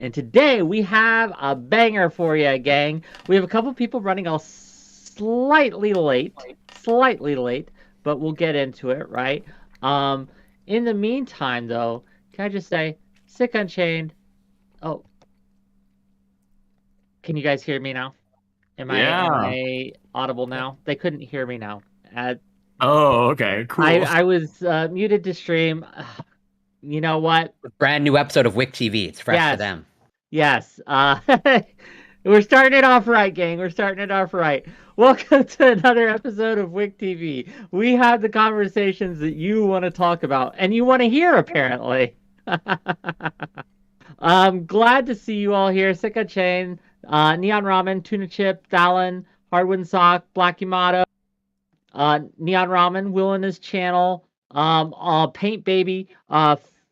And today we have a banger for you, gang. We have a couple people running all slightly late, but we'll get into it, right? Um, in the meantime, though, can I just say, Sick Unchained. Oh, can you guys hear me now? Am Yeah. I audible Yeah. now? They couldn't hear me now. Uh, Oh, okay. Cool. I was muted to stream. You know what? Brand new episode of Wick TV. It's fresh for Yes, them. yes. We're starting it off right, gang. We're starting it off right. Welcome to another episode of Whick TV. We have the conversations that you want to talk about and you want to hear, apparently. I'm glad to see you all here. Sika Chain, Neon Ramen, Tuna Chip, Dallin, Hardwood Sock, Black Yamato, Neon Ramen, Will in his channel, Paint Baby,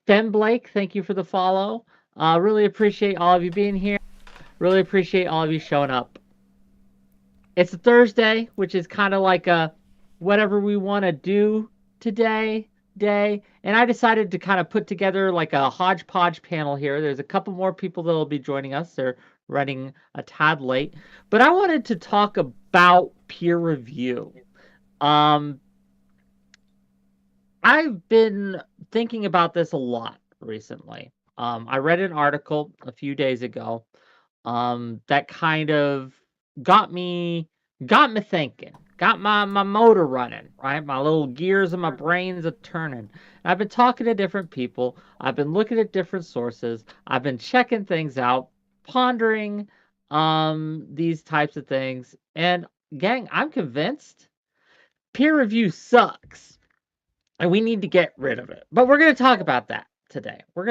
Fem Blake, thank you for the follow. Really appreciate all of you being here. Really appreciate all of you showing up. It's a Thursday, which is kind of like a whatever we want to do today day. And I decided to kind of put together like a hodgepodge panel here. There's a couple more people that will be joining us. They're running a tad late. But I wanted to talk about peer review. I've been thinking about this a lot recently. I read an article a few days ago that kind of got me thinking, got my motor running, right? My little gears and my brains are turning. And I've been talking to different people. I've been looking at different sources. I've been checking things out, pondering these types of things. And gang, I'm convinced peer review sucks and we need to get rid of it. But we're going to talk about that today. We're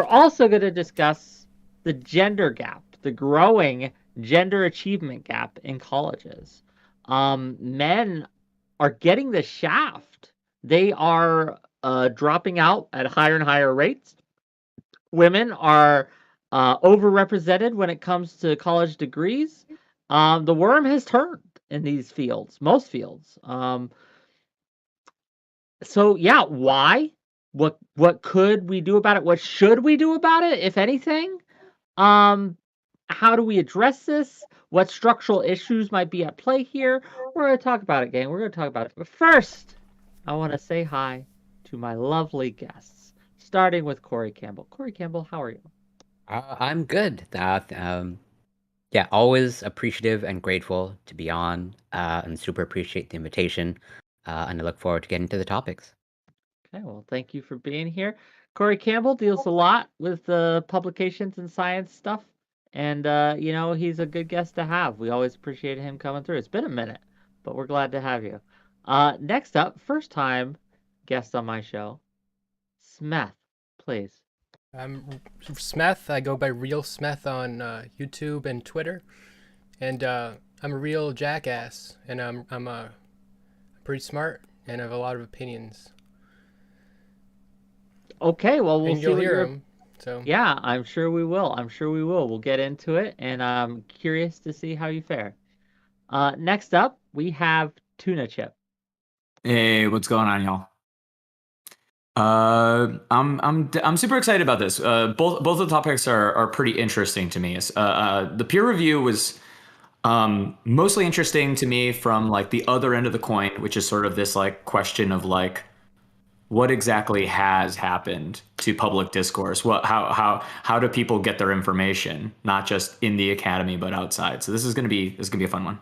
also going to discuss the gender gap, the growing gender achievement gap in colleges. Men are getting the shaft. They are dropping out at higher and higher rates. Women are overrepresented when it comes to college degrees. The worm has turned in these fields, most fields. So yeah, why? What could we do about it? What should we do about it, if anything? Um, how do we address this? What structural issues might be at play here? We're gonna talk about it, gang. We're gonna talk about it. But first, I want to say hi to my lovely guests, starting with Corey Campbell. Corey Campbell, how are you? I'm good. Yeah, always appreciative and grateful to be on, and super appreciate the invitation. And I look forward to getting to the topics. Okay, well, thank you for being here. Corey Campbell deals a lot with publications and science stuff, and he's a good guest to have. We always appreciate him coming through. It's been a minute, but we're glad to have you. Next up, first time guest on my show, Smeth, please. I'm Smeth. I go by Real Smeth on YouTube and Twitter, and I'm a real jackass, and I'm pretty smart and I have a lot of opinions. Okay, well, we'll And see you'll what hear your them. So yeah, I'm sure we will. We'll get into it, and I'm curious to see how you fare. Next up, we have Tuna Chip. Hey, what's going on, y'all? I'm super excited about this. Both of the topics are pretty interesting to me. The peer review was mostly interesting to me from like the other end of the coin, which is sort of this like question of like what exactly has happened to public discourse? How do people get their information, not just in the academy but outside? So this is gonna be a fun one.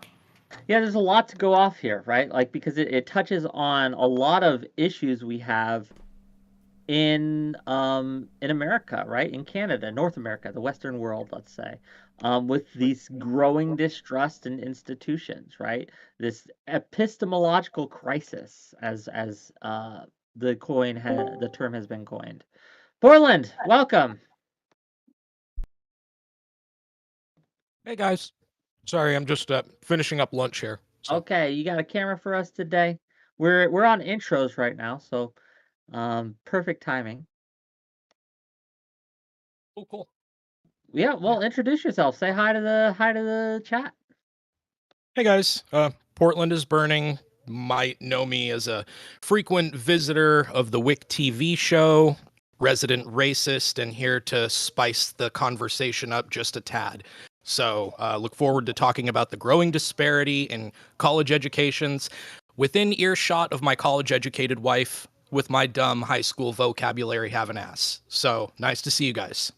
Yeah, there's a lot to go off here, right? Like because it touches on a lot of issues we have in America, right? In Canada, North America, the Western world, let's say, with these growing distrust in institutions, right? This epistemological crisis, as the term has been coined. Portland, welcome. Hey guys, sorry, I'm just finishing up lunch here. So Okay, you got a camera for us today? We're on intros right now, so perfect timing. cool. Yeah, well, introduce yourself. Say hi to the chat. Hey guys, Portland is burning. Might know me as a frequent visitor of the Wick TV show. resident racist and here to spice the conversation up just a tad. So look forward to talking about the growing disparity in college educations within earshot of my college-educated wife with my dumb high school vocabulary having ass. So nice to see you guys.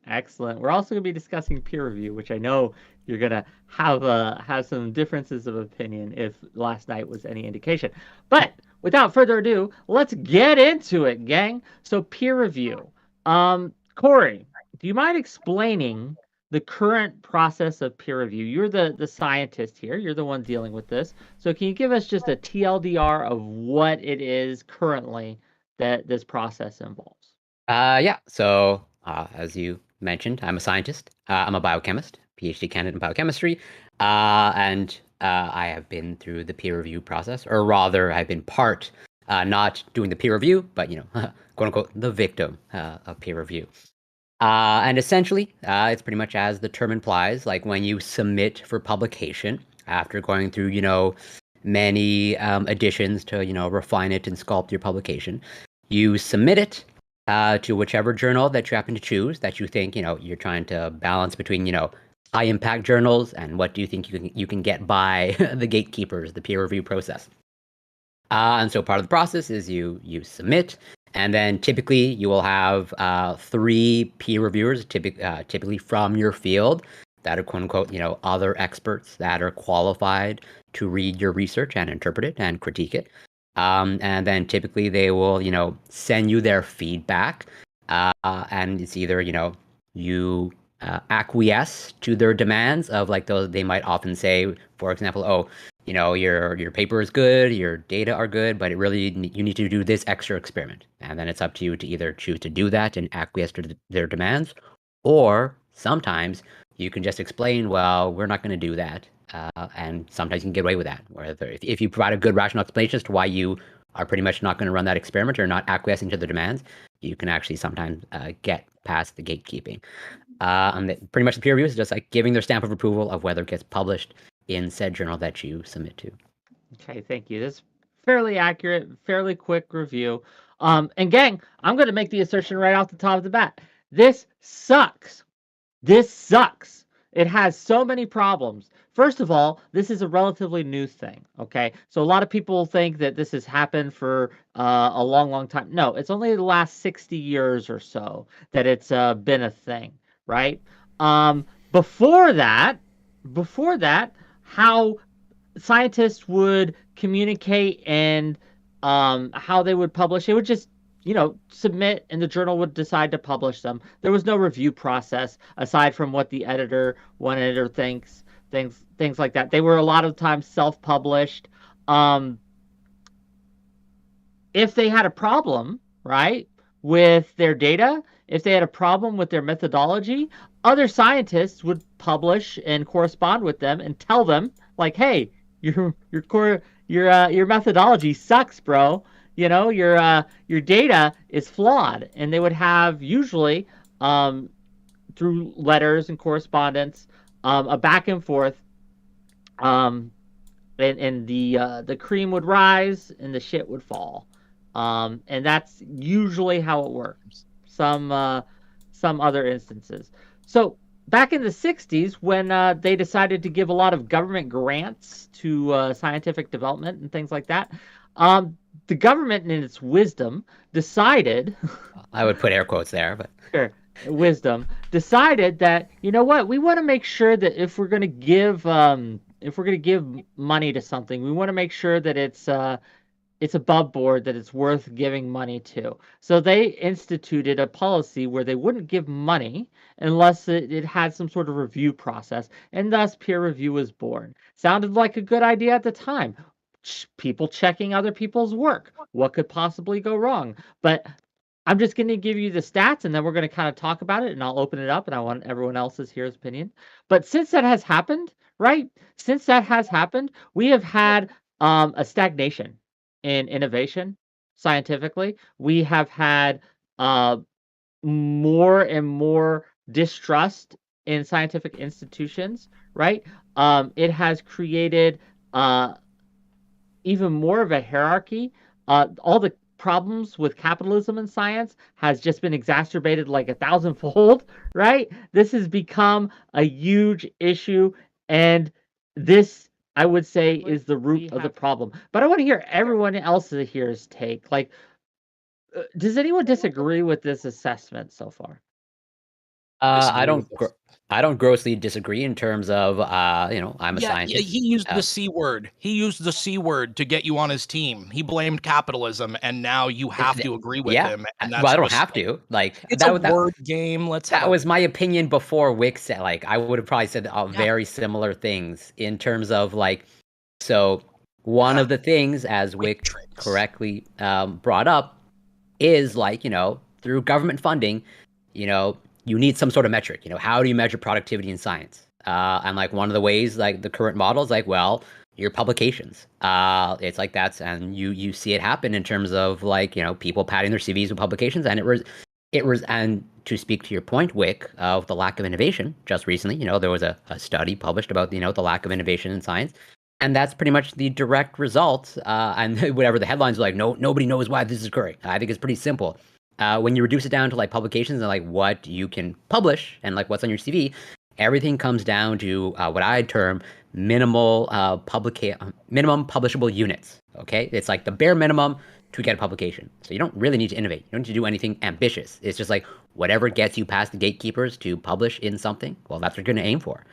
Excellent. We're also going to be discussing peer review, which I know you're going to have some differences of opinion if last night was any indication. But without further ado, let's get into it, gang. So peer review. Corey, do you mind explaining the current process of peer review? You're the scientist here. You're the one dealing with this. So can you give us just a TLDR of what it is currently that this process involves? Yeah. So, as you mentioned, I'm a scientist. I'm a biochemist, PhD candidate in biochemistry, and I have been through the peer review process, or rather, I've been part, not doing the peer review, but quote unquote, the victim of peer review. And essentially, it's pretty much as the term implies, like when you submit for publication after going through, many additions to, refine it and sculpt your publication, you submit it to whichever journal that you happen to choose that you think, you're trying to balance between, high impact journals and what do you think you can get by the gatekeepers, the peer review process. And so part of the process is you submit, and then typically you will have 3 peer reviewers, typically from your field, that are quote unquote, other experts that are qualified to read your research and interpret it and critique it. And then typically they will, send you their feedback, and it's either, you acquiesce to their demands of like those. They might often say, for example, oh, your paper is good, your data are good, but you need to do this extra experiment. And then it's up to you to either choose to do that and acquiesce to their demands, or sometimes you can just explain, well, we're not going to do that. And sometimes you can get away with that. Whether if you provide a good rational explanation as to why you are pretty much not going to run that experiment or not acquiescing to the demands, you can actually sometimes get past the gatekeeping. And pretty much the peer review is just like giving their stamp of approval of whether it gets published in said journal that you submit to. Okay, thank you. That's fairly accurate, fairly quick review. And gang, I'm going to make the assertion right off the top of the bat. This sucks. This sucks. It has so many problems. First of all, this is a relatively new thing, okay? So a lot of people think that this has happened for a long, long time. No, it's only the last 60 years or so that it's been a thing, right? Before that, how scientists would communicate and how they would publish, they would just submit and the journal would decide to publish them. There was no review process aside from what the one editor thinks, things like that. They were a lot of times self-published. If they had a problem, right, with their data, if they had a problem with their methodology, other scientists would publish and correspond with them and tell them, like, hey, your methodology sucks, bro. Your data is flawed. And they would have usually through letters and correspondence a back and forth, and the cream would rise and the shit would fall. And that's usually how it works. Some other instances. So back in the 60s, when they decided to give a lot of government grants to scientific development and things like that, the government, in its wisdom, decided... I would put air quotes there, but... Sure. Wisdom decided that, you know what, we want to make sure that if we're going to give money to something, we want to make sure that it's above board, that it's worth giving money to. So they instituted a policy where they wouldn't give money unless it had some sort of review process, and thus peer review was born. Sounded like a good idea at the time. People checking other people's work. What could possibly go wrong? But I'm just going to give you the stats, and then we're going to kind of talk about it, and I'll open it up, and I want everyone else's here's opinion. But since that has happened, right? Since that has happened, we have had a stagnation in innovation scientifically. We have had more and more distrust in scientific institutions, right? It has created even more of a hierarchy. All the problems with capitalism and science has just been exacerbated like 1,000-fold, right? This has become a huge issue, and this, I would say, is the root of the problem. But I want to hear everyone else here's take. Like, does anyone disagree with this assessment so far? I Disagree with this. I don't grossly disagree in terms of I'm a scientist. He used the C word. He used the C word to get you on his team. He blamed capitalism, and now you have to agree with him. And that's well, I don't just, have to. Like it's a word game. That was my opinion before Whick said. Like I would have probably said very similar things in terms of like. So one of the things, as Whick correctly brought up, is like through government funding, you need some sort of metric. How do you measure productivity in science? And like one of the ways, like the current model is like, well, your publications. It's like and you see it happen in terms of like people padding their CVs with publications, and and to speak to your point, Whick, of the lack of innovation. Just recently, there was a study published about the lack of innovation in science, and that's pretty much the direct result. And whatever the headlines are like, nobody knows why this is occurring. I think it's pretty simple. When you reduce it down to like publications and like what you can publish and like what's on your CV, everything comes down to what I'd term minimum publishable units. Okay, it's like the bare minimum to get a publication. So you don't really need to innovate. You don't need to do anything ambitious. It's just like whatever gets you past the gatekeepers to publish in something. Well, that's what you're going to aim for.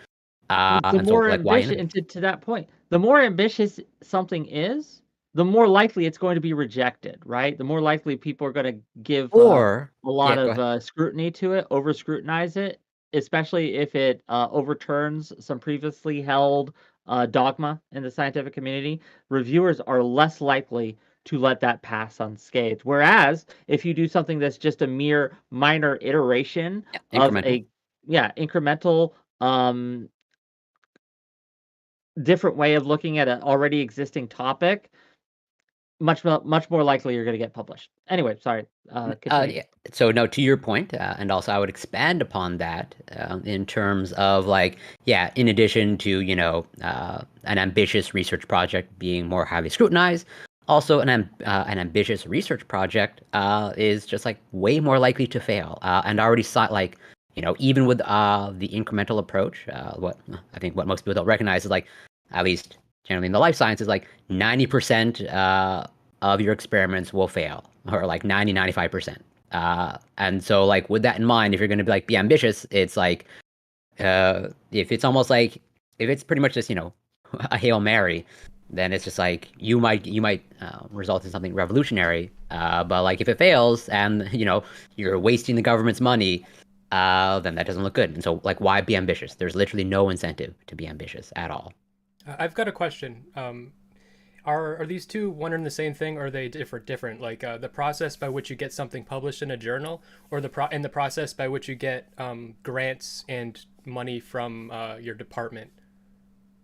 The more ambitious, to that point, the more ambitious something is, the more likely it's going to be rejected, right? The more likely people are going to give a lot of scrutiny to it, over scrutinize it, especially if it overturns some previously held dogma in the scientific community. Reviewers are less likely to let that pass unscathed. Whereas if you do something that's just a mere minor iteration of incremental different way of looking at an already existing topic, much more likely you're going to get published. Anyway, sorry. So no, to your point, and also I would expand upon that in terms of like, in addition to an ambitious research project being more highly scrutinized, also an ambitious research project is just like way more likely to fail. And already saw like even with the incremental approach, what most people don't recognize is like, at least generally in the life sciences, like 90% of your experiments will fail, or like 95%. And so like with that in mind, if you're going to be ambitious, it's like if it's almost like if it's pretty much just a Hail Mary, then it's just like you might result in something revolutionary. But like if it fails and you're wasting the government's money, then that doesn't look good. And so like why be ambitious? There's literally no incentive to be ambitious at all. I've got a question. Are these two one and the same thing, or are they different? Like the process by which you get something published in a journal, or the process by which you get grants and money from your department?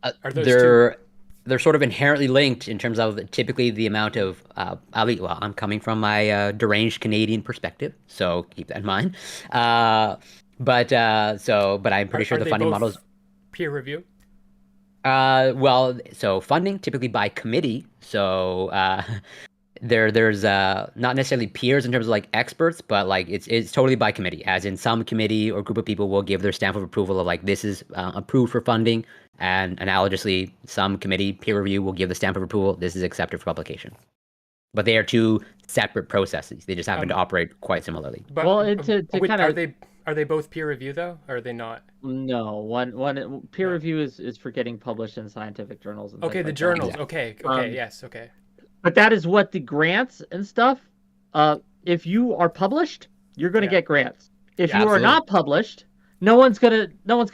Are those two? They're sort of inherently linked in terms of typically the amount of I'm coming from my deranged Canadian perspective, so keep that in mind. But I'm pretty sure the funding models peer review. So funding typically by committee. So there's not necessarily peers in terms of like experts, but like it's totally by committee. As in some committee or group of people will give their stamp of approval of like this is approved for funding, and analogously some committee peer review will give the stamp of approval this is accepted for publication. But they are two separate processes. They just happen to operate quite similarly. But are they both peer review though, or are they not? No, one peer review is for getting published in scientific journals. And the journals. Exactly. Okay. Yes. Okay. But that is what the grants and stuff. If you are published, you're going to get grants. If you are not published, no one's gonna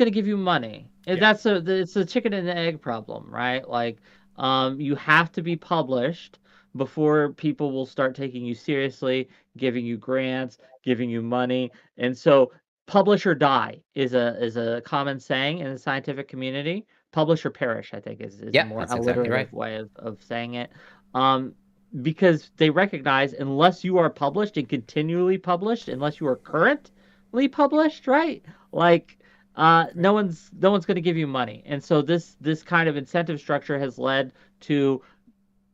give you money. It's a chicken and egg problem, right? Like, you have to be published before people will start taking you seriously, giving you grants, giving you money, and so publish or die is a common saying in the scientific community. Publish or perish, I think, is a more alliterative way of saying it. Because they recognize unless you are published and continually published, unless you are currently published, right? Like, no one's going to give you money, and so this kind of incentive structure has led to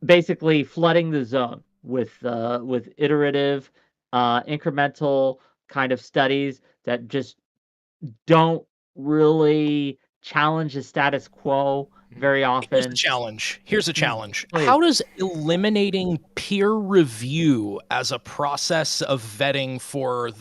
basically flooding the zone with iterative, incremental kind of studies that just don't really challenge the status quo very Here's a often. challenge. Here's a challenge. Please. How does eliminating peer review as a process of vetting for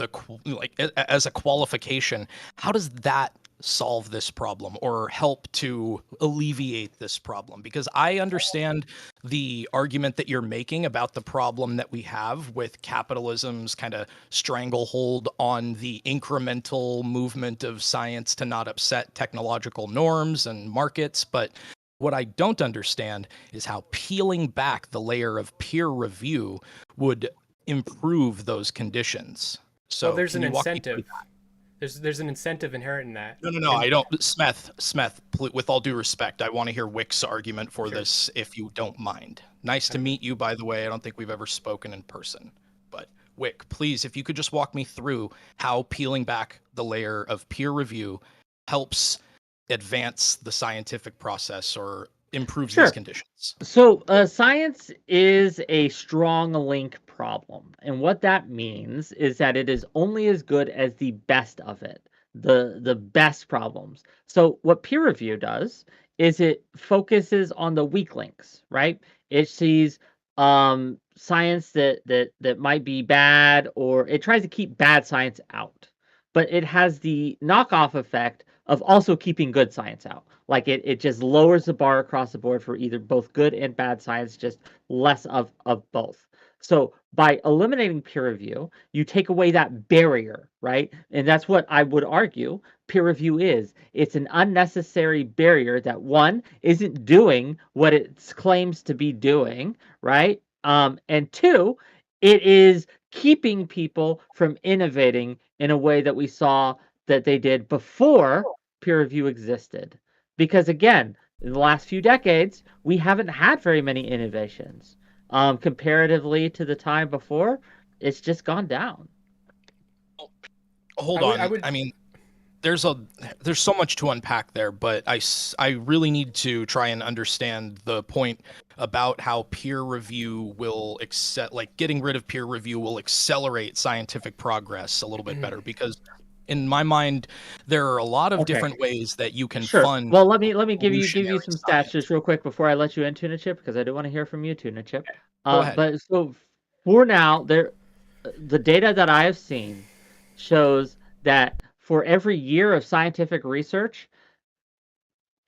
as a qualification, how does that solve this problem or help to alleviate this problem? Because I understand the argument that you're making about the problem that we have with capitalism's kind of stranglehold on the incremental movement of science to not upset technological norms and markets, but what I don't understand is how peeling back the layer of peer review would improve those conditions. So Well, there's can an you walk me through incentive. There's an incentive inherent in that. No, And I don't. Smeth, with all due respect, I want to hear Wick's argument for Sure. this, if you don't mind. Nice to meet you, by the way. I don't think we've ever spoken in person. But Wick, please, if you could just walk me through how peeling back the layer of peer review helps advance the scientific process or improves these Sure. conditions. So, science is a strong link problem. And what that means is that it is only as good as the best of it, the best problems. So, what peer review does is it focuses on the weak links, right? It sees science that might be bad, or it tries to keep bad science out. But it has the knockoff effect of also keeping good science out. Like it just lowers the bar across the board for either both good and bad science, just less of both. So by eliminating peer review, you take away that barrier, right? And that's what I would argue peer review is. It's an unnecessary barrier that, one, isn't doing what it claims to be doing, right? And two, it is keeping people from innovating in a way that we saw that they did before peer review existed. Because again, in the last few decades, we haven't had very many innovations. Comparatively to the time before, it's just gone down. Hold I would- on. I would- I mean, there's so much to unpack there, but I really need to try and understand the point about how peer review will getting rid of peer review will accelerate scientific progress a little bit better, because in my mind there are a lot of Okay. different ways that you can Sure. fund Well, let me give you evolutionary some stats science. just real quick before I let you in, Tuna Chip, because I do want to hear from you, Tuna Chip. Go ahead. But so for now, the data that I have seen shows that for every year of scientific research,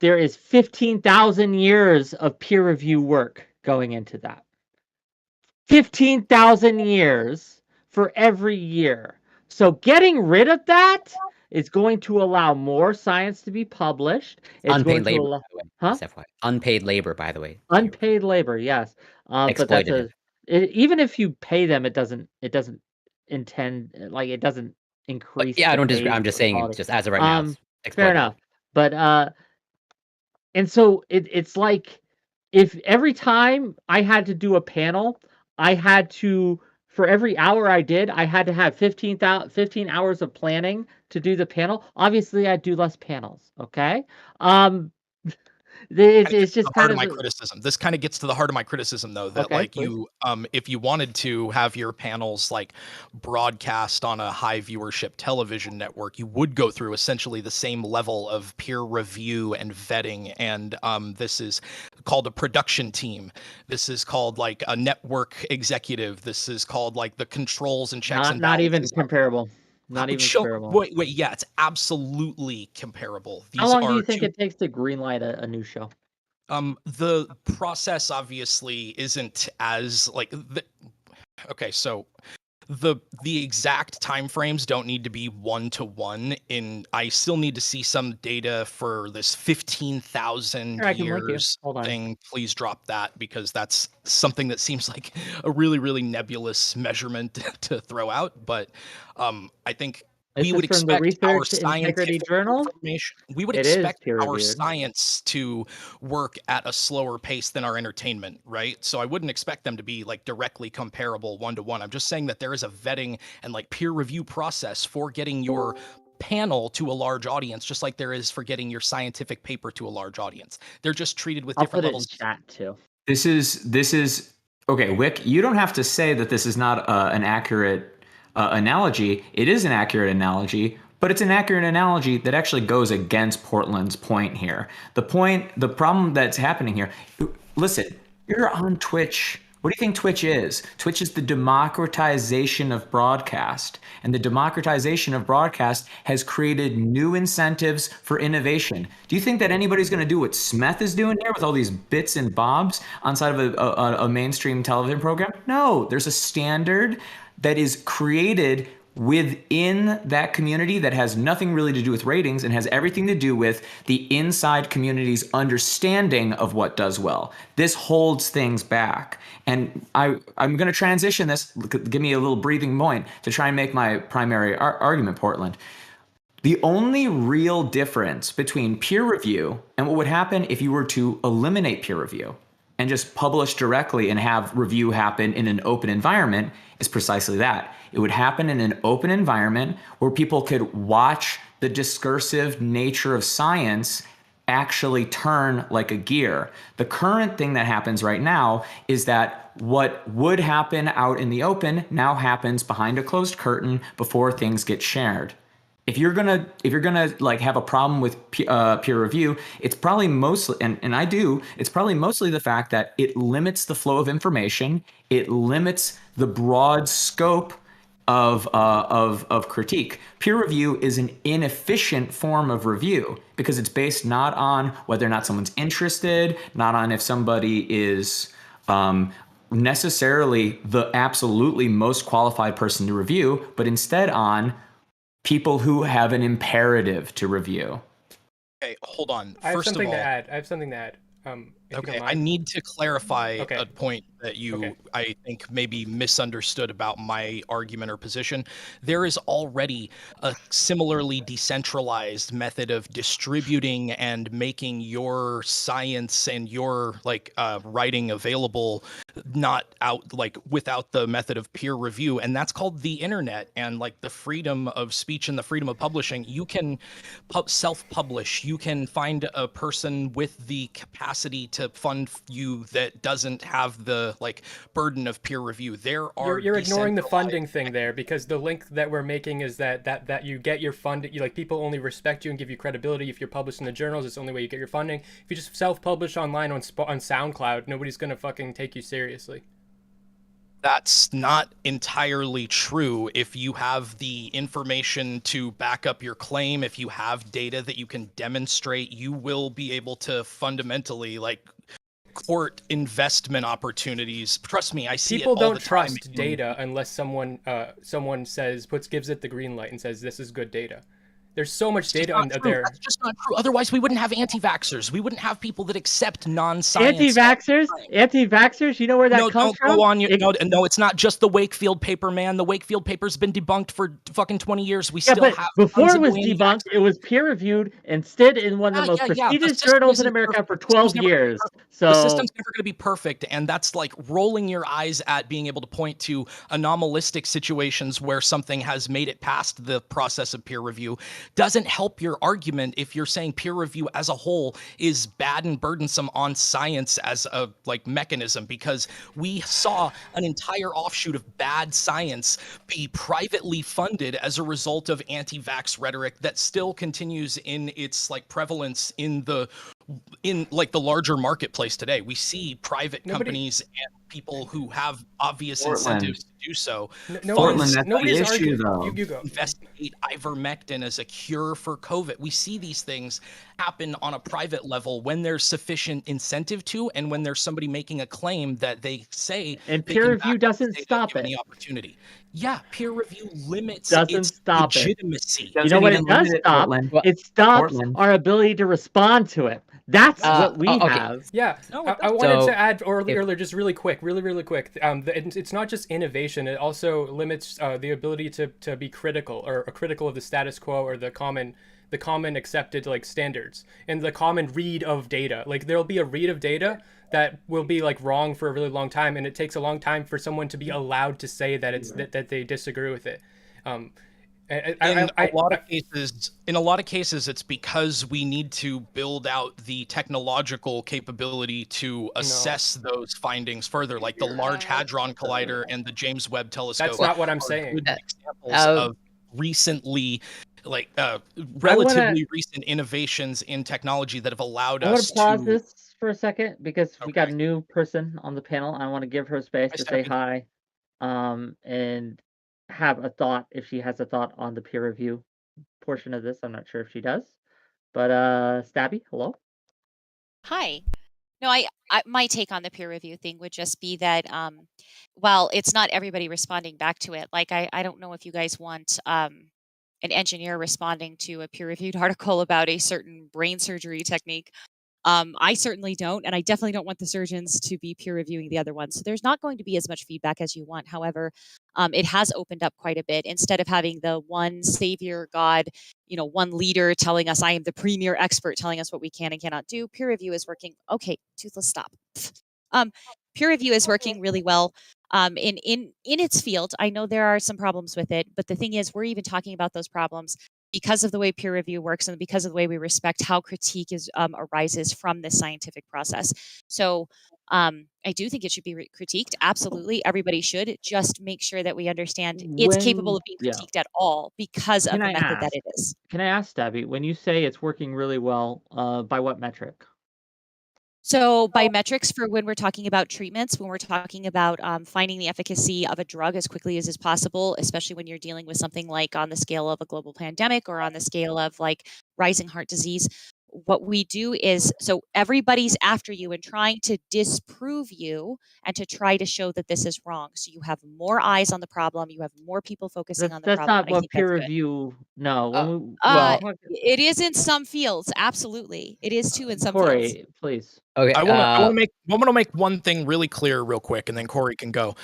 there is 15,000 years of peer review work going into that. 15,000 years for every year. So getting rid of that is going to allow more science to be published. It's Unpaid going to labor, allow, by the way. huh? Just FYI. Unpaid labor, by the way. Unpaid labor, yes. But that's Exploitative. even if you pay them, it doesn't intend, like, it doesn't increase Yeah, I the don't disagree. pay I'm just saying, quality. just as of right now, it's Fair exploitative. enough. But and so it's like if every time I had to do a panel, I had to, for every hour I did, I had to have 15 hours of planning to do the panel. Obviously, I'd do less panels. Okay. It's just The heart kind of my of criticism. This kind of gets to the heart of my criticism, though, that okay. Please. if you wanted to have your panels like broadcast on a high viewership television network, you would go through essentially the same level of peer review and vetting. And this is called a production team. This is called like a network executive. This is called like the controls and checks and Not even balances. comparable. Not even comparable. Wait, yeah, it's absolutely comparable. How These long do are you think two it takes to greenlight a new show? the process obviously isn't as okay, so the exact timeframes don't need to be 1-to-1. I still need to see some data for this 15,000 Here, I can link you. years Hold on. thing. Please drop that, because that's something that seems like a really, really nebulous measurement to throw out. But I think This we would is from the expect our Research Integrity scientific Journal. information. We would It is expect peer our reviewed. science to work at a slower pace than our entertainment, right? So I wouldn't expect them to be like directly comparable 1-to-1. I'm just saying that there is a vetting and like peer review process for getting your panel to a large audience, just like there is for getting your scientific paper to a large audience. They're just treated with I'll different put it in levels. chat too. This is Okay, Wick, you don't have to say that this is not an accurate analogy. It is an accurate analogy, but it's an accurate analogy that actually goes against Portland's point here. The problem that's happening here, listen, you're on Twitch. What do you think Twitch is? Twitch is the democratization of broadcast. And the democratization of broadcast has created new incentives for innovation. Do you think that anybody's going to do what Smeth is doing here with all these bits and bobs on side of a mainstream television program? No, there's a standard that is created within that community that has nothing really to do with ratings and has everything to do with the inside community's understanding of what does well. This holds things back. And I'm going to transition this, give me a little breathing point to try and make my primary argument, Portland. The only real difference between peer review and what would happen if you were to eliminate peer review and just publish directly and have review happen in an open environment is precisely that. It would happen in an open environment where people could watch the discursive nature of science actually turn like a gear. The current thing that happens right now is that what would happen out in the open now happens behind a closed curtain before things get shared. If you're gonna like have a problem with peer review, it's probably mostly, and I do, it's probably mostly the fact that it limits the flow of information, it limits the broad scope of critique. Peer review is an inefficient form of review because it's based not on whether or not someone's interested, not on if somebody is necessarily the absolutely most qualified person to review, but instead on people who have an imperative to review. Okay, hold on. I have First of something all, to add. If you okay, don't I mind. need to clarify Okay. a point that you, Okay. I think, maybe misunderstood about my argument or position. There is already a similarly decentralized method of distributing and making your science and your writing available, not out like without the method of peer review, and that's called the internet. And like the freedom of speech and the freedom of publishing, you can self-publish. You can find a person with the capacity to fund you that doesn't have the burden of peer review. There are You're ignoring the decentralized- funding thing there, because the link that we're making is that you get your funding. People only respect you and give you credibility if you're published in the journals. It's the only way you get your funding. If you just self-publish online on SoundCloud, nobody's gonna fucking take you seriously. That's not entirely true. If you have the information to back up your claim, if you have data that you can demonstrate, you will be able to fundamentally court investment opportunities. Trust me, I see People it all don't the time. trust data unless someone gives it the green light and says this is good data. There's so much data Not true. there. That's just not true. Otherwise, we wouldn't have anti-vaxxers. We wouldn't have people that accept non-science. Anti-vaxxers, you know where that No, comes don't from? go on. No, it's not just the Wakefield paper, man. The Wakefield paper's been debunked for fucking 20 years. We Yeah, still but have before tons it of was anti-vaxxers. debunked, it was peer-reviewed and stood in one of the most The prestigious system journals in isn't America perfect. for The system's 12 never gonna be years. perfect. So The system's never going to be perfect, and that's like rolling your eyes at being able to point to anomalistic situations where something has made it past the process of peer review doesn't help your argument if you're saying peer review as a whole is bad and burdensome on science as a mechanism, because we saw an entire offshoot of bad science be privately funded as a result of anti-vax rhetoric that still continues in its prevalence in the larger marketplace today. We see private companies and people who have obvious incentives to do so Portland, that's nobody's the issue, arguing. though. You go. investigate ivermectin as a cure for COVID. We see these things happen on a private level when there's sufficient incentive to, and when there's somebody making a claim that they say and they peer can review back up doesn't data stop given it. the opportunity. Yeah, peer review limits Doesn't its stop it. legitimacy. You know what it does stop? It stops our ability to respond to it. That's what we okay. have. Yeah, No, I wanted So, to add earlier, just really quick. It's not just innovation; it also limits the ability to be critical or critical of the status quo or the common accepted standards and the common read of data. There'll be a read of data that will be wrong for a really long time, and it takes a long time for someone to be allowed to say that it's that they disagree with it. In a lot of cases, it's because we need to build out the technological capability to assess those findings further, like the Large Hadron Collider and the James Webb Telescope. That's not what I'm are saying. Good examples of recently, relatively recent innovations in technology that have allowed I want us to pause to. this for a second because we got a Okay. new person on the panel. I want to give her space Hi, to say Stephanie. hi, and have a thought if she has a thought on the peer review portion of this. I'm not sure if she does, but Stabby, hello. Hi. No, my take on the peer review thing would just be that while it's not everybody responding back to it, like I don't know if you guys want an engineer responding to a peer-reviewed article about a certain brain surgery technique. I certainly don't, and I definitely don't want the surgeons to be peer reviewing the other ones. So there's not going to be as much feedback as you want. However, it has opened up quite a bit. Instead of having the one savior God, one leader telling us I am the premier expert telling us what we can and cannot do, peer review is working. Okay, toothless, stop. Um, peer review is working really well. In its field, I know there are some problems with it, but the thing is, we're even talking about those problems because of the way peer review works and because of the way we respect how critique arises from this scientific process. So I do think it should be critiqued. Absolutely, everybody should. Just make sure that we understand it's capable of being critiqued at all because of the method that it is. Can I ask, Stabby, when you say it's working really well, by what metric? So by metrics for when we're talking about treatments, when we're talking about finding the efficacy of a drug as quickly as is possible, especially when you're dealing with something like on the scale of a global pandemic or on the scale of like rising heart disease, what we do is so everybody's after you and trying to disprove you and to try to show that this is wrong. So you have more eyes on the problem, you have more people focusing on the That's problem. not I what think that's peer good. review. No, when we well, It is in some fields, absolutely. It is too in some fields. Corey, please. okay. I want to make one thing really clear real quick, and then Corey can go.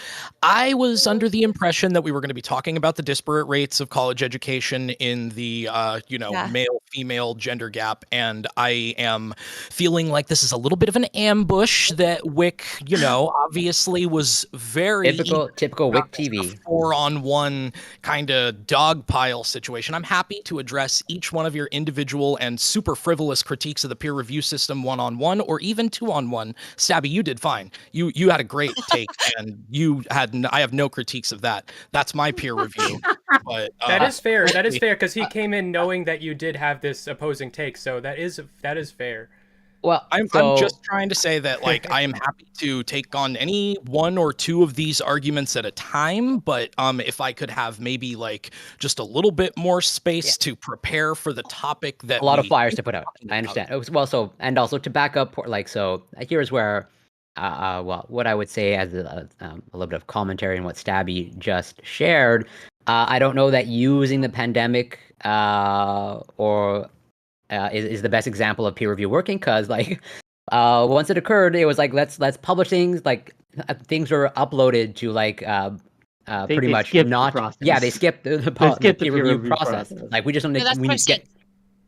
I was under the impression that we were going to be talking about the disparate rates of college education in the male-female gender gap, and I am feeling like this is a little bit of an ambush that Whick, obviously was very typical Whick TV 4-on-1 kind of dog pile situation. I'm happy to address each one of your individual and super frivolous critiques of the peer review system one-on-one or even 2-on-1. Stabby, you did fine. You had a great take, and I have no critiques of that. That's my peer review. But that is fair. That is fair because he came in knowing that you did have this opposing take, so that is fair. Well, I'm just trying to say that, like, I am happy to take on any one or two of these arguments at a time, but if I could have maybe like just a little bit more space to prepare for the topic that a lot of flyers to put out. I understand. Well, and also to back up, like, so here's where, what I would say as a little bit of commentary on what Stabby just shared. I don't know that using the pandemic is the best example of peer review working, because like once it occurred, it was like let's publish things. Like things were uploaded to like pretty much not. Yeah, they skipped the peer review process. Like we just don't. We need to get.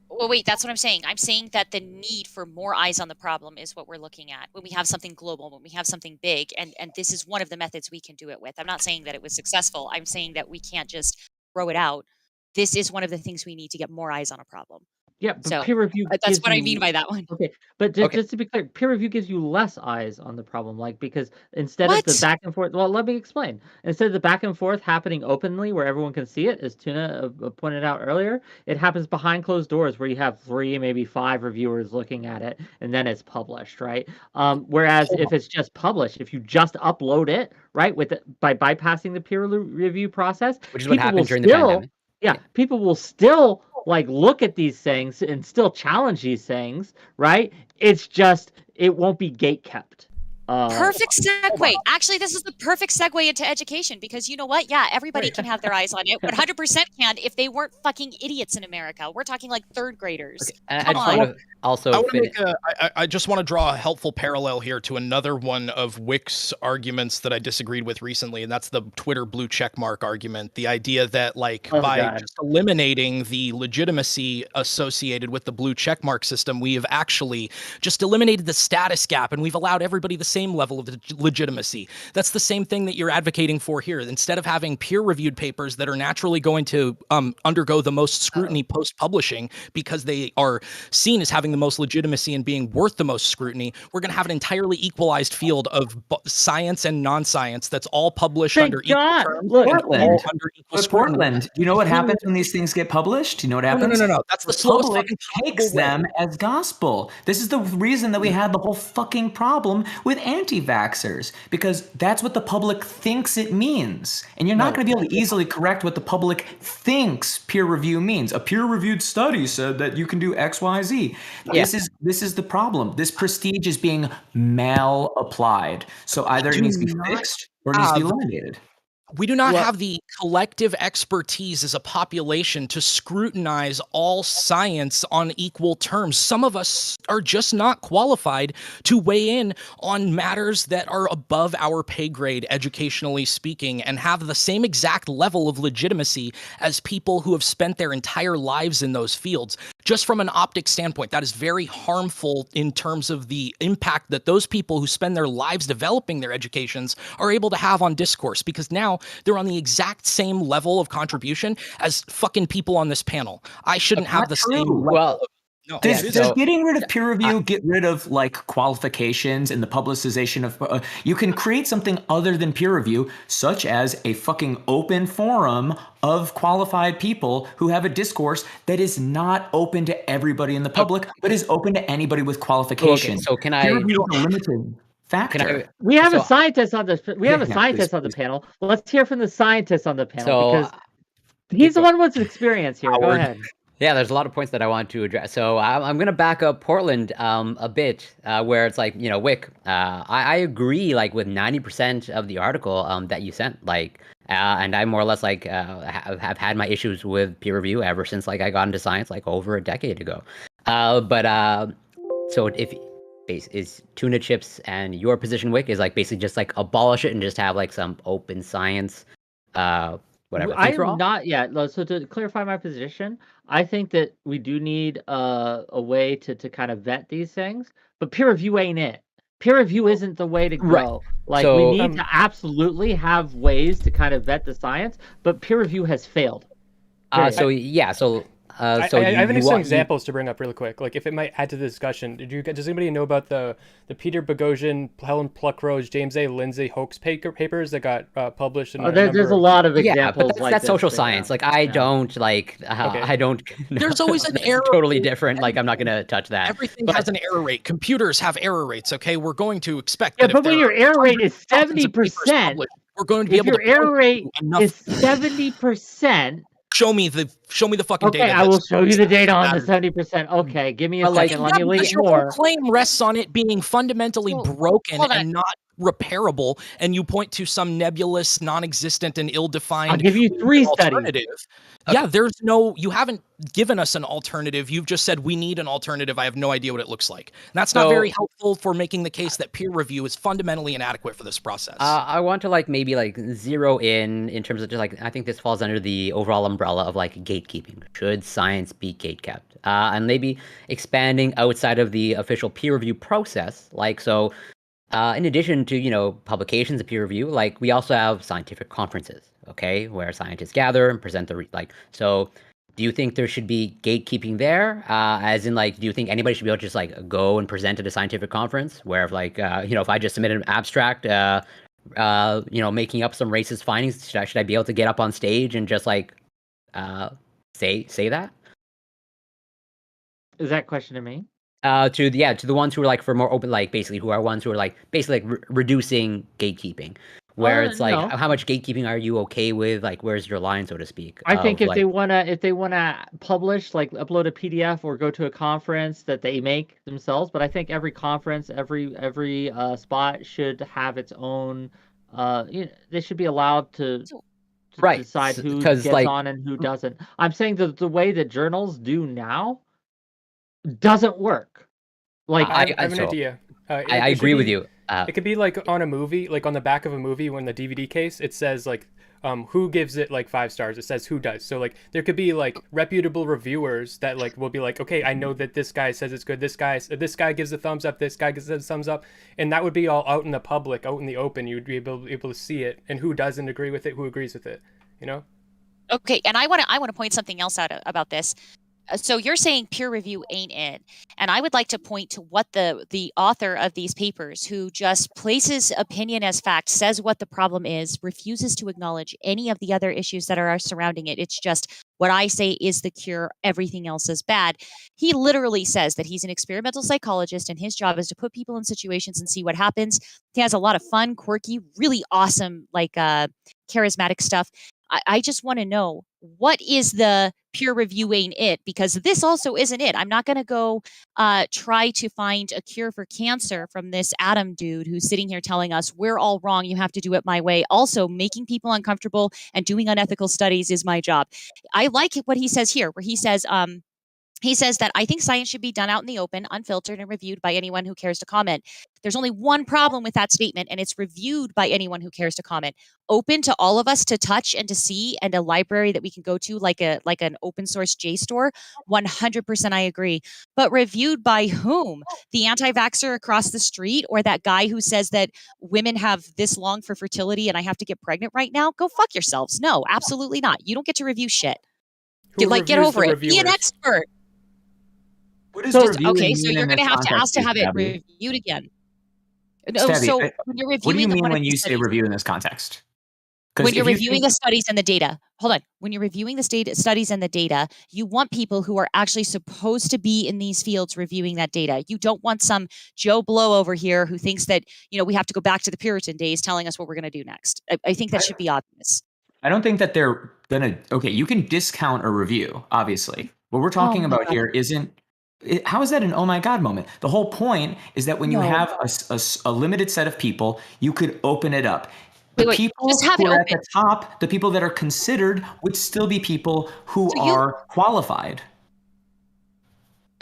Well, wait, that's what I'm saying. I'm saying that the need for more eyes on the problem is what we're looking at when we have something global, when we have something big, and this is one of the methods we can do it with. I'm not saying that it was successful. I'm saying that we can't just throw it out. This is one of the things we need to get more eyes on a problem. Yeah, but so peer review. That's what I mean by that one. Okay, but just to be clear, peer review gives you less eyes on the problem, like because instead of the back and forth. Well, let me explain. Instead of the back and forth happening openly, where everyone can see it, as Tuna pointed out earlier, it happens behind closed doors, where you have 3, maybe 5 reviewers looking at it, and then it's published, right? Whereas if it's just published, if you just upload it, right, by bypassing the peer review process, which is what happened during the pandemic. Yeah, people will still like look at these things and still challenge these things, right? It's just it won't be gate kept. Perfect segue. Actually, this is the perfect segue into education because you know what? Yeah, everybody can have their eyes on it. 100% can if they weren't fucking idiots in America. We're talking like third graders. Okay. I just want to also I just want to draw a helpful parallel here to another one of Whick's arguments that I disagreed with recently, and that's the Twitter blue checkmark argument. The idea that just eliminating the legitimacy associated with the blue checkmark system, we have actually just eliminated the status gap, and we've allowed everybody the same level of legitimacy. That's the same thing that you're advocating for here. Instead of having peer-reviewed papers that are naturally going to undergo the most scrutiny post-publishing because they are seen as having the most legitimacy and being worth the most scrutiny, we're going to have an entirely equalized field of science and non-science that's all published under equal terms. Look, and Portland. all under equal But scrutiny. Portland, do you know what happens when these things get published? Do you know what happens? No. That's the The slowest public fucking takes possible way. them as gospel. This is the reason that we had the whole fucking problem with anti-vaxxers, because that's what the public thinks it means. And you're not going to be able to easily correct what the public thinks peer review means. A peer-reviewed study said that you can do X, Y, Z. This is the problem. This prestige is being mal-applied. So either it needs to be fixed or it needs to be eliminated. We do not have the collective expertise as a population to scrutinize all science on equal terms. Some of us are just not qualified to weigh in on matters that are above our pay grade, educationally speaking, and have the same exact level of legitimacy as people who have spent their entire lives in those fields. Just from an optic standpoint, that is very harmful in terms of the impact that those people who spend their lives developing their educations are able to have on discourse, because now they're on the exact same level of contribution as fucking people on this panel. I shouldn't have the same level. Well, No, Does it is. getting rid of peer review get rid of like qualifications and the publicization of you can create something other than peer review, such as a fucking open forum of qualified people who have a discourse that is not open to everybody in the public, but is open to anybody with qualifications. so can peer I? review is a limited factor. Can I? we have a So- scientist on the please, on the panel. Let's hear from the scientist on the panel So because he's the one with experience here. Go Howard. ahead. Yeah, there's a lot of points that I want to address. So I'm going to back up Portland a bit, where it's like, Whick, I agree like with 90% of the article that you sent, like, and I more or less like have had my issues with peer review ever since like I got into science like over a decade ago. So if is tuna chips and your position, Whick, is like basically just like abolish it and just have like some open science, whatever. I'm not yet. So to clarify my position, I think that we do need a way to kind of vet these things, but peer review ain't it. Peer review isn't the way to go. Right. Like So- we need to absolutely have ways to kind of vet the science, but peer review has failed. I have some examples to bring up really quick. Like if it might add to the discussion, does anybody know about the Peter Boghossian, Helen Pluckrose, James A. Lindsay hoax papers that got published? In There's a lot of Yeah, examples. but like that's this, social yeah. science. Like I don't like. I don't. There's always an error. Totally different. Like I'm not gonna touch that. Everything has an error rate. Computers have error rates. Okay, we're going to expect. Yeah, that but if when there your are error rate is thousands of papers 70%, published, we're going to be if able your to error rate enough. is 70%. Show me the fucking Okay, data. I will that's- show you the data on the matters. 70%. Okay, give me a But, like, second. Let me because link your whole more. claim rests on it being fundamentally So, broken hold on. and not repairable, and you point to some nebulous, non-existent, and ill-defined. I'll give you 3 studies. alternative. Yeah, you haven't given us an alternative. You've just said we need an alternative. I have no idea what it looks like. And that's not So- very helpful for making the case that peer review is fundamentally inadequate for this process. I want to like maybe like zero in terms of just like I think this falls under the overall umbrella of like gatekeeping. Should science be gatekept? And maybe expanding outside of the official peer review process. Like so, in addition to publications and peer review, like we also have scientific conferences, okay, where scientists gather and present so. Do you think there should be gatekeeping there? As in, like, do you think anybody should be able to just like go and present at a scientific conference where, if like, if I just submitted an abstract, making up some racist findings, should I be able to get up on stage and just like, say that? Is that question to me? To the ones who are like for more open, like basically who are ones who are like basically like reducing gatekeeping. Where it's like, no. how much gatekeeping are you okay with? Like, where's your line, so to speak? I think if like, they wanna publish, like upload a PDF or go to a conference that they make themselves, but I think every conference, every spot should have its own. They should be allowed to Right, decide who 'cause, gets like- on and who doesn't. I'm saying that the way that journals do now doesn't work. Like I have an so- idea. I It should agree with be- you. It could be like on a movie, like on the back of a movie when the DVD case, it says like who gives it like 5 stars. It says who does. So like there could be like reputable reviewers that like will be like, okay, I know that this guy says it's good. This guy gives a thumbs up. This guy gives a thumbs up, and that would be all out in the public, out in the open. You'd be able to see it, and who doesn't agree with it, who agrees with it. You know. Okay, and I want to point something else out about this. So you're saying peer review ain't it, and I would like to point to what the author of these papers, who just places opinion as fact, says what the problem is, refuses to acknowledge any of the other issues that are surrounding it. It's just what I say is the cure, everything else is bad. He literally says that he's an experimental psychologist and his job is to put people in situations and see what happens. He has a lot of fun, quirky, really awesome, like charismatic stuff. I just want to know, what is the peer review ain't it? Because this also isn't it. I'm not going to go try to find a cure for cancer from this Adam dude who's sitting here telling us we're all wrong. You have to do it my way. Also, making people uncomfortable and doing unethical studies is my job. I like what he says here, where he says that I think science should be done out in the open, unfiltered, and reviewed by anyone who cares to comment. There's only one problem with that statement, and it's reviewed by anyone who cares to comment. Open to all of us to touch and to see, and a library that we can go to, like an open source JSTOR. 100% I agree. But reviewed by whom? The anti-vaxxer across the street, or that guy who says that women have this long for fertility and I have to get pregnant right now? Go fuck yourselves. No, absolutely not. You don't get to review shit. Get reviews over the it. Be an reviewers? expert. What does So, reviewing okay, so mean you're in going to this have to ask context, to have it Stabby? reviewed again. No, Stabby, so when you're what do you reviewing mean one of when you these say studies, review in this context? 'Cause when you're if you reviewing think- the studies and the data, hold on. When you're reviewing the studies and the data, you want people who are actually supposed to be in these fields reviewing that data. You don't want some Joe Blow over here who thinks that, we have to go back to the Puritan days telling us what we're going to do next. I think that should be obvious. I don't think that they're gonna. Okay, you can discount a review, obviously. What we're talking my about God. here isn't. How is that an oh my god moment? The whole point is that when you No. have a limited set of people, you could open it up. The Wait, people just have who it are at open. the top, the people that are considered, would still be people who So you- are qualified.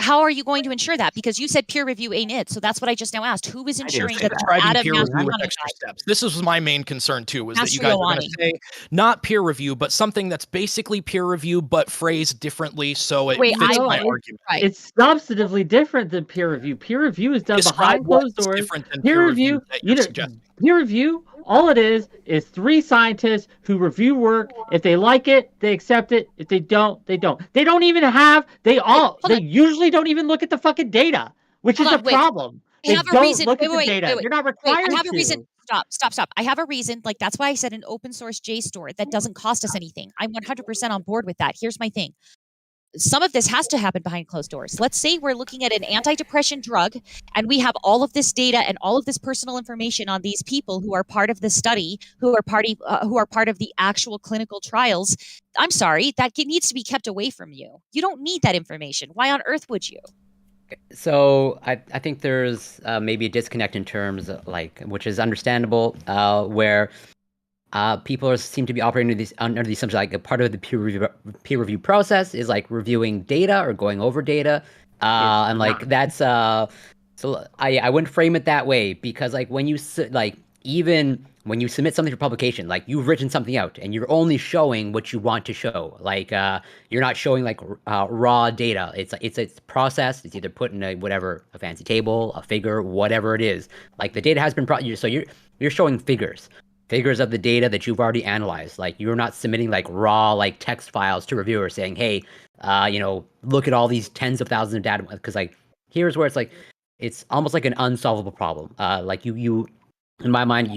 How are you going to ensure that? Because you said peer review ain't it. So that's what I just now asked. Who is didn't ensuring say that that. Describing Adam peer review with Mastriani extra guy? steps. This was my main concern too, was that you guys are going to Mastriani. say not peer review, but something that's basically peer review, but phrased differently, so it Wait, fits No, my it- argument. Right. It's substantively different than peer review. Peer review is done Describe behind what closed is doors. different than Peer review, that you you're know, suggesting. peer review, all it is 3 scientists who review work. If they like it, they accept it. If they don't, they don't. They don't even have. They usually don't even look at the fucking data, which is Hold a on, wait. problem. I They have a don't reason. look at Wait, the data. wait. You're not Wait, required I have a to. reason. Stop. I have a reason. Like, that's why I said an open source JSTOR that doesn't cost us anything. I'm 100% on board with that. Here's my thing. Some of this has to happen behind closed doors. Let's say we're looking at an antidepressant drug and we have all of this data and all of this personal information on these people who are part of the study, who are part of the actual clinical trials. I'm sorry, that needs to be kept away from you. You don't need that information. Why on earth would you? So I think there's maybe a disconnect in terms of, like, which is understandable, where people seem to be operating under the assumption like a part of the peer review process is like reviewing data or going over data, and like not. that's so I wouldn't frame it that way, because like when you even when you submit something for publication, like you've written something out and you're only showing what you want to show. Like you're not showing like raw data. It's processed. It's either put in a fancy table, a figure, whatever it is. Like the data has been so you're showing figures of the data that you've already analyzed. Like you're not submitting like raw like text files to reviewers saying, hey, look at all these tens of thousands of data, because like here's where it's like it's almost like an unsolvable problem. Like you in my mind,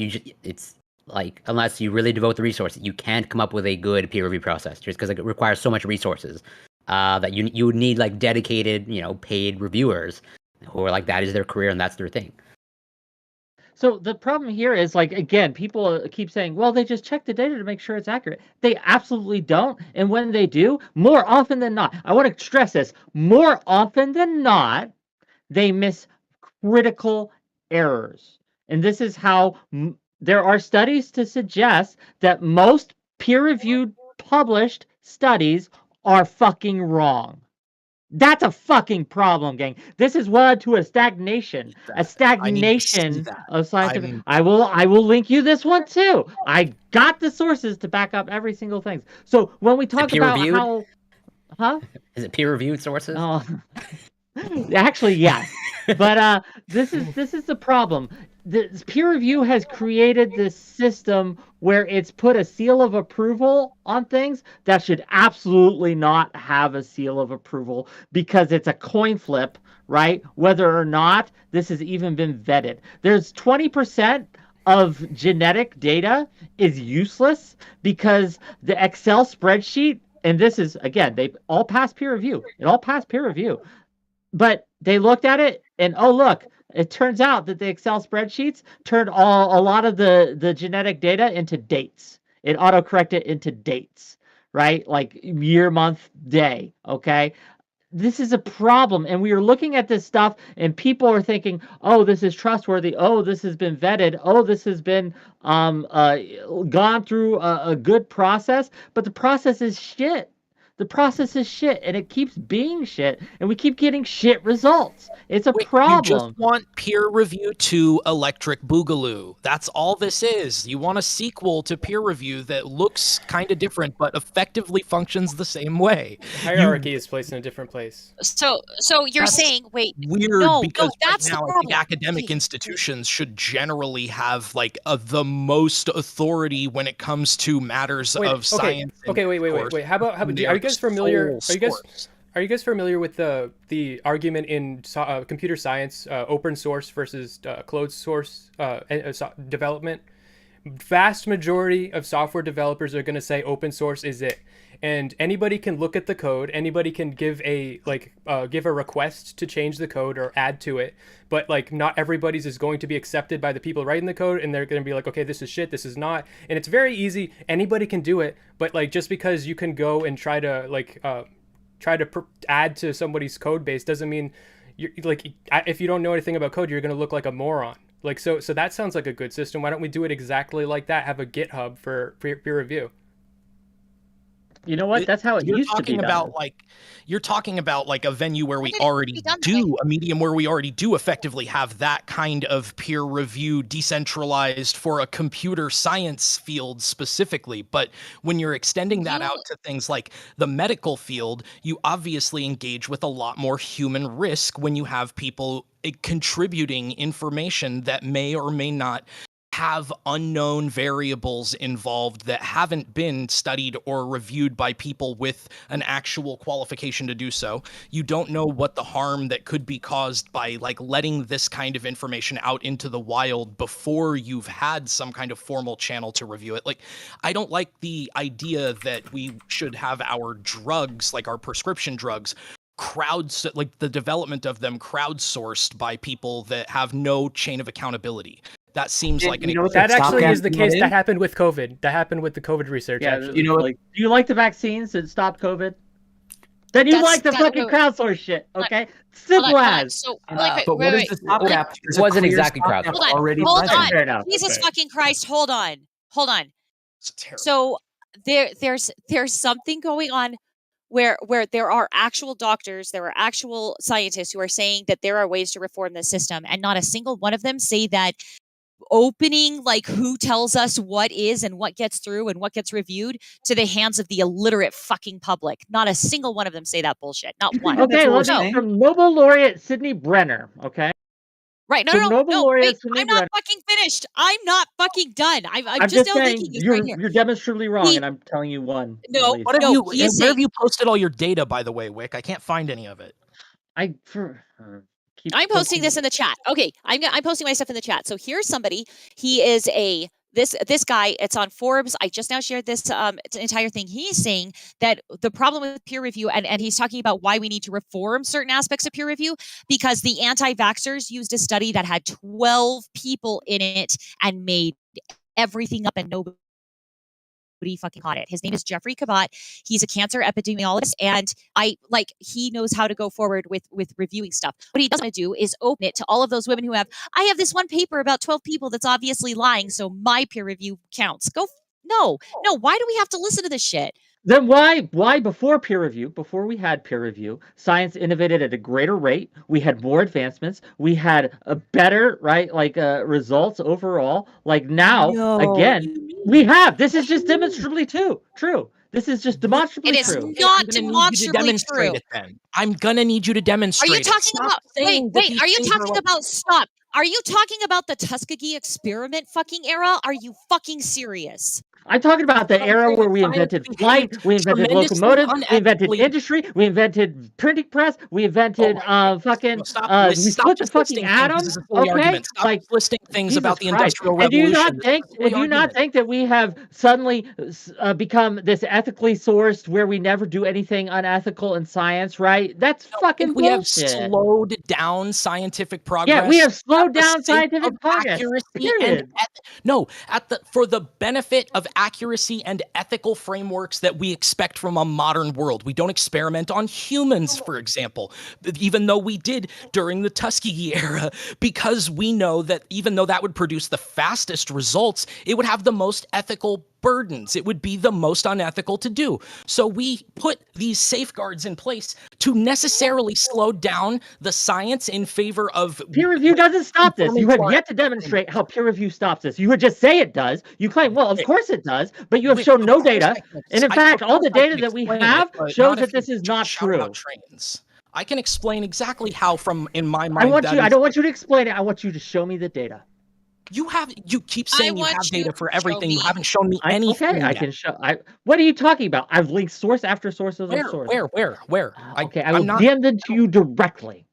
it's like, unless you really devote the resources, you can't come up with a good peer review process, just because it requires so much resources that you would need like dedicated, paid reviewers who are like, that is their career and that's their thing. So the problem here is, like, again, people keep saying, well, they just check the data to make sure it's accurate. They absolutely don't. And when they do, more often than not, I want to stress this, more often than not, they miss critical errors. And this is how there are studies to suggest that most peer-reviewed published studies are fucking wrong. That's a fucking problem, gang. This has led to a stagnation, I need to see that. of scientific. I will link you this one too. I got the sources to back up every single thing. So when we talk about peer-reviewed? how, huh? Is it peer-reviewed sources? Oh, actually, yes. But this is the problem. The peer review has created this system where it's put a seal of approval on things that should absolutely not have a seal of approval because it's a coin flip, right? Whether or not this has even been vetted. There's 20% of genetic data is useless because the Excel spreadsheet, and this is, again, they all pass peer review. It all passed peer review. But they looked at it and, oh, look, it turns out that the Excel spreadsheets turned a lot of the genetic data into dates. It autocorrected into dates, right? Like year, month, day, okay? This is a problem, and we are looking at this stuff and people are thinking, oh, this is trustworthy, oh, this has been vetted, oh, this has been gone through a good process, but the process is shit. The process is shit, and it keeps being shit, and we keep getting shit results. It's a problem. You just want peer review to Electric Boogaloo. That's all this is. You want a sequel to peer review that looks kind of different, but effectively functions the same way. Hierarchy is placed in a different place. So you're That's saying, wait, weird no, because that's right now the I think problem. academic institutions should generally have like the most authority when it comes to matters of science. Okay, wait. How about are you guys familiar? Are you guys familiar with the argument in computer science, open source versus closed source development? Vast majority of software developers are going to say open source is it. And anybody can look at the code. Anybody can give a request to change the code or add to it. But like, not everybody's is going to be accepted by the people writing the code, and they're going to be like, okay, this is shit, this is not. And it's very easy. Anybody can do it. But like, just because you can go and try to add to somebody's code base doesn't mean you're like, if you don't know anything about code, you're going to look like a moron. Like, so that sounds like a good system. Why don't we do it exactly like that? Have a GitHub for peer review. You know what? That's how it used to be done. You're talking about like a venue where we already do, a medium where we already do effectively have that kind of peer review decentralized for a computer science field specifically. But when you're extending that out to things like the medical field, you obviously engage with a lot more human risk when you have people contributing information that may or may not have unknown variables involved that haven't been studied or reviewed by people with an actual qualification to do so. You don't know what the harm that could be caused by like letting this kind of information out into the wild before you've had some kind of formal channel to review it. Like, I don't like the idea that we should have our drugs, like our prescription drugs, like the development of them crowdsourced by people that have no chain of accountability. That seems like that actually is the case. That happened with COVID. That happened with the COVID research. Yeah, actually. do you like the vaccines that stop COVID? Then you like the fucking crowdsource shit, okay? Simple as. So, but what is the stopgap? It wasn't exactly crowdsourced. Hold on. Jesus fucking Christ! Hold on. So there's something going on where there are actual doctors, there are actual scientists who are saying that there are ways to reform the system, and not a single one of them say that opening like who tells us what is and what gets through and what gets reviewed to the hands of the illiterate fucking public. Not a single one of them say that bullshit. Not one. Okay, let's go from Nobel laureate Sidney Brenner. Okay. Right. No. Wait, I'm not fucking finished. I'm not fucking done. I'm just saying right you're demonstrably wrong, and I'm telling you one. No. Where have you posted all your data, by the way, Whick? I can't find any of it. I'm posting this in the chat. Okay, I'm posting my stuff in the chat. So here's somebody. He is this guy. It's on Forbes. I just now shared this entire thing. He's saying that the problem with peer review, and he's talking about why we need to reform certain aspects of peer review, because the anti-vaxxers used a study that had 12 people in it and made everything up, and nobody fucking caught it. His name is Jeffrey Kabat. He's a cancer epidemiologist, and he knows how to go forward with reviewing stuff. What he doesn't want to do is open it to all of those women who I have this one paper about 12 people that's obviously lying, so my peer review counts. No. Why do we have to listen to this shit? Then why before peer review, before we had peer review, science innovated at a greater rate. We had more advancements. We had a better, right, results overall. Like now, No, again, we have. This is just demonstrably true. This is just It demonstrably is true. Okay, I'm not gonna need you to demonstrably demonstrate true. it then. I'm gonna need you to Are you demonstrate it. talking Stop about saying that these are you things are talking like about stop? Are you talking about the Tuskegee experiment fucking era? Are you fucking serious? I'm talking about the what I'm era saying where is we science invented flight, behaved we invented tremendously locomotives, we invented unethically. industry, we invented printing press, we Oh invented my goodness. No, we stop split the just fucking listing things. This atom. is a silly Okay, argument. Stop like just listing things Jesus about the Christ. Industrial And do you not Revolution. This is think a silly argument. that we have suddenly become this ethically sourced where we never do anything unethical in science, right? That's No, I fucking think we have bullshit. slowed down scientific Yeah, we progress have at slowed the down sake of scientific progress. accuracy and Period. no, for the benefit of accuracy and ethical frameworks that we expect from a modern world. We don't experiment on humans, for example, even though we did during the Tuskegee era, because we know that even though that would produce the fastest results, it would have the most ethical burdens. It would be the most unethical to do. So we put these safeguards in place to necessarily slow down the science in favor of Peer review doesn't stop this. conforming You to have our yet to ethical demonstrate how peer review stops this. You would just say it does. You claim, well, of framework. course it does, but you have Which, shown of no course data. I can And in of fact, all course the I data can that we explain have it, but shows not that if you this is not shout about true. trains. I can explain exactly how, from in my I mind, want that you. I is. don't want you to explain it. I want you to show me the data. You keep I saying you want have you data to for show everything. You me. haven't shown me anything I yet. can show. What are you talking about? I've linked source after source of source. Where? Okay, I will I'm not. DM them to you directly.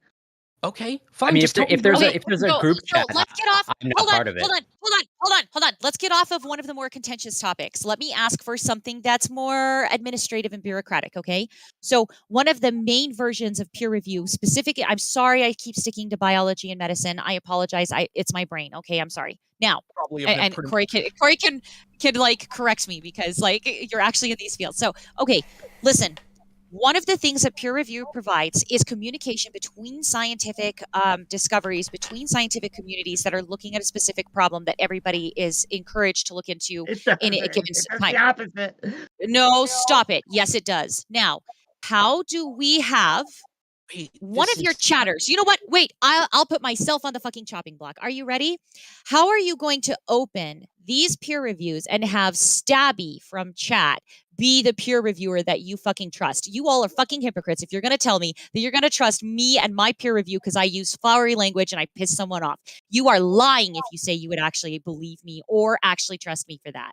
Okay, I fine. mean, Just tell me if there's where. a if there's a group So chat, let's get off. I'm not Hold on, part of it. hold on. Let's get off of one of the more contentious topics. Let me ask for something that's more administrative and bureaucratic, okay? So one of the main versions of peer review, specifically, I'm sorry I keep sticking to biology and medicine. I apologize. It's my brain. Okay, I'm sorry. Now, Probably have been and pretty. Corey can like correct me because like you're actually in these fields. So okay, listen. One of the things that peer review provides is communication between scientific discoveries, between scientific communities that are looking at a specific problem that everybody is encouraged to look into It in a doesn't. given It does time. the opposite. No, stop it. Yes, it does. Now, how do we have Wait, one this of your is- chatters? You know what? Wait, I'll put myself on the fucking chopping block. Are you ready? How are you going to open these peer reviews and have Stabby from chat be the peer reviewer that you fucking trust? You all are fucking hypocrites if you're going to tell me that you're going to trust me and my peer review because I use flowery language and I piss someone off. You are lying if you say you would actually believe me or actually trust me for that.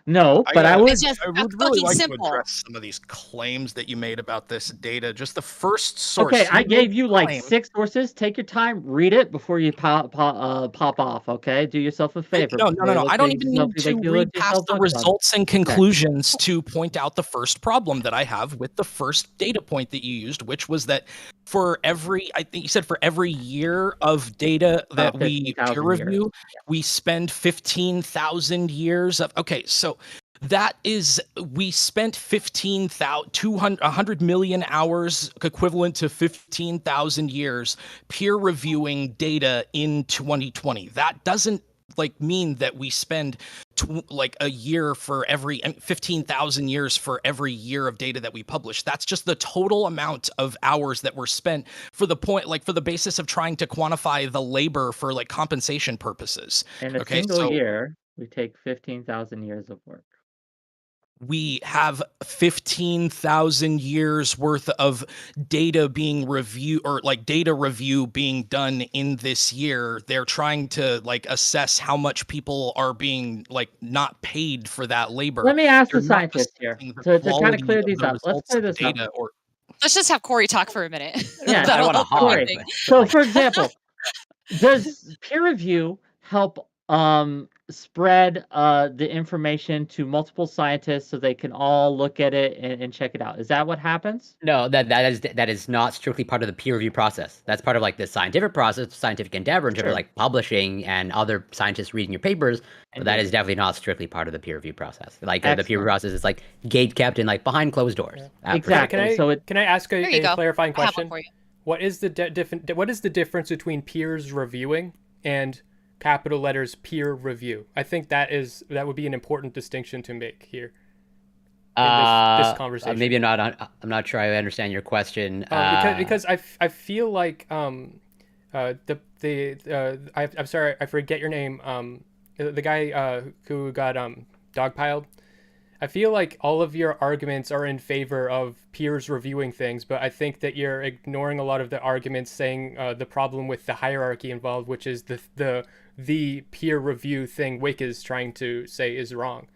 No, but I would. It's just I that's would really fucking like simple. to address some of these claims that you made about this data. Just the first source. Okay, I gave you like claim- 6 sources. Take your time, read it before you pop off. Okay, do yourself a favor. No. before you I look don't things even up, need you to make you read look past yourself the look dumb. results and conclusions to point out the first problem that I have with the first data point that you used, which was that for every, I think you said for every year of data that we 15,000 peer years. review, we spend 15,000 years of, okay, so that is, we spent 100 million hours, equivalent to 15,000 years, peer reviewing data in 2020. That doesn't like mean that we spend like a year for every 15,000 years for every year of data that we publish. That's just the total amount of hours that were spent for the point, like for the basis of trying to quantify the labor for like compensation purposes. In a Okay, single so year, we take 15,000 years of work. we have 15,000 years worth of data being reviewed, or like data review being done in this year. They're trying to like assess how much people are being like not paid for that labor. Let me ask They're the not scientists here assessing the to kind quality of clear of these the up. Let's results clear of the this up. data, or Let's just have Corey talk for a minute. Yeah, I That'll want to help clear hog. things. So, for example, does peer review help spread the information to multiple scientists so they can all look at it and check it out? Is that what happens? No, that is not strictly part of the peer review process. That's part of like the scientific process, scientific endeavor in terms Sure. of like publishing and other scientists reading your papers. But that is definitely not strictly part of the peer review process. Like the peer review Excellent. process is like gate kept and like behind closed doors. For sure. Exactly. Can I ask There you a go. clarifying I have one question? for you. What is the what is the difference between peers reviewing and capital letters peer review? I think that would be an important distinction to make here. this conversation. Maybe I'm not sure I understand your question. Because I feel like I'm sorry, I forget your name. The guy who got dogpiled. I feel like all of your arguments are in favor of peers reviewing things, but I think that you're ignoring a lot of the arguments saying the problem with the hierarchy involved, which is the peer review thing Wick is trying to say is wrong.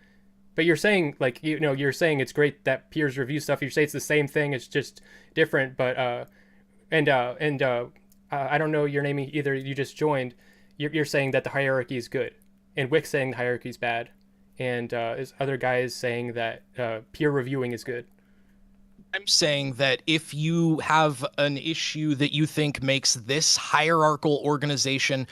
But you're saying you're saying it's great that peers review stuff. You say it's the same thing, it's just different. But I don't know your name either. You just joined. You're saying that the hierarchy is good, and Wick's saying the hierarchy is bad, and this other guy is saying that peer reviewing is good. I'm saying that if you have an issue that you think makes this hierarchical organization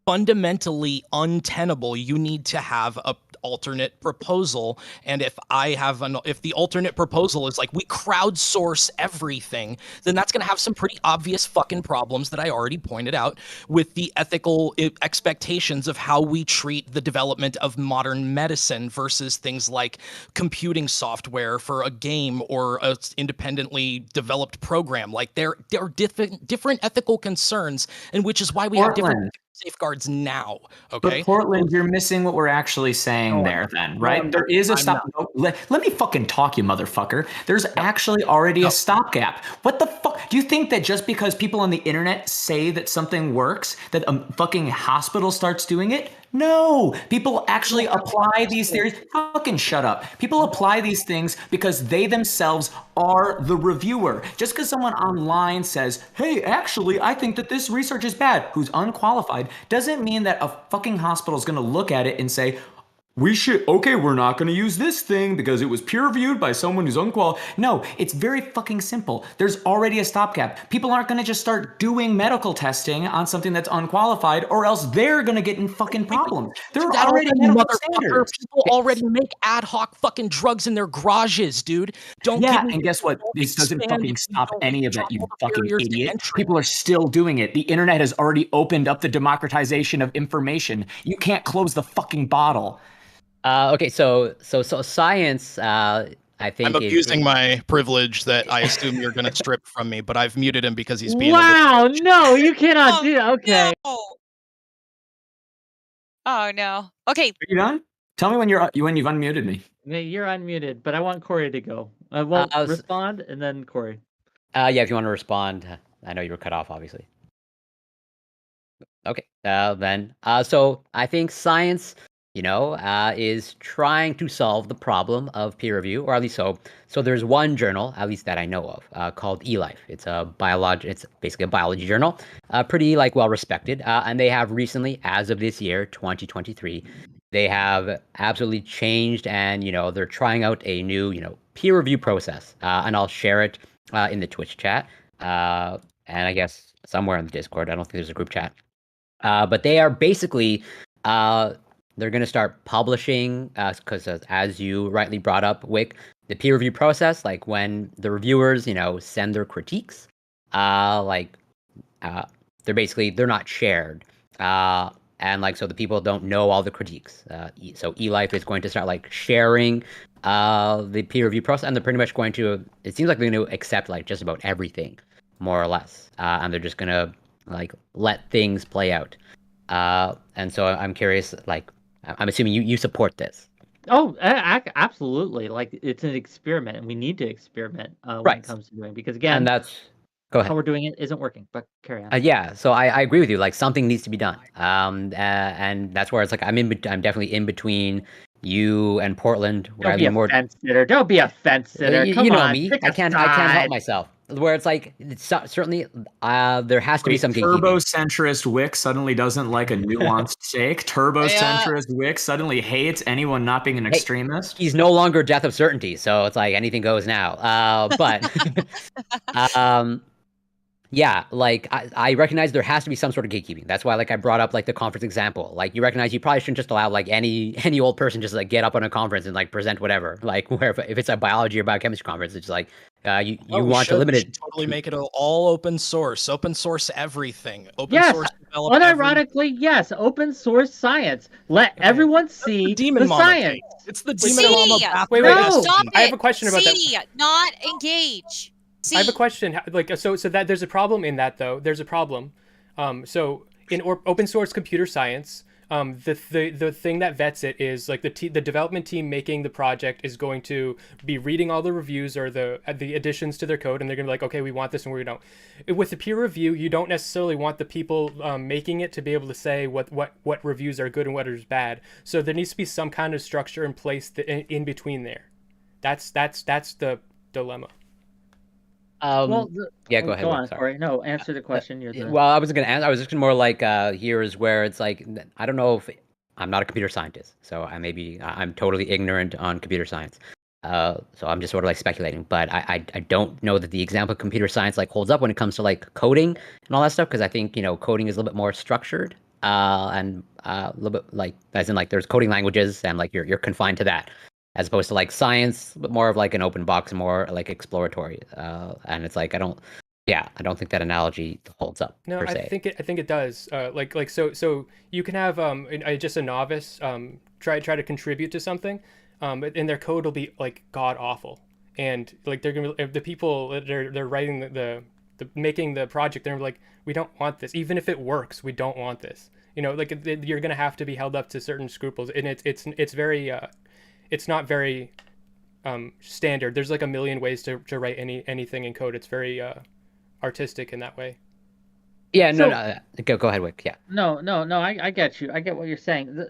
fundamentally untenable, you need to have a alternate proposal. And if the alternate proposal is like we crowdsource everything, then that's going to have some pretty obvious fucking problems that I already pointed out with the ethical expectations of how we treat the development of modern medicine versus things like computing software for a game or a independently developed program. Like there are different ethical concerns, and which is why we have different safeguards now. Okay, but Portland, you're missing what we're actually saying there. Then, right? There is a stop. No, let me fucking talk, you motherfucker. There's actually already a stopgap. What the fuck? Do you think that just because people on the internet say that something works, that a fucking hospital starts doing it? No, people actually apply these theories. Fucking shut up. People apply these things because they themselves are the reviewer. Just because someone online says, hey, actually, I think that this research is bad, who's unqualified, doesn't mean that a fucking hospital is going to look at it and say, we're not going to use this thing because it was peer reviewed by someone who's unqualified. No, it's very fucking simple. There's already a stopgap. People aren't going to just start doing medical testing on something that's unqualified, or else they're going to get in fucking problems. There are already medical standards. People already make ad hoc fucking drugs in their garages, dude. And guess what? This doesn't fucking stop any of that, you fucking idiot. People are still doing it. The internet has already opened up the democratization of information. You can't close the fucking bottle. Okay, so science, I think I'm abusing my privilege that I assume you're going to strip from me, but I've muted him because he's being. Wow, no, you cannot do that. Okay. No. Oh no. Okay. Are you done? Tell me when you've unmuted me. You're unmuted, but I want Corey to go. Respond and then Corey. Yeah, if you want to respond, I know you were cut off, obviously. Okay, then. So I think science, is trying to solve the problem of peer review, or at least so. So there's one journal, at least that I know of, called eLife. It's it's basically a biology journal, pretty well respected. And they have recently, as of this year, 2023, they have absolutely changed, and they're trying out a new peer review process. And I'll share it in the Twitch chat, and I guess somewhere in the Discord. I don't think there's a group chat. But they are basically they're going to start publishing, because as you rightly brought up, Wick, the peer review process, like when the reviewers, send their critiques, they're not shared. And so the people don't know all the critiques. So eLife is going to start sharing the peer review process, and they're pretty much going to, it seems like they're going to accept just about everything, more or less. And they're just going to let things play out. And so I'm curious, I'm assuming you support this. Oh, absolutely. It's an experiment, and we need to experiment when it comes to doing, because again, and that's go ahead. How we're doing it isn't working, but carry on. Yeah, so I agree with you. Something needs to be done. And that's where it's I'm definitely in between you and Portland. Don't be a fence sitter. Don't be a fence sitter. Come you know on, me. I can't help myself. Where it's certainly there has to be some turbo-centrist Wick suddenly doesn't like a nuanced take. Turbo-centrist Wick suddenly hates anyone not being an extremist. He's no longer death of certainty, so it's anything goes now. But yeah, I recognize there has to be some sort of gatekeeping. That's why I brought up the conference example. You recognize you probably shouldn't just allow any old person just get up on a conference and present whatever. Where if it's a biology or biochemistry conference, it's you want to limit it. Totally make it all open source. Open source everything. Open source develop every. unironically, yes, open source science. Let everyone see Demon the Mama science. take. It's the Demon so- Mama C! Wait, bathroom No. Stop estimate. I have it! a question about that. C! Not engage. C. I have a question. Like, so that there's a problem in that though. There's a problem. So in open source computer science, the thing that vets it is like the development team making the project is going to be reading all the reviews or the additions to their code, and they're gonna be like, okay, we want this and we don't. With the peer review, you don't necessarily want the people making it to be able to say what reviews are good and what is bad. So there needs to be some kind of structure in place in between there. That's the dilemma. Well, Yeah, go ahead. Go Whick, on, sorry. Corey. No, answer the question. You're the. Well, I was gonna answer. I was just more like here is where it's like I don't know if I'm not a computer scientist, so I'm totally ignorant on computer science. So I'm just sort of like speculating, but I don't know that the example of computer science like holds up when it comes to like coding and all that stuff, because I think coding is a little bit more structured and a little bit like as in like there's coding languages and like you're confined to that, as opposed to like science, but more of like an open box, more like exploratory. And it's like I don't think that analogy holds up. No, per I se. think it does. So you can have just a novice try to contribute to something, and their code will be like god awful, and like they're gonna the people that they're writing the making the project, they're like, we don't want this, even if it works, we don't want this. Like you're gonna have to be held up to certain scruples, and it's very it's not very standard. There's like a million ways to write anything in code. It's very artistic in that way. Yeah, So- no. Go ahead, Wick. Yeah. No. I get you. I get what you're saying.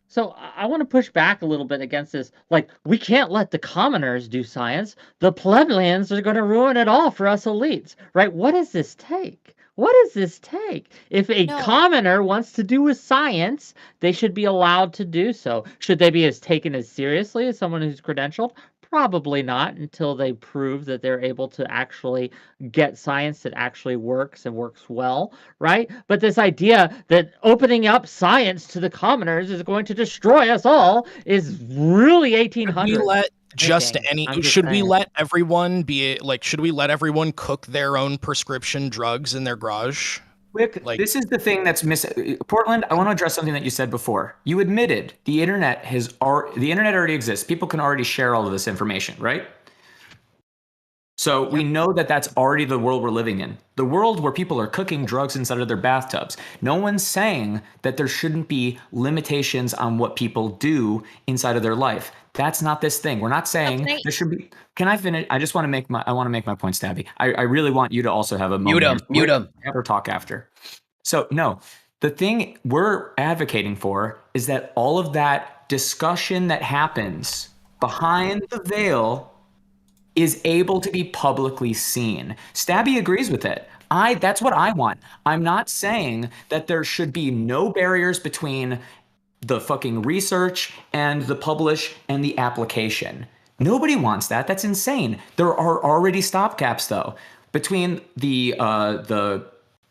So I want to push back a little bit against this. Like, we can't let the commoners do science. The plebeians are going to ruin it all for us elites, right? What does this take? What does this take? If a No. commoner wants to do with science, they should be allowed to do so. Should they be taken as seriously as someone who's credentialed? Probably not, until they prove that they're able to actually get science that actually works and works well, right? But this idea that opening up science to the commoners is going to destroy us all is really Should 1800s. we let just thinking. any? I'm just Should we saying. let everyone be like? Should we let everyone cook their own prescription drugs in their garage? Wick, Like- this is the thing that's missing. Portland, I want to address something that you said before. You admitted the internet already exists. People can already share all of this information, right? So we know that that's already the world we're living in. The world where people are cooking drugs inside of their bathtubs. No one's saying that there shouldn't be limitations on what people do inside of their life. That's not this thing. We're not saying there should be. Can I finish? I just want to make my point, Stabby. I really want you to also have a moment. Mute him. Ever talk after. So no, the thing we're advocating for is that all of that discussion that happens behind the veil is able to be publicly seen. Stabby agrees with it. That's what I want. I'm not saying that there should be no barriers between the fucking research and the publish and the application. Nobody wants that. That's insane. There are already stopgaps though. Between the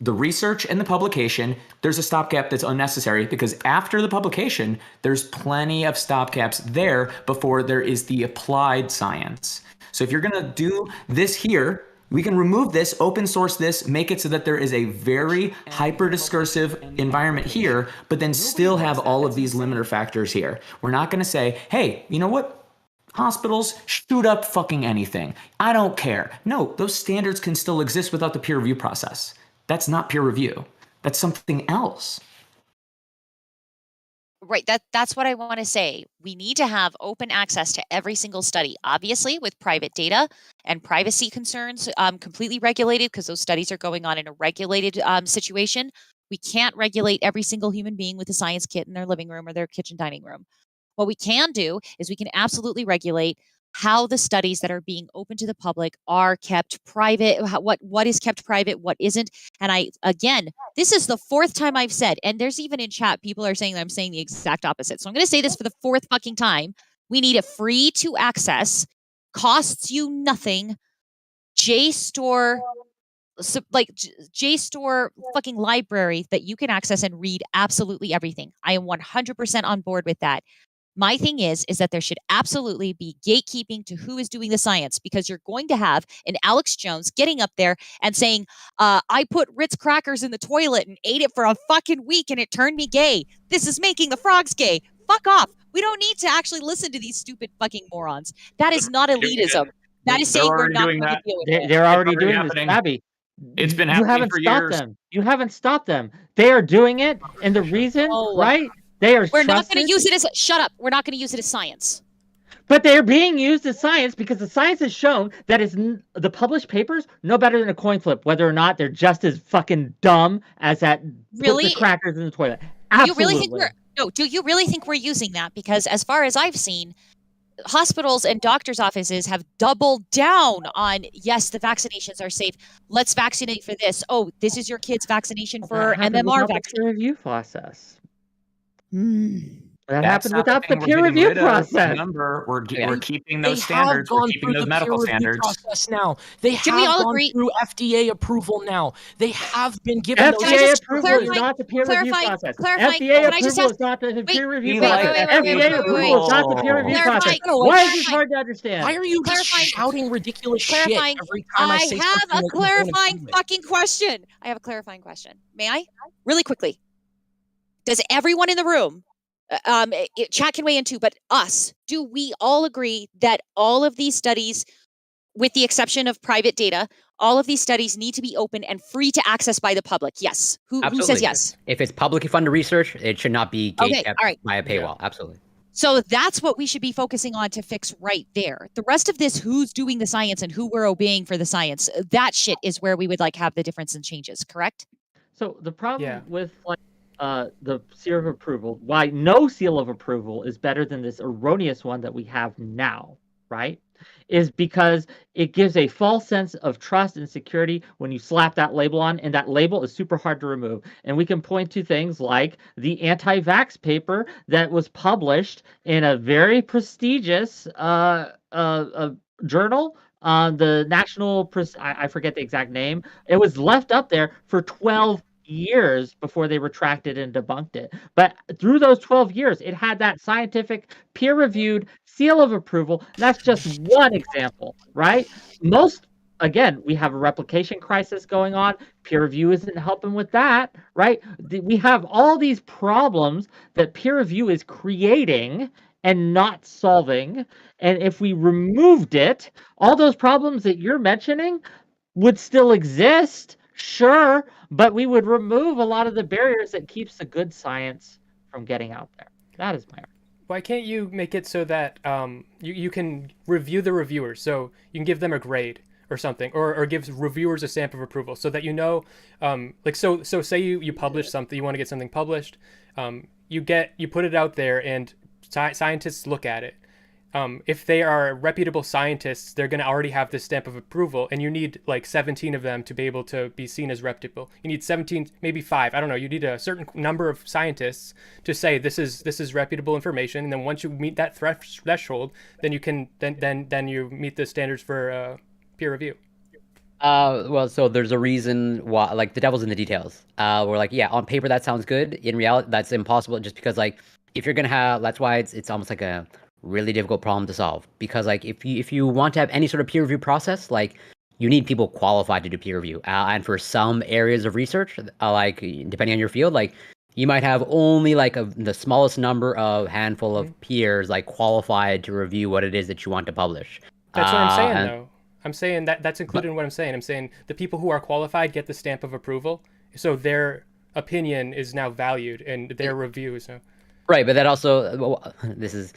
research and the publication, there's a stopgap that's unnecessary, because after the publication, there's plenty of stopgaps there before there is the applied science. So if you're going to do this here, we can remove this, open source this, make it so that there is a very hyper discursive environment here, but then still have all of these limiter factors here. We're not going to say, hey, you know what? Hospitals, shoot up fucking anything. I don't care. No, those standards can still exist without the peer review process. That's not peer review. That's something else. Right. That's what I want to say. We need to have open access to every single study, obviously with private data and privacy concerns completely regulated, because those studies are going on in a regulated situation. We can't regulate every single human being with a science kit in their living room or their kitchen dining room. What we can do is we can absolutely regulate how the studies that are being open to the public are kept private, what is kept private, what isn't. And this is the fourth time I've said, and there's even in chat, people are saying that I'm saying the exact opposite. So I'm going to say this for the fourth fucking time. We need a free to access, costs you nothing, JSTOR, JSTOR fucking library that you can access and read absolutely everything. I am 100% on board with that. My thing is that there should absolutely be gatekeeping to who is doing the science, because you're going to have an Alex Jones getting up there and saying, I put Ritz crackers in the toilet and ate it for a fucking week and it turned me gay. This is making the frogs gay. Fuck off. We don't need to actually listen to these stupid fucking morons. That is not elitism. That is They're saying we're already not doing going to that. deal with it. They're already already doing this, happening. Abby. It's been You happening haven't for stopped years. them. You haven't stopped them. They are doing it, and the reason, Oh. right? They are We're not going trusted, to use it as shut up. We're not going to use it as science. but they're being used as science because the science has shown that the published papers no better than a coin flip, whether or not they're just as fucking dumb as that put Really? the crackers in the toilet. Do you Absolutely. really think do you really think we're using that? Because as far as I've seen, hospitals and doctors' offices have doubled down on, yes, the vaccinations are safe. Let's vaccinate for this. Oh, this is your kid's vaccination for That happened MMR without the vaccine. peer review process. That That's happened not without thing the we're peer getting review rid of. process. Remember, we're keeping They those have standards. We're gone keeping through those the medical peer review standards. process now. They Can we have all gone agree- through FDA approval now. They have been given those. Can I FDA just approval is clarify- not the peer review clarify- process. clarify- FDA can I just approval ask- is not the peer review Wait, process. wait, FDA approval is not the peer review Clarify- process. clarify- Why is this hard to understand? Why are you just Clarifying- shouting ridiculous shit clarifying- every time I say have something a that you don't clarifying agree with? fucking question. I have a clarifying question. May I? Really quickly. Does everyone in the room, chat can weigh in too, but do we all agree that all of these studies, with the exception of private data, all of these studies need to be open and free to access by the public? Yes. Who says Absolutely. yes? If it's publicly funded research, it should not be Okay, gatekept all right. by a paywall. Absolutely. So that's what we should be focusing on to fix right there. The rest of this, who's doing the science and who we're obeying for the science, that shit is where we would have the difference and changes, correct? So the problem Yeah. with the seal of approval, why no seal of approval is better than this erroneous one that we have now, right? Is because it gives a false sense of trust and security when you slap that label on, and that label is super hard to remove. And we can point to things like the anti-vax paper that was published in a very prestigious journal, the National, I forget the exact name. It was left up there for 12 years before they retracted and debunked it. But through those 12 years, it had that scientific peer-reviewed seal of approval. That's just one example, right? Again, we have a replication crisis going on. Peer review isn't helping with that, right? We have all these problems that peer review is creating and not solving. And if we removed it, all those problems that you're mentioning would still exist, sure, but we would remove a lot of the barriers that keeps the good science from getting out there. That is my argument. Why can't you make it so that you can review the reviewers? So you can give them a grade or something, or give reviewers a stamp of approval, so that so say you publish something, you want to get something published, you put it out there, and scientists look at it. If they are reputable scientists, they're going to already have this stamp of approval, and you need 17 of them to be able to be seen as reputable. You need 17, maybe 5. I don't know. You need a certain number of scientists to say this is reputable information, and then once you meet that threshold, then you can then you meet the standards for peer review. Well, so there's a reason why, the devil's in the details. We're yeah, on paper that sounds good. In reality, that's impossible, just because if you're gonna have, that's why it's almost like a really difficult problem to solve, because if you want to have any sort of peer review process, you need people qualified to do peer review, and for some areas of research, depending on your field, you might have only the smallest number of handful of peers qualified to review what it is that you want to publish. That's what I'm saying, though. I'm saying that's included in what I'm saying. I'm saying the people who are qualified get the stamp of approval, so their opinion is now valued and their review is now. Right, but that also, this is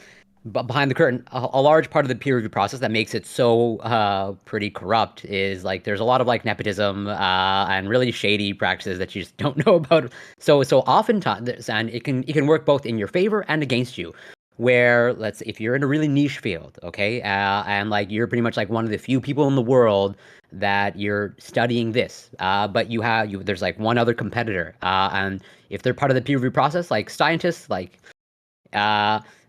behind the curtain, a large part of the peer review process that makes it so pretty corrupt is there's a lot of nepotism and really shady practices that you just don't know about. So oftentimes, and it can work both in your favor and against you. Where if you're in a really niche field, okay, and you're pretty much one of the few people in the world that you're studying this, but there's one other competitor, and if they're part of the peer review process, scientists,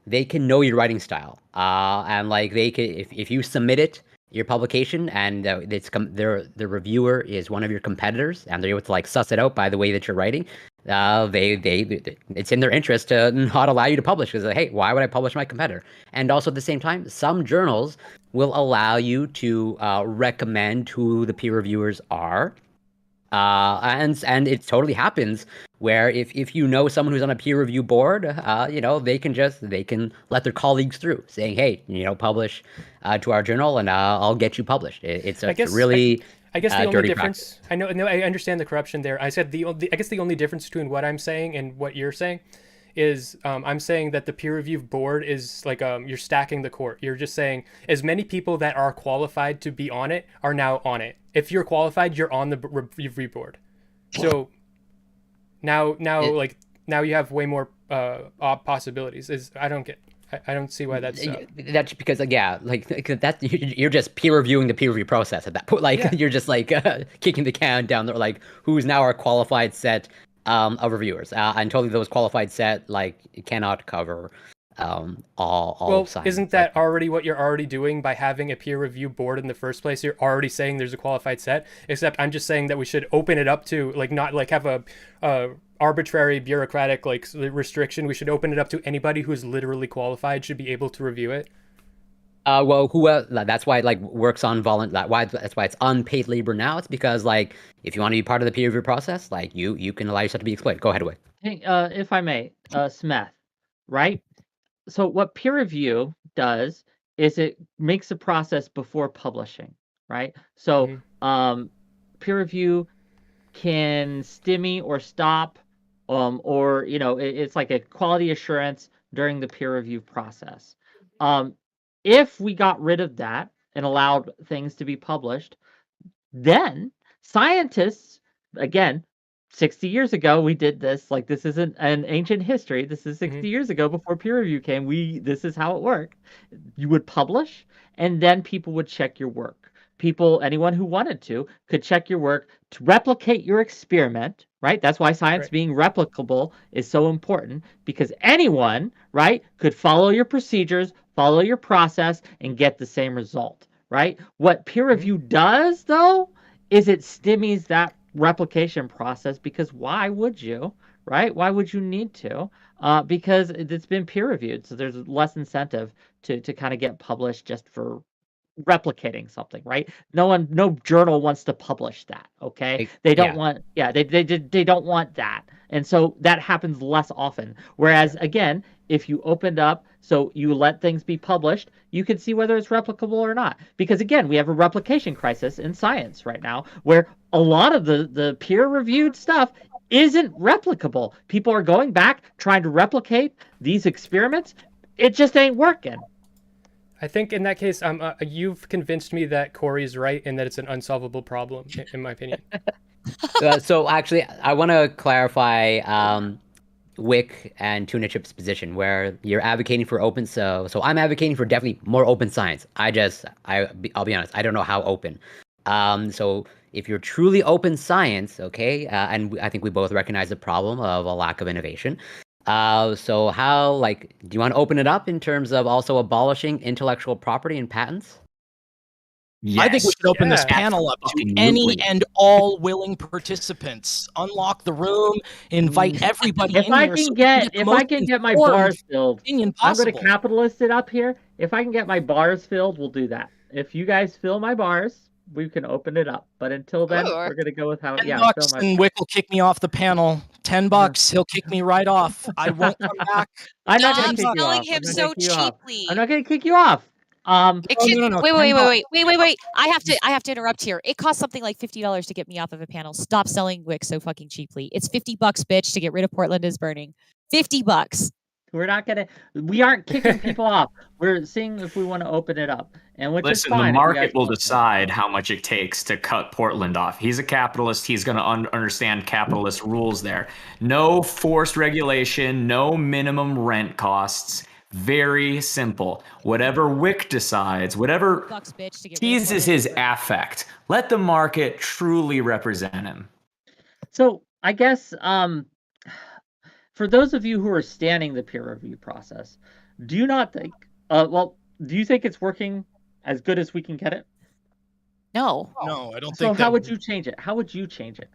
they can know your writing style, and they can, if you submit your publication and the reviewer is one of your competitors, and they're able to suss it out by the way that you're writing, it's in their interest to not allow you to publish because, hey, why would I publish my competitor? And also at the same time, some journals will allow you to recommend who the peer reviewers are. And it totally happens where if you know someone who's on a peer review board, they can let their colleagues through, saying, hey, publish to our journal, and I'll get you published. It's a really I guess the only dirty difference, practice. I know, I understand the corruption there. I said I guess the only difference between what I'm saying and what you're saying is I'm saying that the peer review board is like you're stacking the court. You're just saying as many people that are qualified to be on it are now on it. If you're qualified, you're on the review board. So now you have way more possibilities. I don't see why that's that's because that you're just peer reviewing the peer review process at that point. You're just kicking the can down there, who's now our qualified set of reviewers, and totally those qualified set cannot cover all science. Isn't that already what you're already doing by having a peer review board in the first place? You're already saying there's a qualified set, except I'm just saying that we should open it up to not have a arbitrary bureaucratic restriction. We should open it up to anybody who's literally qualified should be able to review it. That's why it works on that's why it's unpaid labor now. It's because if you want to be part of the peer review process, you can allow yourself to be exploited. Go ahead, Whick. Hey, if I may, Smith, right? So what peer review does is it makes a process before publishing, right? So peer review can stymie or stop, or it's like a quality assurance during the peer review process. If we got rid of that and allowed things to be published, then scientists, again, 60 years ago we did this. This isn't an ancient history. This is 60 years ago before peer review came. This is how it worked. You would publish, and then people would check your work. Anyone who wanted to could check your work to replicate your experiment, right? That's why science being replicable is so important, because anyone, right, could follow your procedures, follow your process, and get the same result, right? What peer review does, though, is it stymies that replication process, because why would you, right? Why would you need to? Because it's been peer reviewed, so there's less incentive to kind of get published just for replicating something, right? No journal wants to publish that, okay? They don't want, they don't want that. And so that happens less often. Whereas again, if you opened up, so you let things be published, you can see whether it's replicable or not. Because again, we have a replication crisis in science right now, where a lot of the peer-reviewed stuff isn't replicable. People are going back trying to replicate these experiments. It just ain't working. I think in that case, you've convinced me that Corey's right and that it's an unsolvable problem, in my opinion. So actually, I want to clarify Whick and Tuna Chip's position, where you're advocating for open. So I'm advocating for definitely more open science. I'll be honest, I don't know how open. So if you're truly open science, okay, and I think we both recognize the problem of a lack of innovation. So how, do you want to open it up in terms of also abolishing intellectual property and patents? Yes. I think we should open this panel up to any and all willing participants. Unlock the room, invite everybody in here. If I can get my bars filled, I'm going to capitalist it up here. If I can get my bars filled, we'll do that. If you guys fill my bars, we can open it up. But until then, we're going to go with how it $10 and Whick will kick me off the panel. $10, he'll kick me right off. I won't come back. I'm not going to kick you off. Him so cheaply. I'm not going to kick you off. No. Wait. I have to interrupt here. It costs something like $50 to get me off of a panel. Stop selling Whick so fucking cheaply. It's $50, bitch, to get rid of Portland is Burning. $50. We aren't kicking people off. We're seeing if we want to open it up. And listen, the market will decide how much it takes to cut Portland off. He's a capitalist. He's going to understand capitalist rules there. No forced regulation, no minimum rent costs. Very simple. Whatever Whick decides, whatever teases his affect, let the market truly represent him. So I guess for those of you who are standing the peer review process, do you not think, do you think it's working as good as we can get it? No. No, I don't think so. How would you change it?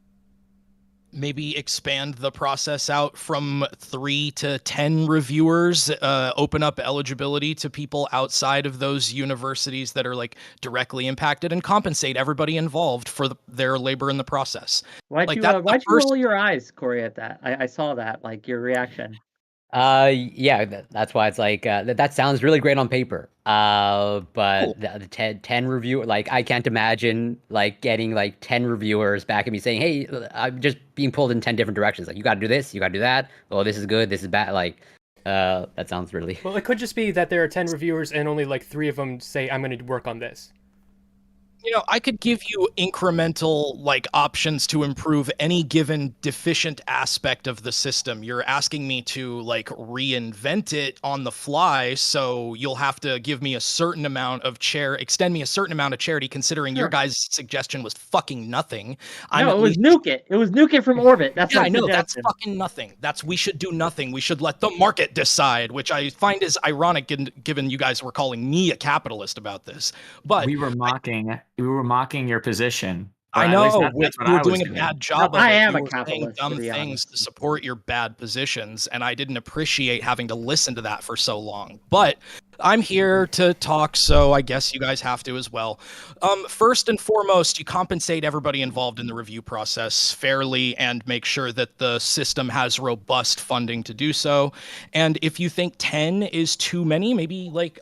maybe expand the process out from 3 to 10 reviewers, open up eligibility to people outside of those universities that are like directly impacted, and compensate everybody involved for their labor in the process. Why'd Like, you that's the why'd you first. roll your eyes, Corey, at that? I saw that, like your reaction. Yeah, that's why it's like that sounds really great on paper. But Cool. the 10 review, like I can't imagine like getting like 10 reviewers back at me saying, "Hey, I'm just being pulled in 10 different directions. Like you got to do this, you got to do that. Oh, this is good, this is bad." Like, that sounds really. Well, it could just be that there are 10 reviewers and only like 3 of them say, I'm going to work on this. You know, I could give you incremental like options to improve any given deficient aspect of the system. You're asking me to like reinvent it on the fly, so you'll have to give me a certain amount of extend me a certain amount of charity, considering your Sure. guys' suggestion was fucking nothing. No, it was nuke it. It was nuke it from orbit. That's Yeah, my I know, that's suggestion. fucking nothing. We should do nothing. We should let the market decide, which I find is ironic given you guys were calling me a capitalist about this. But we were mocking your position. I Or at least know that's what you were I was doing a doing. bad job No, of I it. am You a were saying capitalist, to dumb be things honest. to support your bad positions, and I didn't appreciate having to listen to that for so long. But I'm here to talk, so I guess you guys have to as well. First and foremost, you compensate everybody involved in the review process fairly and make sure that the system has robust funding to do so. And if you think 10 is too many, maybe like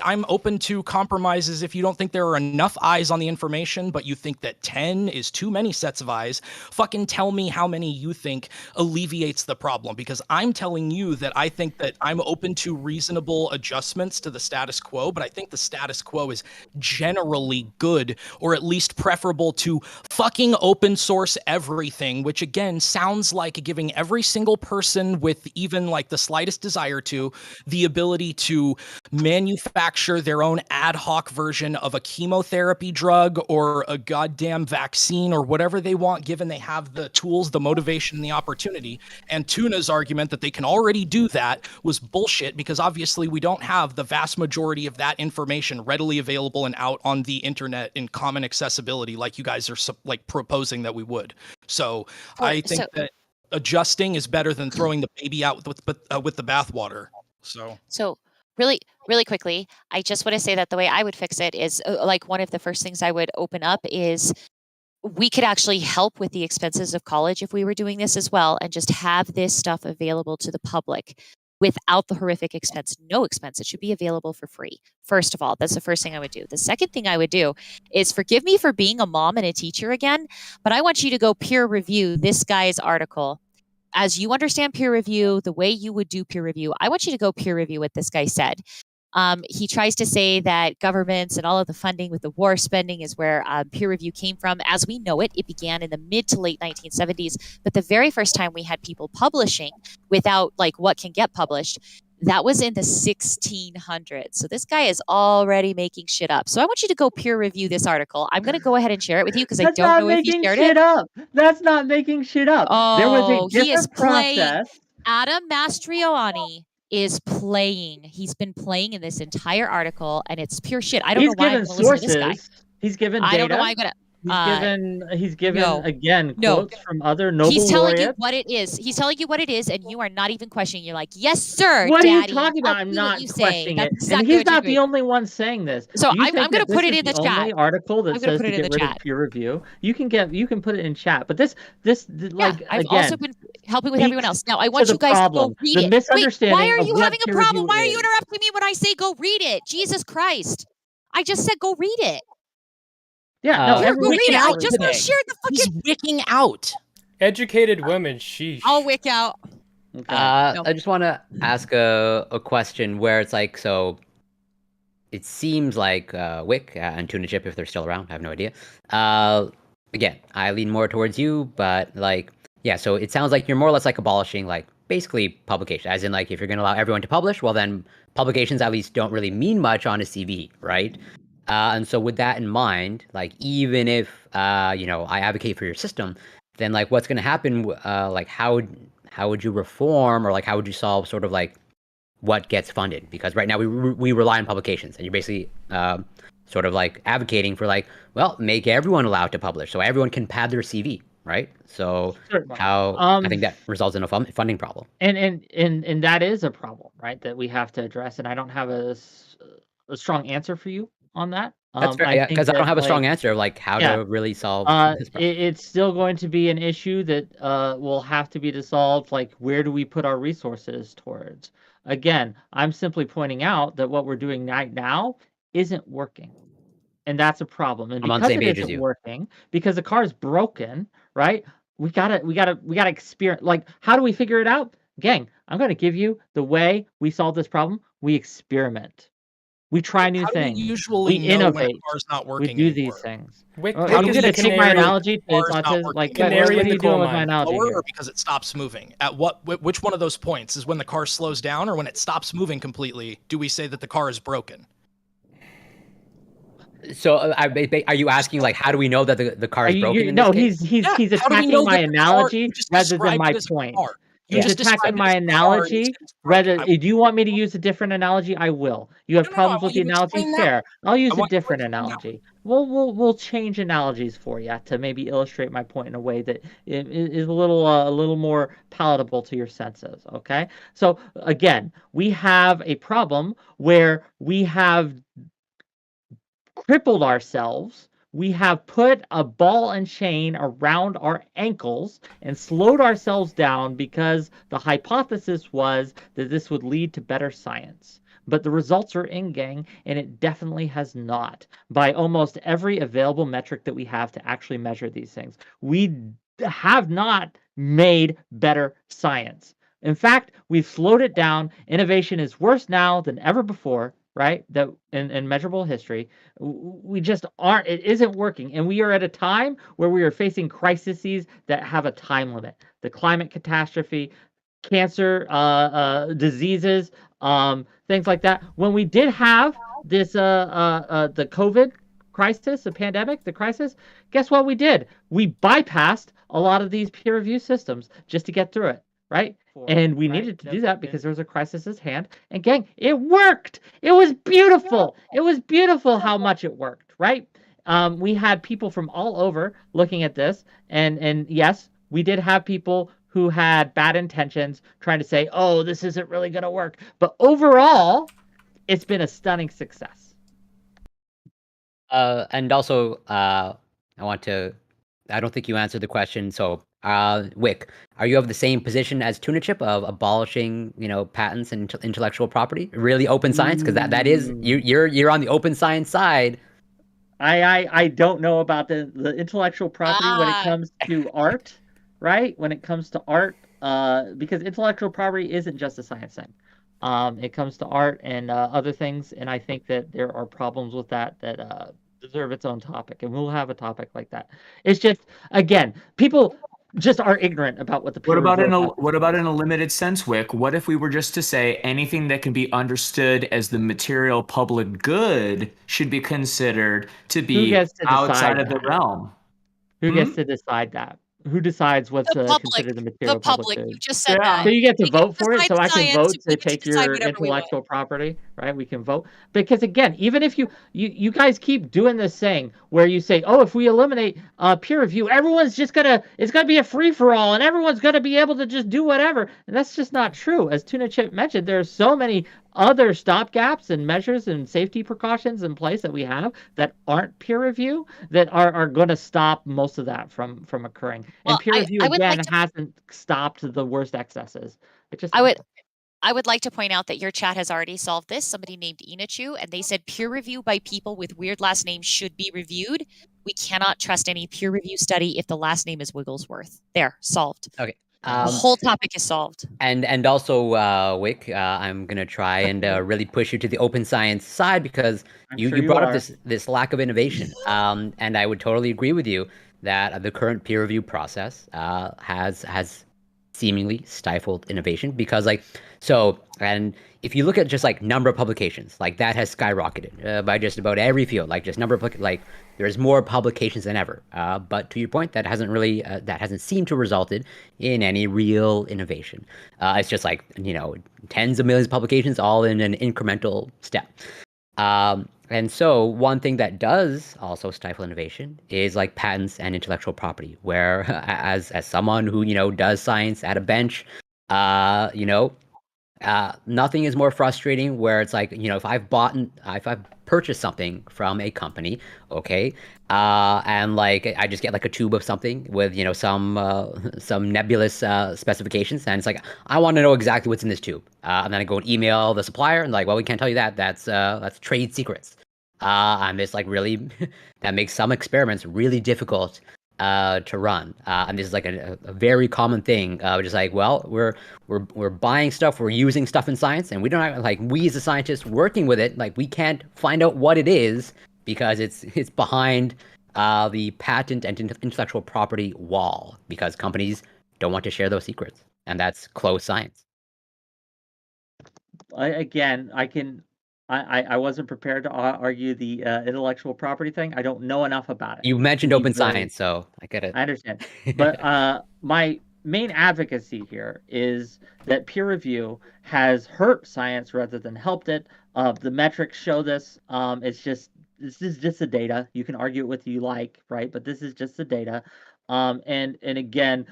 I'm open to compromises if you don't think there are enough eyes on the information, but you think that 10 is too many sets of eyes, fucking tell me how many you think alleviates the problem, because I'm telling you that I think that I'm open to reasonable adjustments to the status quo, but I think the status quo is generally good, or at least preferable to fucking open source everything, which again sounds like giving every single person with even like the slightest desire to the ability to manufacture their own ad hoc version of a chemotherapy drug or a goddamn vaccine or whatever they want, given they have the tools, the motivation, and the opportunity. And Tuna's argument that they can already do that was bullshit, because obviously we don't have the vast majority of that information readily available and out on the internet in common accessibility like you guys are like proposing that we would. So I think that adjusting is better than throwing the baby out with the bathwater. So really quickly, I just want to say that the way I would fix it is like one of the first things I would open up is we could actually help with the expenses of college if we were doing this as well, and just have this stuff available to the public without the horrific expense. No expense. It should be available for free. First of all, that's the first thing I would do. The second thing I would do is, forgive me for being a mom and a teacher again, but I want you to go peer review this guy's article. As you understand peer review, the way you would do peer review, I want you to go peer review what this guy said. He tries to say that governments and all of the funding with the war spending is where peer review came from. As we know it, it began in the mid to late 1970s. But the very first time we had people publishing without like what can get published, that was in the 1600s. So this guy is already making shit up. So I want you to go peer review this article. I'm going to go ahead and share it with you because I don't know if you shared it. That's not making shit up. There was a He is different playing. process. Adam Mastriani is playing. He's been playing in this entire article, and it's pure shit. I don't know why I'm going to listen to this guy. He's given data. I don't know why I'm going to. He's given again No. quotes from other Nobel He's telling you laureates. what it is. He's telling you what it is, and you are not even questioning. You're like, yes, sir. What Daddy, are you talking about? I'll I'm do not what you say. questioning That's it. exactly And he's what you're not the doing. only one saying this. So You I'm think going to that put this it is in the the chat. only article that I'm gonna says put to it in get the rid chat. of peer review. You can put it in chat. But this Yeah, I've also been helping with everyone else. Now I want to you the guys problem, to go read the it. Wait, misunderstanding why are of you what having a peer problem? review Why are you is. interrupting me when I say go read it? Jesus Christ! I just said go read it. Yeah, no, Here, go everyone read it. should I read just it. shared the he's fucking. wicking out. Educated women, sheesh. I'll wick out. Okay. No. I just want to ask a question where it's like, so it seems like Whick and Tuna Chip, if they're still around, I have no idea. Again, I lean more towards you, but like, yeah, so it sounds like you're more or less like abolishing like basically publication, as in like if you're going to allow everyone to publish, well then publications at least don't really mean much on a CV, right? And so with that in mind, like even if I advocate for your system, then like what's going to happen? Like how would you reform, or like how would you solve sort of like what gets funded? Because right now we rely on publications, and you're basically sort of like advocating for like, well, make everyone allowed to publish, so everyone can pad their CV. right? So Certainly. how I think that results in a funding problem. And that is a problem, right? That we have to address, and I don't have a strong answer for you on that. That's fair, I yeah, think because I don't that have a strong like answer of like how yeah, to really solve this problem. it's still going to be an issue that will have to be solved. Like, where do we put our resources towards? Again, I'm simply pointing out that what we're doing right now isn't working. And that's a problem. And I'm on the because same it page as isn't you. working, because the car is broken, right? We gotta experience. Like, how do we figure it out? Gang, I'm gonna give you the way we solve this problem. We experiment. We try new How do we things. usually We know when a innovate. car's not We working do anymore? these things. Wick, How Are do you we gonna take my know when analogy a to car's not autism? working Like, anymore? Canary what in are the you doing coal with my mine. analogy Slower, here? or because it stops moving? At which one of those points is when the car slows down, or when it stops moving completely? Do we say that the car is broken? So are you asking like how do we know that the car Are is broken you in this no, case? he's Yeah. he's How do we attacking know my that the car? You analogy just rather than described my it as a point. car. You He's just attacking described it my as a car, and you analogy said it's broken. rather. Do you want me to use a different analogy? I will. You have No, no, no. I problems with want the you to analogy? explain that Fair. one. I'll use I a want you to different explain that one. analogy. We'll change analogies for you to maybe illustrate my point in a way that is a little more palatable to your senses. Okay. So again, we have a problem where we have crippled ourselves. We have put a ball and chain around our ankles and slowed ourselves down because the hypothesis was that this would lead to better science. But the results are in, gang, and it definitely has not. By almost every available metric that we have to actually measure these things, we have not made better science. In fact, we've slowed it down. Innovation is worse now than ever before, right? That in measurable history, we just aren't. It isn't working, and we are at a time where we are facing crises that have a time limit. The climate catastrophe, cancer, diseases, things like that. When we did have this, the COVID crisis, the pandemic, the crisis, guess what we did? We bypassed a lot of these peer review systems just to get through it, right? And we needed to do that because there was a crisis at hand. And gang, it worked. It was beautiful. It was beautiful how much it worked, right? We had people from all over looking at this, and yes, we did have people who had bad intentions trying to say, "Oh, this isn't really going to work." But overall, it's been a stunning success. And also, I don't think you answered the question. So, Wick, are you of the same position as Tuna Chip of abolishing, patents and intellectual property? Really open science? Because that is you're on the open science side. I don't know about the intellectual property when it comes to art, right? When it comes to art, because intellectual property isn't just a science thing. It comes to art and other things, and I think that there are problems with that deserve its own topic, and we'll have a topic like that. It's just, again, people just are ignorant about what the peer What review about in a limited sense, Wick? What if we were just to say anything that can be understood as the material public good should be considered to Who be gets to outside decide of the that? realm? Who gets to decide that? Who decides what's The public. considered the The material public public. good? You just said Yeah. So that. you get to We get vote to for it, decide so I can science, vote and we to get to take decide your whatever we want. intellectual property, right? We can vote. Because again, even if you guys keep doing this thing where you say, "Oh, if we eliminate peer review, everyone's just it's gonna be a free for all, and everyone's gonna be able to just do whatever," and that's just not true. As Tuna Chip mentioned, there are so many other stopgaps and measures and safety precautions in place that we have that aren't peer review that are going to stop most of that from occurring. Well, And peer review I would again like to hasn't stopped the worst excesses. It just I would hasn't. I would like to point out that your chat has already solved this. Somebody named Inachu, and they said peer review by people with weird last names should be reviewed. We cannot trust any peer review study if the last name is Wigglesworth. There, solved. Okay. The whole topic is solved. And also, Wick, I'm gonna try and really push you to the open science side because I'm you sure you you brought up are. this lack of innovation. And I would totally agree with you that the current peer review process has seemingly stifled innovation because and if you look at just like number of publications, like that has skyrocketed by just about every field, like just number of like there's more publications than ever. But to your point, that hasn't seemed to resulted in any real innovation. It's just like tens of millions of publications all in an incremental step. And so one thing that does also stifle innovation is like patents and intellectual property, where as someone who, does science at a bench, nothing is more frustrating where it's like, if I've purchased something from a company, okay, and like I just get like a tube of something with, some nebulous specifications, and it's like, I want to know exactly what's in this tube. And then I go and email the supplier and like, well, we can't tell you that. That's trade secrets. And it's like really, that makes some experiments really difficult to run. And this is like a very common thing. Just like, well, we're buying stuff, we're using stuff in science, and we don't have, like, we as a scientist working with it, like we can't find out what it is because it's behind the patent and intellectual property wall because companies don't want to share those secrets, and that's closed science. I wasn't prepared to argue the intellectual property thing. I don't know enough about it. You mentioned to be open very- science, so I get it. I understand. But my main advocacy here is that peer review has hurt science rather than helped it. The metrics show this. This is just the data. You can argue it with you like, right? But this is just the data. And again,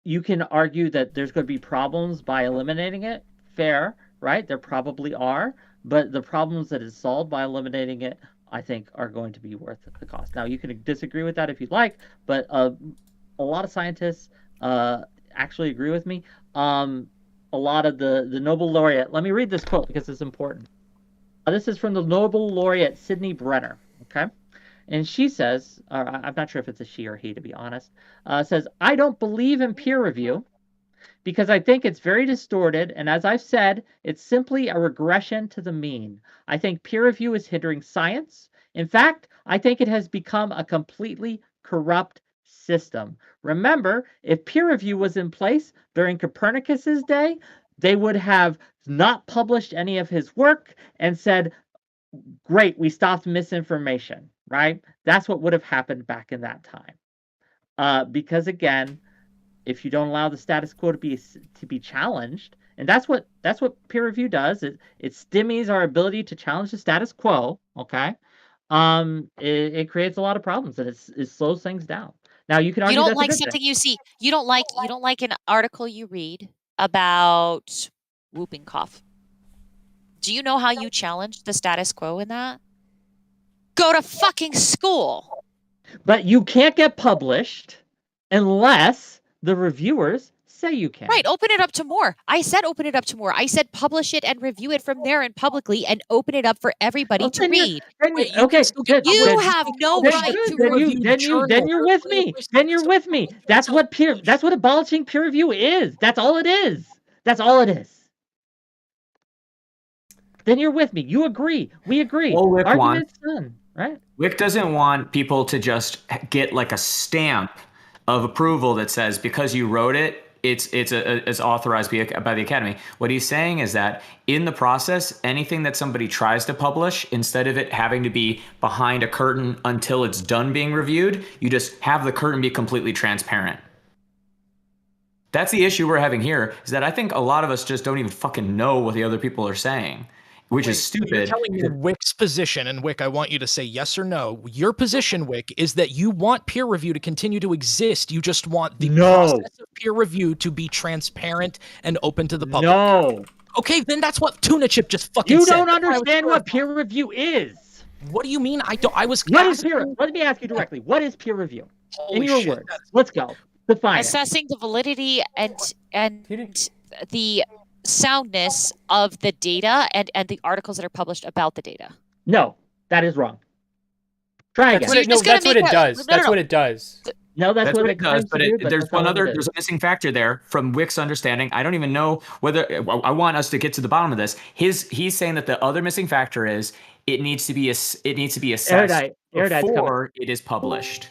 you can argue that there's going to be problems by eliminating it. Fair, right? There probably are, but the problems that is solved by eliminating it, I think, are going to be worth the cost. Now, you can disagree with that if you'd like, but a lot of scientists actually agree with me. A lot of the Nobel laureate. Let me read this quote because it's important. This is from the Nobel laureate Sidney Brenner. Okay. And she says, or I'm not sure if it's a she or he, to be honest, says, I don't believe in peer review because I think it's very distorted. And as I've said, it's simply a regression to the mean. I think peer review is hindering science. In fact, I think it has become a completely corrupt system. Remember, if peer review was in place during Copernicus's day, they would have not published any of his work and said, great, we stopped misinformation, right? That's what would have happened back in that time. Because again, if you don't allow the status quo to be challenged, and that's what peer review does, it stymies our ability to challenge the status quo, okay? It creates a lot of problems and it slows things down. Now you can argue You don't that's like a good something thing. you see. You don't like an article you read about whooping cough. Do you know how you challenge the status quo in that? Go to fucking school. But you can't get published unless the reviewers say you can. Right, open it up to more. I said open it up to more. I said publish it and review it from there and publicly and open it up for everybody to read. Wait, you okay, can still get good. You published. have no Then right good. to Then review. you're with me. Then you're with me. That's what abolishing peer review is. That's all it is. That's all it is. Then you're with me. You agree. We agree. Well, Whick Argument's done, right? Whick doesn't want people to just get like a stamp of approval that says because you wrote it, it's authorized by the Academy. What he's saying is that in the process, anything that somebody tries to publish, instead of it having to be behind a curtain until it's done being reviewed, you just have the curtain be completely transparent. That's the issue we're having here, is that I think a lot of us just don't even fucking know what the other people are saying, which is stupid. You're telling me Whick's position, and Whick, I want you to say yes or no. Your position, Whick, is that you want peer review to continue to exist. You just want the process of peer review to be transparent and open to the public. No. Okay, then that's what Tuna Chip just fucking You said. don't understand what peer review is. What do you mean? Let me ask you directly. What is peer review? In your words. Let's go. Define Assessing the validity and the soundness of the data and the articles that are published about the data. No, that is wrong. Try again. That's what it does. That's what it does. No, that's what it does. But there's one other. There's a missing factor there from Whick's understanding. I don't even know whether I want us to get to the bottom of this. He's saying that the other missing factor is it needs to be assessed before it is published.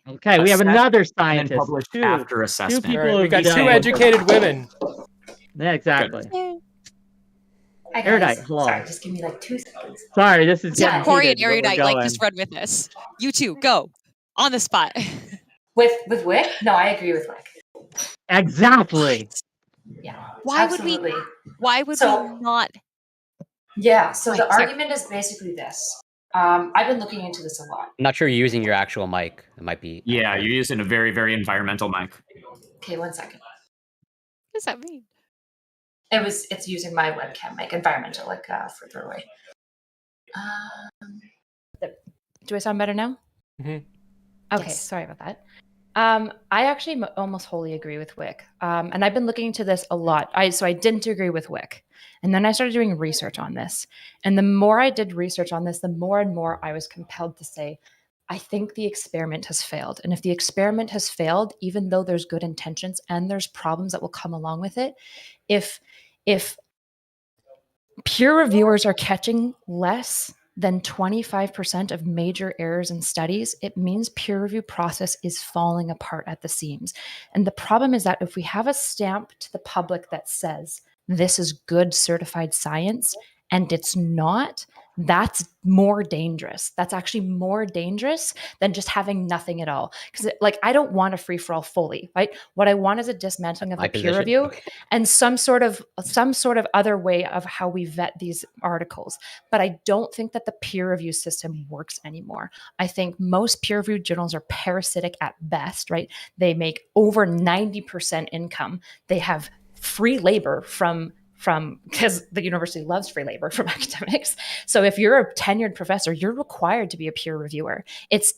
Okay, we have another scientist. And published after assessment. Two people. Right, we got two educated women. Yeah, exactly. Erudite, hello. Sorry, just give me like 2 seconds. Sorry, this is getting Corey and heated, but we're Erudite, going. just run with this. You two, go. On the spot. With Whick? No, I agree with Whick. Exactly. Yeah. Why absolutely. would we not? Yeah, so Wait, the sorry. argument is basically this. I've been looking into this a lot. I'm not sure you're using your actual mic. It might be. Yeah, you're using a very, very environmental mic. Okay, 1 second. What does that mean? It's using my webcam mic, environmental, like further away. Do I sound better now? Mhm. Okay, Yes. sorry about that. I actually almost wholly agree with Whick. And I've been looking into this a lot. So I didn't agree with Whick. And then I started doing research on this. And the more I did research on this, the more and more I was compelled to say, I think the experiment has failed. And if the experiment has failed, even though there's good intentions and there's problems that will come along with it, if peer reviewers are catching less than 25% of major errors in studies, it means peer review process is falling apart at the seams. And the problem is that if we have a stamp to the public that says this is good certified science and it's not, that's more dangerous. That's actually more dangerous than just having nothing at all. Because I don't want a free for all fully, right? What I want is a dismantling of My the peer position. review Okay. and some sort of other way of how we vet these articles. But I don't think that the peer review system works anymore. I think most peer reviewed journals are parasitic at best, right? They make over 90% income. They have free labor from because the university loves free labor from academics. So if you're a tenured professor, you're required to be a peer reviewer. It's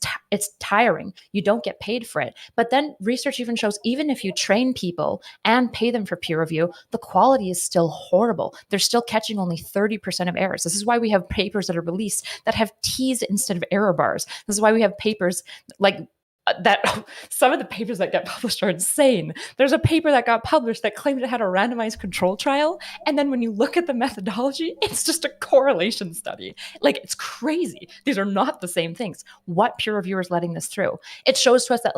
tiring. You don't get paid for it. But then research even shows even if you train people and pay them for peer review, the quality is still horrible. They're still catching only 30% of errors. This is why we have papers that are released that have T's instead of error bars. This is why we have papers like that some of the papers that get published are insane. There's a paper that got published that claimed it had a randomized control trial. And then when you look at the methodology, it's just a correlation study. Like, it's crazy. These are not the same things. What peer reviewer is letting this through? It shows to us that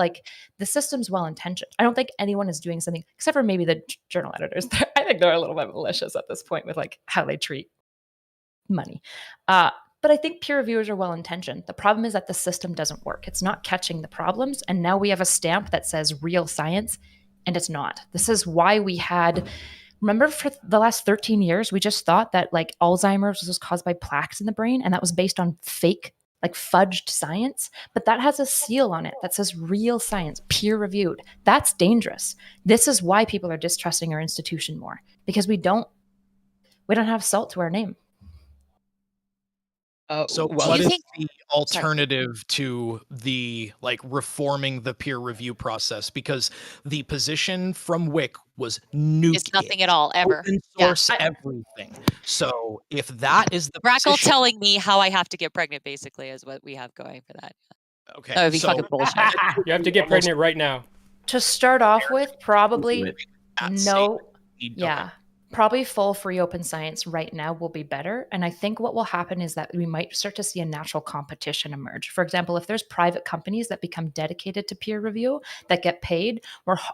the system's well-intentioned. I don't think anyone is doing something, except for maybe the journal editors. I think they're a little bit malicious at this point with how they treat money. But I think peer reviewers are well-intentioned. The problem is that the system doesn't work. It's not catching the problems. And now we have a stamp that says real science, and it's not. This is why we had, remember for the last 13 years, we just thought that Alzheimer's was caused by plaques in the brain, and that was based on fake, fudged science. But that has a seal on it that says real science, peer-reviewed. That's dangerous. This is why people are distrusting our institution more, because we don't have salt to our name. So well, what you is think- the alternative to the reforming the peer review process? Because the position from Whick was nuke It's nothing it, at all, ever. open Yeah. source everything. So if that is the Brackle position, telling me how I have to get pregnant, basically, is what we have going for that. okay, That would be so fucking bullshit. You have to get almost pregnant right now. To start off with, probably that no. state. Yeah. Okay. Probably full free open science right now will be better. And I think what will happen is that we might start to see a natural competition emerge. For example, if there's private companies that become dedicated to peer review that get paid,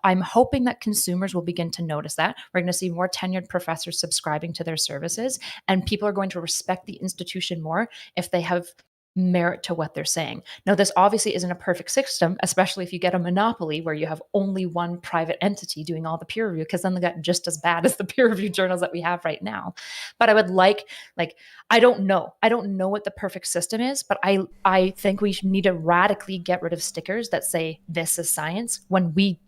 I'm hoping that consumers will begin to notice that. We're going to see more tenured professors subscribing to their services, and people are going to respect the institution more if they have merit to what they're saying. Now, this obviously isn't a perfect system, especially if you get a monopoly where you have only one private entity doing all the peer review, because then they get just as bad as the peer review journals that we have right now. But I would I don't know what the perfect system is, but I think we need to radically get rid of stickers that say this is science when we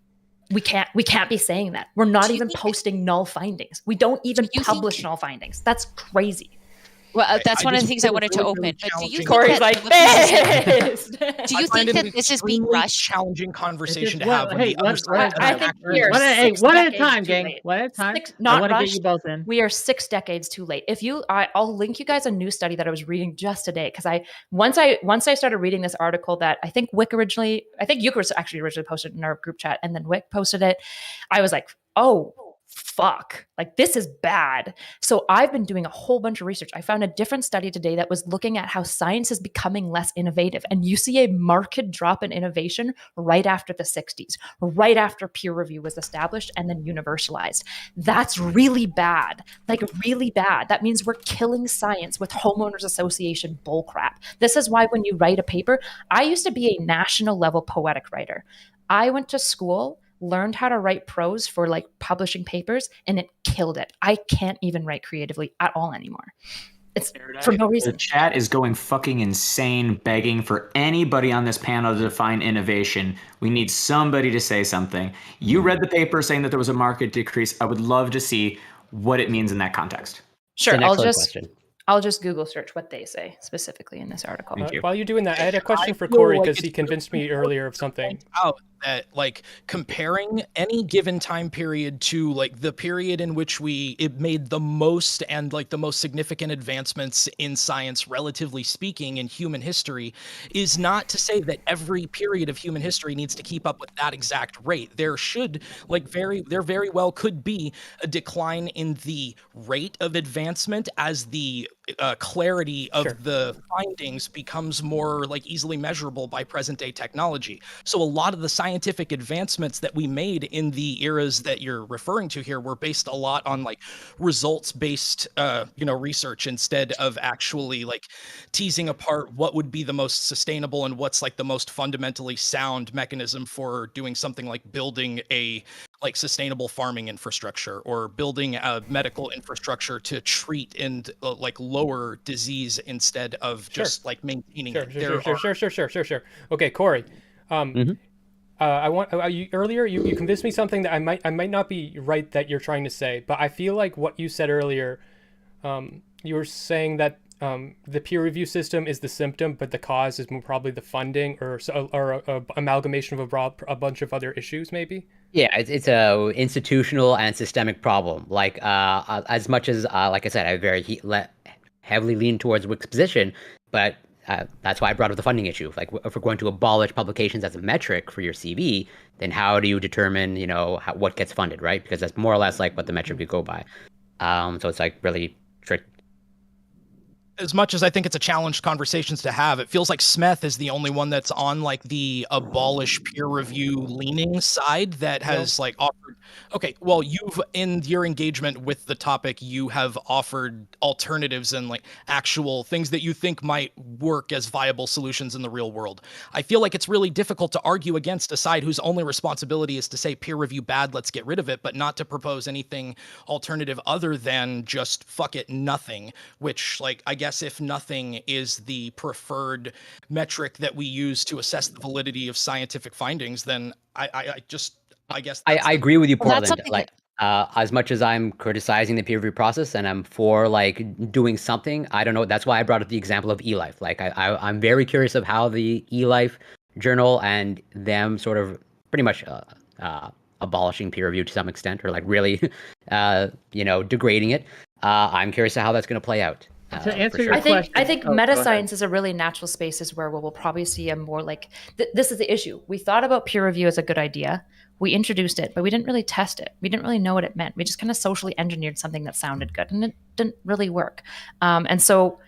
can't be saying that. We're not even posting null findings. We don't even publish null findings. That's crazy. Well, that's I one of the just things I find wanted it to really, open. really But do you think Corey's that like, "Pissed." do you I find think it that this is being extremely rushed? challenging conversation to One- have when hey, the one- other one side at a I has think actually- we are One at, hey, six one at a decades time, too gang. late. One at a time. Six, I not want to get rushed. you both in. We are 6 decades too late. I'll link you guys a new study that I was reading just today, because once I started reading this article that I think you actually originally posted in our group chat, and then Whick posted it. I was like, oh fuck, this is bad. So I've been doing a whole bunch of research. I found a different study today that was looking at how science is becoming less innovative, and you see a marked drop in innovation right after the 60s, right after peer review was established and then universalized. That's really bad, really bad. That means we're killing science with homeowners association bullcrap. This is why when you write a paper, I used to be a national level poetic writer. I went to school, learned how to write prose for publishing papers, and it killed it. I can't even write creatively at all anymore. It's for no The reason. chat is going fucking insane, begging for anybody on this panel to define innovation. We need somebody to say something. You read the paper saying that there was a market decrease. I would love to see what it means in that context. Sure, It's an excellent question. I'll just Google search what they say specifically in this article. Thank you. While you're doing that, I had a question for feel Corey like because it's he convinced me earlier of something. Out that like comparing any given time period to like the period in which it made the most and like the most significant advancements in science, relatively speaking, in human history, is not to say that every period of human history needs to keep up with that exact rate. There very well could be a decline in the rate of advancement as the clarity of Sure. the findings becomes more like easily measurable by present day technology. So a lot of the scientific advancements that we made in the eras that you're referring to here were based a lot on like results based research instead of actually like teasing apart what would be the most sustainable and what's like the most fundamentally sound mechanism for doing something like building a like sustainable farming infrastructure or building a medical infrastructure to treat and like lower disease instead of just like maintaining it. Sure. Okay, Corey. I want you earlier. You convinced me something that I might not be right that you're trying to say, but I feel like what you said earlier. You were saying that the peer review system is the symptom, but the cause is more probably the funding or a amalgamation of a bunch of other issues, maybe. Yeah, it's a institutional and systemic problem. Like as much as like I said, I very heavily lean towards Wick's position, but that's why I brought up the funding issue. Like if we're going to abolish publications as a metric for your CV, then how do you determine what gets funded, right? Because that's more or less like what the metric we go by. So it's like really strict. As much as I think it's a challenged conversations to have, it feels like Smith is the only one that's on like the abolish peer review leaning side that has like offered. Okay, well, you've in your engagement with the topic, you have offered alternatives and like actual things that you think might work as viable solutions in the real world. I feel like it's really difficult to argue against a side whose only responsibility is to say peer review bad, let's get rid of it, but not to propose anything alternative other than just fuck it, nothing, which like I guess if nothing is the preferred metric that we use to assess the validity of scientific findings, then I guess I agree with you, Well, that's Portland. something Like as much as I'm criticizing the peer review process and I'm for like doing something, I don't know. That's why I brought up the example of eLife. Like I'm very curious of how the eLife journal and them sort of pretty much abolishing peer review to some extent, or like really degrading it. I'm curious how that's going to play out. To answer your I think question- Oh, go meta ahead. science is a really natural spaces where we'll probably see a more like this is the issue. We thought about peer review as a good idea. We introduced it, but we didn't really test it. We didn't really know what it meant. We just kind of socially engineered something that sounded good, and it didn't really work. And so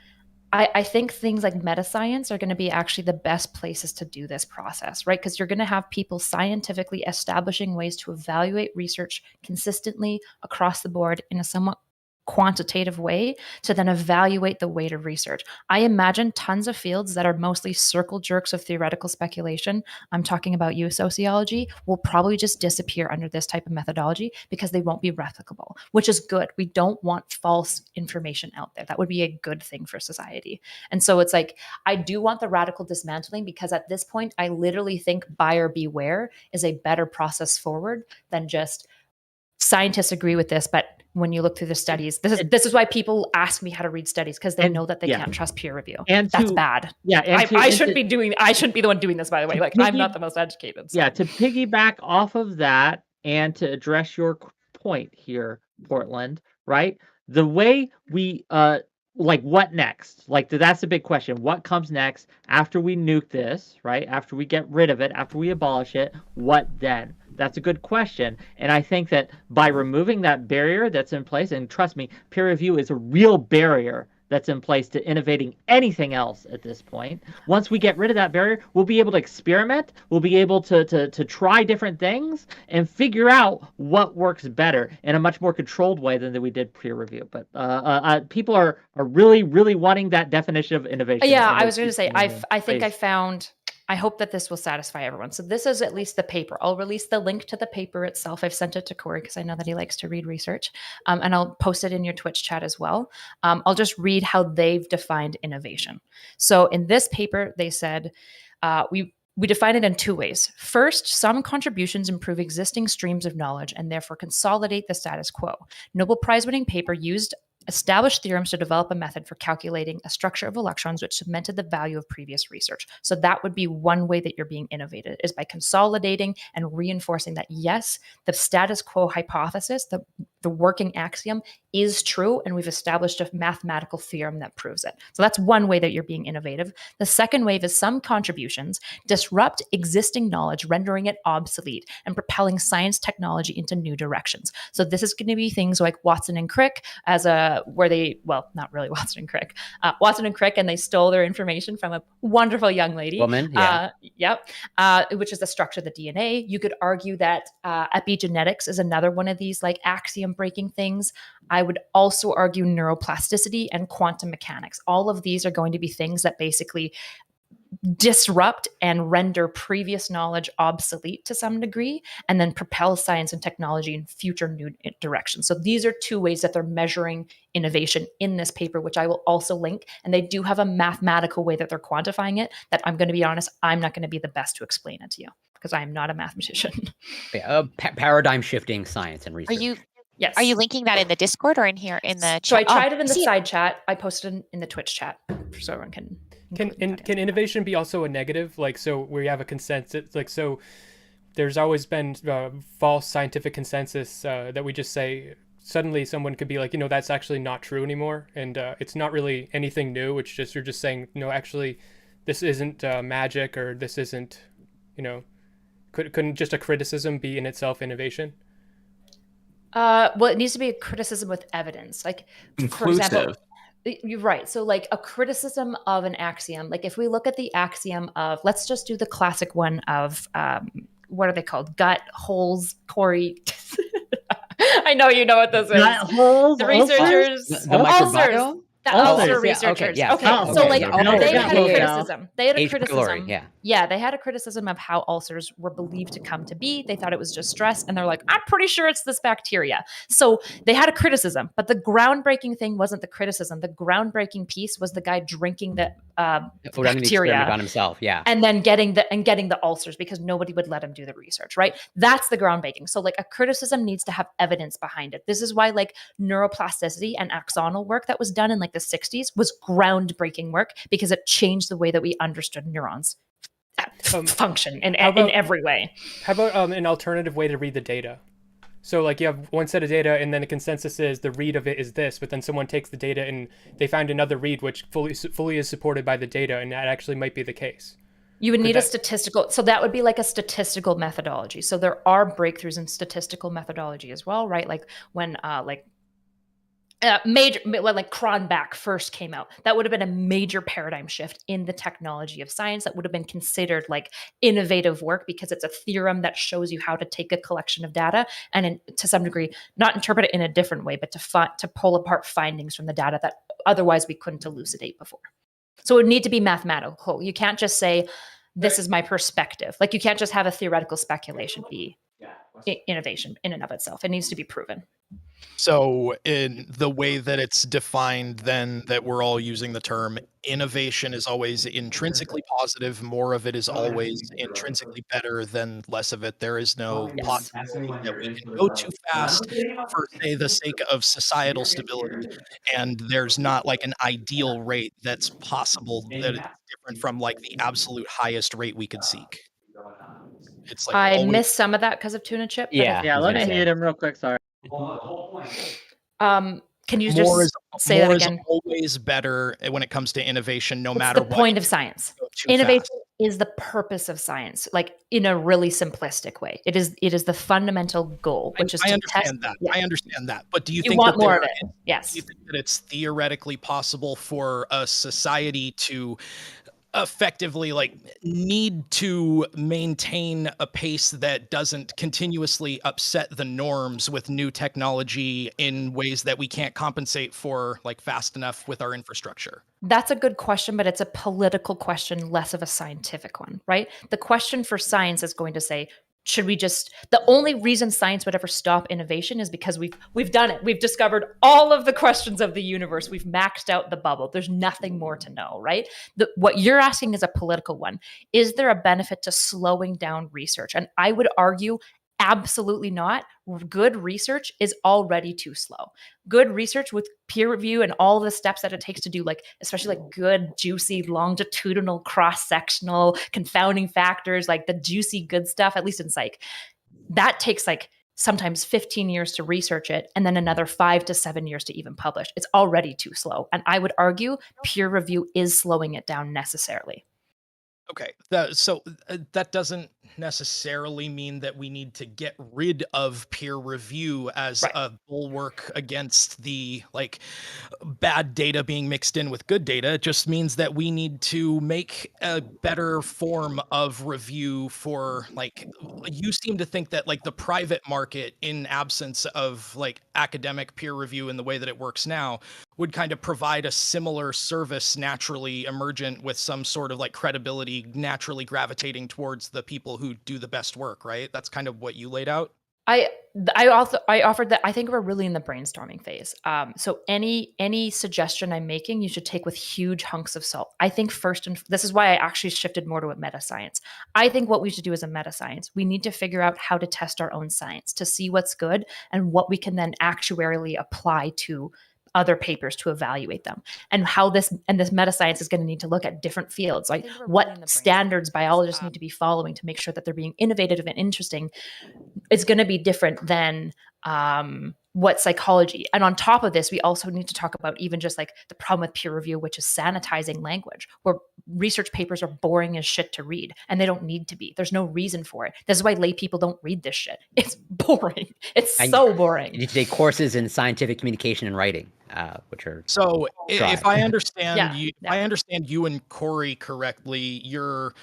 I think things like meta science are going to be actually the best places to do this process, right? Because you're going to have people scientifically establishing ways to evaluate research consistently across the board in a somewhat quantitative way to then evaluate the weight of research. I imagine tons of fields that are mostly circle jerks of theoretical speculation, I'm talking about you, sociology, will probably just disappear under this type of methodology because they won't be replicable, which is good. We don't want false information out there. That would be a good thing for society. And so it's like, I do want the radical dismantling because at this point, I literally think buyer beware is a better process forward than just scientists agree with this, but when you look through the studies, this is why people ask me how to read studies because they know that they can't trust peer review. And that's bad. Yeah, I shouldn't be the one doing this, by the way. Like I'm not the most educated. So. Yeah, to piggyback off of that and to address your point here, Portland, right? The way we like what next? Like that's the big question. What comes next after we nuke this, right? After we get rid of it, after we abolish it, what then? That's a good question. And I think that by removing that barrier that's in place, and trust me, peer review is a real barrier that's in place to innovating anything else at this point. Once we get rid of that barrier, we'll be able to experiment. We'll be able to try different things and figure out what works better in a much more controlled way than we did peer review. But people are really, really wanting that definition of innovation. Yeah, I was going to say, I think I found I hope that this will satisfy everyone. So this is at least the paper. I'll release the link to the paper itself. I've sent it to Corey because I know that he likes to read research, and I'll post it in your Twitch chat as well. I'll just read how they've defined innovation. So in this paper, they said we define it in two ways. First, some contributions improve existing streams of knowledge and therefore consolidate the status quo. Nobel Prize-winning paper used established theorems to develop a method for calculating a structure of electrons which cemented the value of previous research. So that would be one way that you're being innovative, is by consolidating and reinforcing that, yes, the status quo hypothesis, the working axiom is true, and we've established a mathematical theorem that proves it. So that's one way that you're being innovative. The second wave is some contributions disrupt existing knowledge, rendering it obsolete and propelling science technology into new directions. So this is going to be things like Watson and Crick not really Watson and Crick, and they stole their information from a wonderful young lady. Woman, yeah. Which is the structure of the DNA. You could argue that epigenetics is another one of these like axiom breaking things. I would also argue neuroplasticity and quantum mechanics. All of these are going to be things that basically disrupt and render previous knowledge obsolete to some degree, and then propel science and technology in future new directions. So these are two ways that they're measuring innovation in this paper, which I will also link. And they do have a mathematical way that they're quantifying it that, I'm going to be honest, I'm not going to be the best to explain it to you because I am not a mathematician. Paradigm shifting science and research. Yes. Are you linking that in the Discord or in here in the chat? So I tried it in the side chat. I posted it in the Twitch chat so everyone can. Can innovation be also a negative? Like, so we have a consensus, like, so there's always been false scientific consensus that we just say, suddenly someone could be like, that's actually not true anymore. And it's not really anything new. It's just, you're just saying, no, actually, this isn't magic, or this isn't, couldn't just a criticism be in itself innovation? Well, it needs to be a criticism with evidence. Like, inclusive. For example, you're right. So like a criticism of an axiom, like if we look at the axiom of, let's just do the classic one of, what are they called? Gut holes, Corey. I know you know what this is. Gut holes, the researchers, The ulcers. The ulcer Ulcers. researchers. Yeah, Okay, okay. so like Okay. they had a Yeah. criticism. They had a H. criticism. pylori, Yeah, they had a criticism of how ulcers were believed to come to be. They thought it was just stress, and they're like, I'm pretty sure it's this bacteria. So they had a criticism, but the groundbreaking thing wasn't the criticism. The groundbreaking piece was the guy drinking the running the bacteria experiment on himself. Yeah. and then getting the ulcers because nobody would let him do the research, right? That's the groundbreaking. So like a criticism needs to have evidence behind it. This is why like neuroplasticity and axonal work that was done in like the 60s was groundbreaking work, because it changed the way that we understood neurons function in every way. How about an alternative way to read the data? So like you have one set of data, and then the consensus is the read of it is this, but then someone takes the data and they find another read which fully is supported by the data, and that actually might be the case. You would need a statistical, so that would be like a statistical methodology. So there are breakthroughs in statistical methodology as well, right? Like when like Cronbach first came out, that would have been a major paradigm shift in the technology of science. That would have been considered like innovative work, because it's a theorem that shows you how to take a collection of data and to some degree not interpret it in a different way, but to pull apart findings from the data that otherwise we couldn't elucidate before. So it would need to be mathematical. You can't just say, this is my perspective. Like you can't just have a theoretical speculation be innovation in and of itself. It needs to be proven. So in the way that it's defined, then, that we're all using the term, innovation is always intrinsically positive. More of it is always intrinsically better than less of it. There is no possibility that we can go too fast for, say, the sake of societal stability. And there's not like an ideal rate that's possible that is different from like the absolute highest rate we could seek. It's like I always- missed some of that because of Tuna Chip. but Yeah. Yeah, let me mute him real quick. Sorry. Can you more just is, say more that is again? always better when it comes to innovation, no What's matter the what. point of science? Go too Innovation fast. is the purpose of science, like in a really simplistic way. It is the fundamental goal, which is I to understand test. that. Yeah. I understand that. But do you You think want that more there of it? Yes. Do you think that it's theoretically possible for a society to effectively like need to maintain a pace that doesn't continuously upset the norms with new technology in ways that we can't compensate for like fast enough with our infrastructure? That's a good question, but it's a political question, less of a scientific one, right? The question for science is going to say, should we just, the only reason science would ever stop innovation is because we've done it. We've discovered all of the questions of the universe. We've maxed out the bubble. There's nothing more to know, right? What you're asking is a political one. Is there a benefit to slowing down research? And I would argue absolutely not. Good research is already too slow. Good research with peer review and all the steps that it takes to do, like, especially like good, juicy, longitudinal, cross-sectional, confounding factors, like the juicy good stuff, at least in psych, that takes like sometimes 15 years to research it and then another 5 to 7 years to even publish. It's already too slow. And I would argue peer review is slowing it down necessarily. Okay, that doesn't necessarily mean that we need to get rid of peer review as Right. a bulwark against the like bad data being mixed in with good data. It just means that we need to make a better form of review for like you seem to think that like the private market, in absence of like academic peer review in the way that it works now, would kind of provide a similar service naturally emergent with some sort of like credibility naturally gravitating towards the people who do the best work, right? That's kind of what you laid out. I offered that. I think we're really in the brainstorming phase. So any suggestion I'm making, you should take with huge hunks of salt. I think first, and this is why I actually shifted more to a meta science. I think what we should do is a meta science. We need to figure out how to test our own science to see what's good and what we can then actuarially apply to other papers to evaluate them, and how this meta science is going to need to look at different fields, like what standards biologists need to be following to make sure that they're being innovative and interesting. It's going to be different than what psychology. And on top of this, we also need to talk about even just like the problem with peer review, which is sanitizing language, where research papers are boring as shit to read, and they don't need to be. There's no reason for it. This is why lay people don't read this shit. It's boring. It's so boring. You need to take courses in scientific communication and writing, which are So if I understand Yeah, you, yeah. I understand you and Corey correctly, you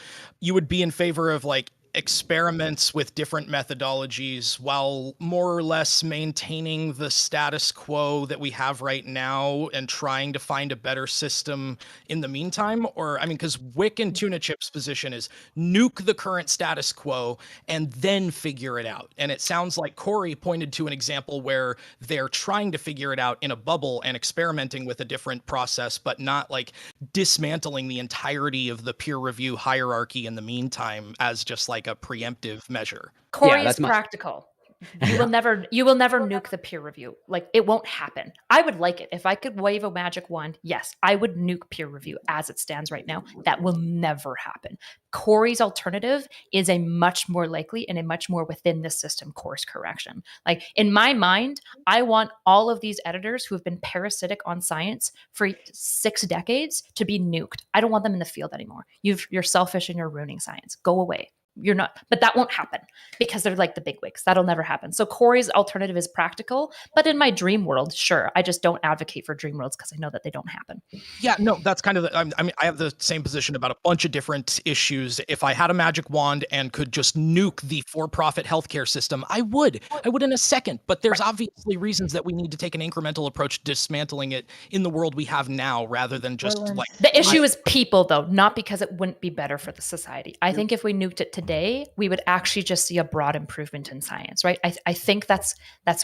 would be in favor of like experiments with different methodologies while more or less maintaining the status quo that we have right now and trying to find a better system in the meantime. Or I mean, because Wick and Tuna Chip's position is nuke the current status quo and then figure it out. And it sounds like Corey pointed to an example where they're trying to figure it out in a bubble and experimenting with a different process, but not like dismantling the entirety of the peer review hierarchy in the meantime as just like a preemptive measure. Corey that's is my- practical. You will never nuke the peer review. Like, it won't happen. I would like it. If I could wave a magic wand, yes, I would nuke peer review as it stands right now. That will never happen. Corey's alternative is a much more likely and a much more within the system course correction. Like, in my mind, I want all of these editors who have been parasitic on science for 6 decades to be nuked. I don't want them in the field anymore. You're selfish and you're ruining science. Go away. You're not, but that won't happen because they're like the bigwigs. That'll never happen. So Corey's alternative is practical, but in my dream world, sure. I just don't advocate for dream worlds because I know that they don't happen. Yeah, no, that's kind of I mean, I have the same position about a bunch of different issues. If I had a magic wand and could just nuke the for-profit healthcare system, I would in a second. But there's obviously reasons that we need to take an incremental approach to dismantling it in the world we have now, rather than just like the issue is people, though, not because it wouldn't be better for the society. I think if we nuked it today, we would actually just see a broad improvement in science, right? I think that's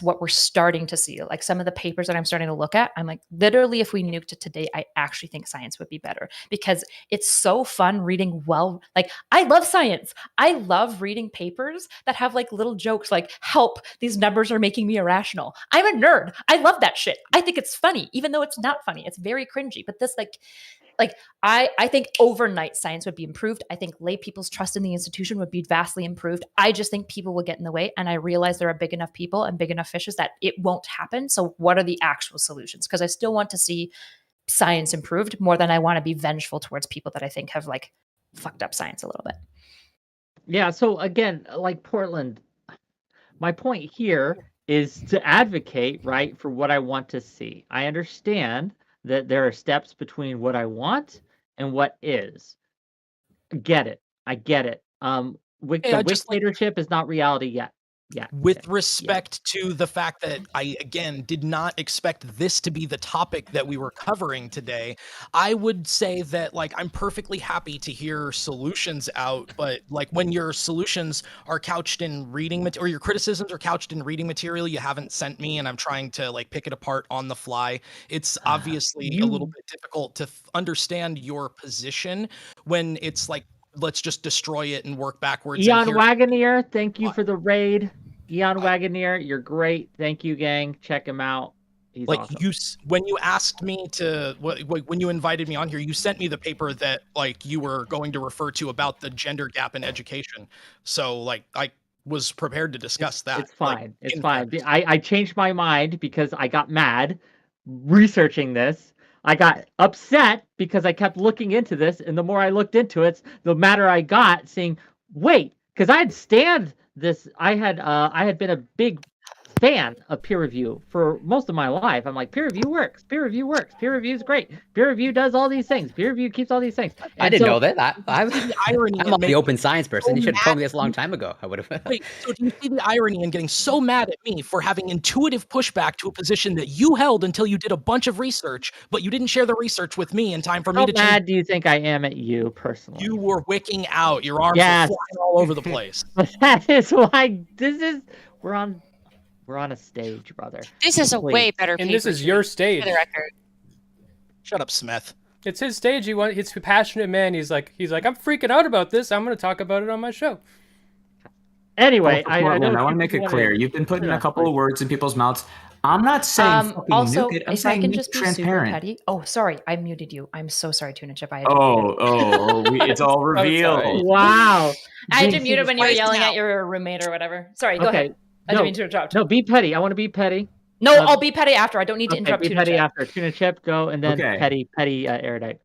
what we're starting to see. Like some of the papers that I'm starting to look at, I'm like, literally, if we nuked it today, I actually think science would be better because it's so fun reading. Well, like, I love science. I love reading papers that have like little jokes like, help, these numbers are making me irrational. I'm a nerd. I love that shit. I think it's funny, even though it's not funny. It's very cringy. But this I think overnight science would be improved. I think lay people's trust in the institution would be vastly improved. I just think people will get in the way. And I realize there are big enough people and big enough fishes that it won't happen. So what are the actual solutions? Because I still want to see science improved more than I want to be vengeful towards people that I think have like fucked up science a little bit. Yeah, so again, like Portland, my point here is to advocate, right, for what I want to see. I understand that there are steps between what I want and what is. get it. I get it. Wick, Yeah, the Wick just like dictatorship is not reality yet. Yeah. with respect to the fact that I, again, did not expect this to be the topic that we were covering today, I would say that, like, I'm perfectly happy to hear solutions out, but, like, when your solutions are couched in reading or your criticisms are couched in reading material you haven't sent me, and I'm trying to, like, pick it apart on the fly, it's obviously a little bit difficult to understand your position when it's like, let's just destroy it and work backwards. Eon And Wagoneer, thank you for the raid. Eon Wagoneer, you're great. Thank you, gang. Check him out. He's like awesome. when you asked me to when you invited me on here, you sent me the paper that like you were going to refer to about the gender gap in education. So like I was prepared to discuss that. It's fine. Like, It's in fine. fact. I changed my mind because I got mad researching this. I got upset because I kept looking into this, and the more I looked into it, the madder I got, saying, "Wait," because I had stand this. I had been a big fan of peer review for most of my life. I'm like, peer review works. Peer review works. Peer review is great. Peer review does all these things. Peer review keeps all these things. I And didn't so know that. I'm See the irony in not the making open science person. You should have told me mad this a long time ago. I would have. Wait, so do you see the irony in getting so mad at me for having intuitive pushback to a position that you held until you did a bunch of research, but you didn't share the research with me in time for me how to mad change? do you think I am at you personally? You were wicking out. Your arms Yes. were flying all over the place. But that is why we're on a stage, brother. This is a Please. way better And this is your stage. for the record. Shut up, Smith. It's his stage. He's a passionate man. He's like, I'm freaking out about this. I'm going to talk about it on my show. Anyway, I want to make it wanna- clear. You've been putting a couple of words in people's mouths. I'm not saying fucking also, nuke it. I'm if I saying can make just it be super transparent. petty. Oh, sorry, I muted you. I'm so sorry, Tuna Chip. I had you muted. It's all revealed. Wow. I had you Jinx, muted when you were twice yelling now. at your roommate or whatever. Sorry, go Okay. ahead. I didn't mean to interrupt. No, be petty. I want to be petty. No, I'll be petty after. I don't need to Okay, interrupt be Tuna petty Chip. after. Tuna Chip, go, and then Okay. petty erudite.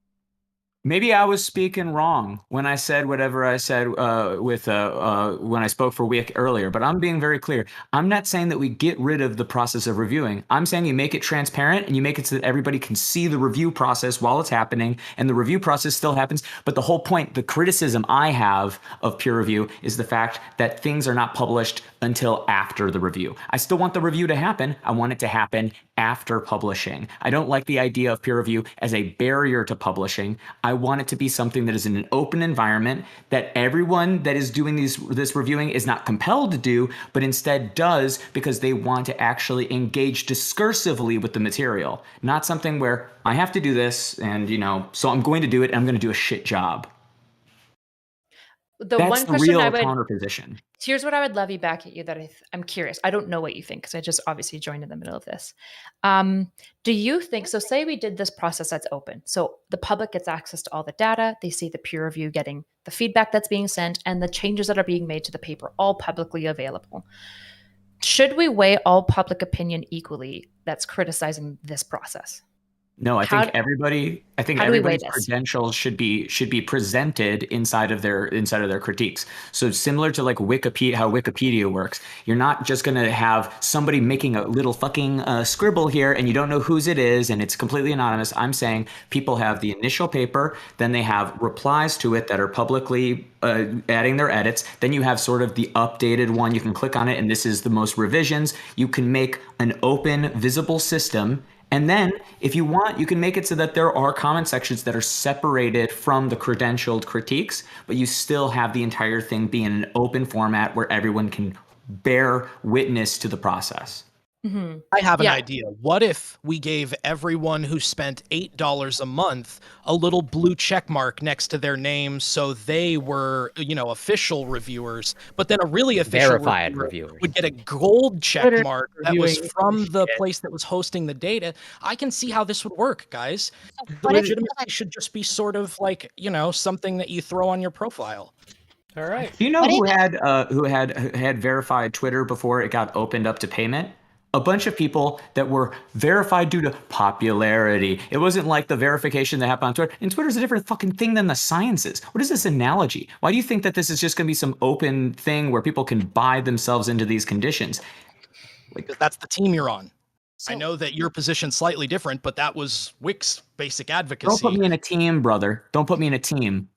Maybe I was speaking wrong when I said whatever I said when I spoke for Whick earlier, but I'm being very clear. I'm not saying that we get rid of the process of reviewing. I'm saying you make it transparent and you make it so that everybody can see the review process while it's happening, and the review process still happens. But the whole point, the criticism I have of peer review is the fact that things are not published until after the review. I still want the review to happen. I want it to happen after publishing. I don't like the idea of peer review as a barrier to publishing. I want it to be something that is in an open environment that everyone that is doing this reviewing is not compelled to do, but instead does because they want to actually engage discursively with the material. Not something where I have to do this and, so I'm going to do it and I'm going to do a shit job. The That's one the question real I would counterposition. Here's what I would levy back at you that I'm curious. I don't know what you think because I just obviously joined in the middle of this. Do you think, so say we did this process that's open. So the public gets access to all the data. They see the peer review getting the feedback that's being sent and the changes that are being made to the paper, all publicly available. Should we weigh all public opinion equally that's criticizing this process? No, I think everybody's credentials should be presented inside of their critiques. So similar to like Wikipedia, how Wikipedia works, you're not just going to have somebody making a little fucking scribble here and you don't know whose it is and it's completely anonymous. I'm saying people have the initial paper, then they have replies to it that are publicly adding their edits. Then you have sort of the updated one. You can click on it and this is the most revisions. You can make an open, visible system. And then if you want, you can make it so that there are comment sections that are separated from the credentialed critiques, but you still have the entire thing be in an open format where everyone can bear witness to the process. Mm-hmm. I have an idea. What if we gave everyone who spent $8 a month a little blue check mark next to their name so they were, official reviewers, but then a really official verified reviewers would get a gold check mark that was from the place that was hosting the data. I can see how this would work, guys. The legitimacy should just be sort of like, something that you throw on your profile. All right. Do you know who had verified Twitter before it got opened up to payment? A bunch of people that were verified due to popularity. It wasn't like the verification that happened on Twitter. And Twitter's a different fucking thing than the sciences. What is this analogy? Why do you think that this is just going to be some open thing where people can buy themselves into these conditions? Because that's the team you're on. So, I know that your position's slightly different, but that was Wick's basic advocacy. Don't put me in a team, brother. Don't put me in a team.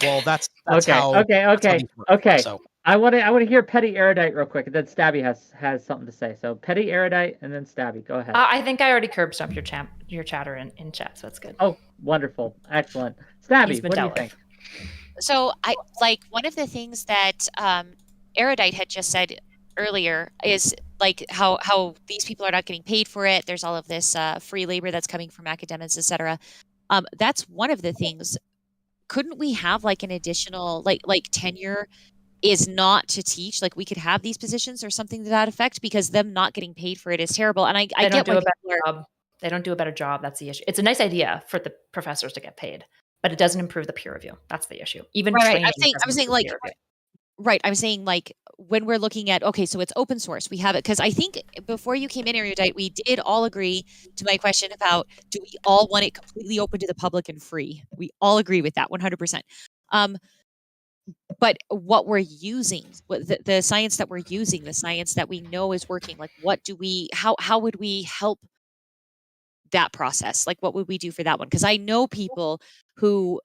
Well, that's Okay, how okay, that's how okay, these work. okay. So I want to hear Petty Erudite real quick, and then Stabby has something to say. So Petty Erudite, and then Stabby. Go ahead. I think I already curb stomped your chatter in chat, so that's good. Oh, wonderful, excellent. He's Stabby, been what do you dealt think? with. So I like one of the things that Erudite had just said earlier is like how these people are not getting paid for it. There's all of this free labor that's coming from academics, etc. That's one of the things. Couldn't we have like an additional like tenure is not to teach? Like we could have these positions or something to that effect, because them not getting paid for it is terrible. And I They don't get do why a better people are. job. They don't do a better job. That's the issue. It's a nice idea for the professors to get paid, but it doesn't improve the peer review. That's the issue. Even Right. training I'm doesn't saying improve like peer review. right. I'm saying like when we're looking at, okay, so it's open source. We have it because I think before you came in, Erudite, we did all agree to my question about, do we all want it completely open to the public and free? We all agree with that 100%. But what we're using, what the science that we're using, the science that we know is working, like what do we, how would we help that process? Like what would we do for that one? Because I know people who,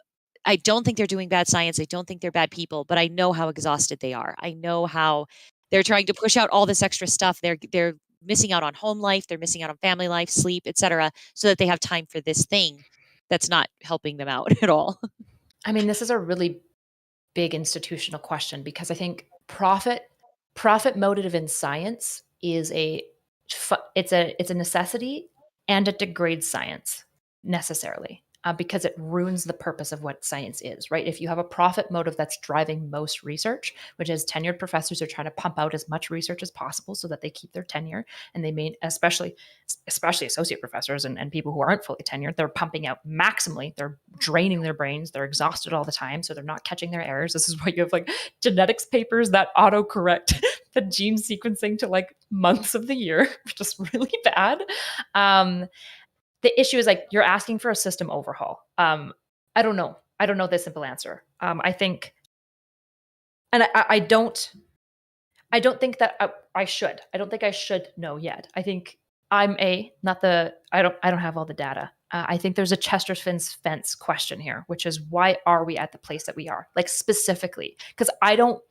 I don't think they're doing bad science. I don't think they're bad people, but I know how exhausted they are. I know how they're trying to push out all this extra stuff. They're missing out on home life. They're missing out on family life, sleep, etc., so that they have time for this thing that's not helping them out at all. I mean, this is a really big institutional question, because I think profit motive in science is it's a necessity, and it degrades science necessarily, because it ruins the purpose of what science is, right? If you have a profit motive that's driving most research, which is tenured professors are trying to pump out as much research as possible so that they keep their tenure, and they may, especially associate professors and people who aren't fully tenured, they're pumping out maximally. They're draining their brains. They're exhausted all the time, so they're not catching their errors. This is why you have like genetics papers that autocorrect the gene sequencing to like months of the year, which is really bad. The issue is like you're asking for a system overhaul. I don't know. I don't know the simple answer. I think, and I don't think that I should. I don't think I should know yet. I think I don't have all the data. I think there's a Chester's fence question here, which is why are we at the place that we are? Like specifically, because I don't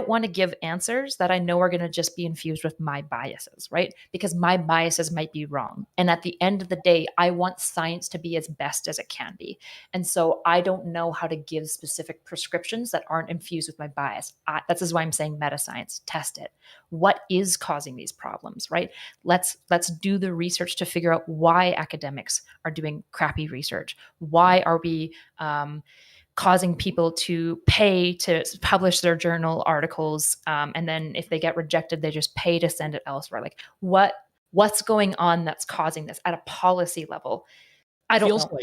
want to give answers that I know are going to just be infused with my biases, right? Because my biases might be wrong. And at the end of the day, I want science to be as best as it can be. And so I don't know how to give specific prescriptions that aren't infused with my bias. This is why I'm saying meta science, test it. What is causing these problems, right? Let's do the research to figure out why academics are doing crappy research. Why are we causing people to pay to publish their journal articles, and then if they get rejected, they just pay to send it elsewhere? Like what's going on that's causing this at a policy level? I don't know.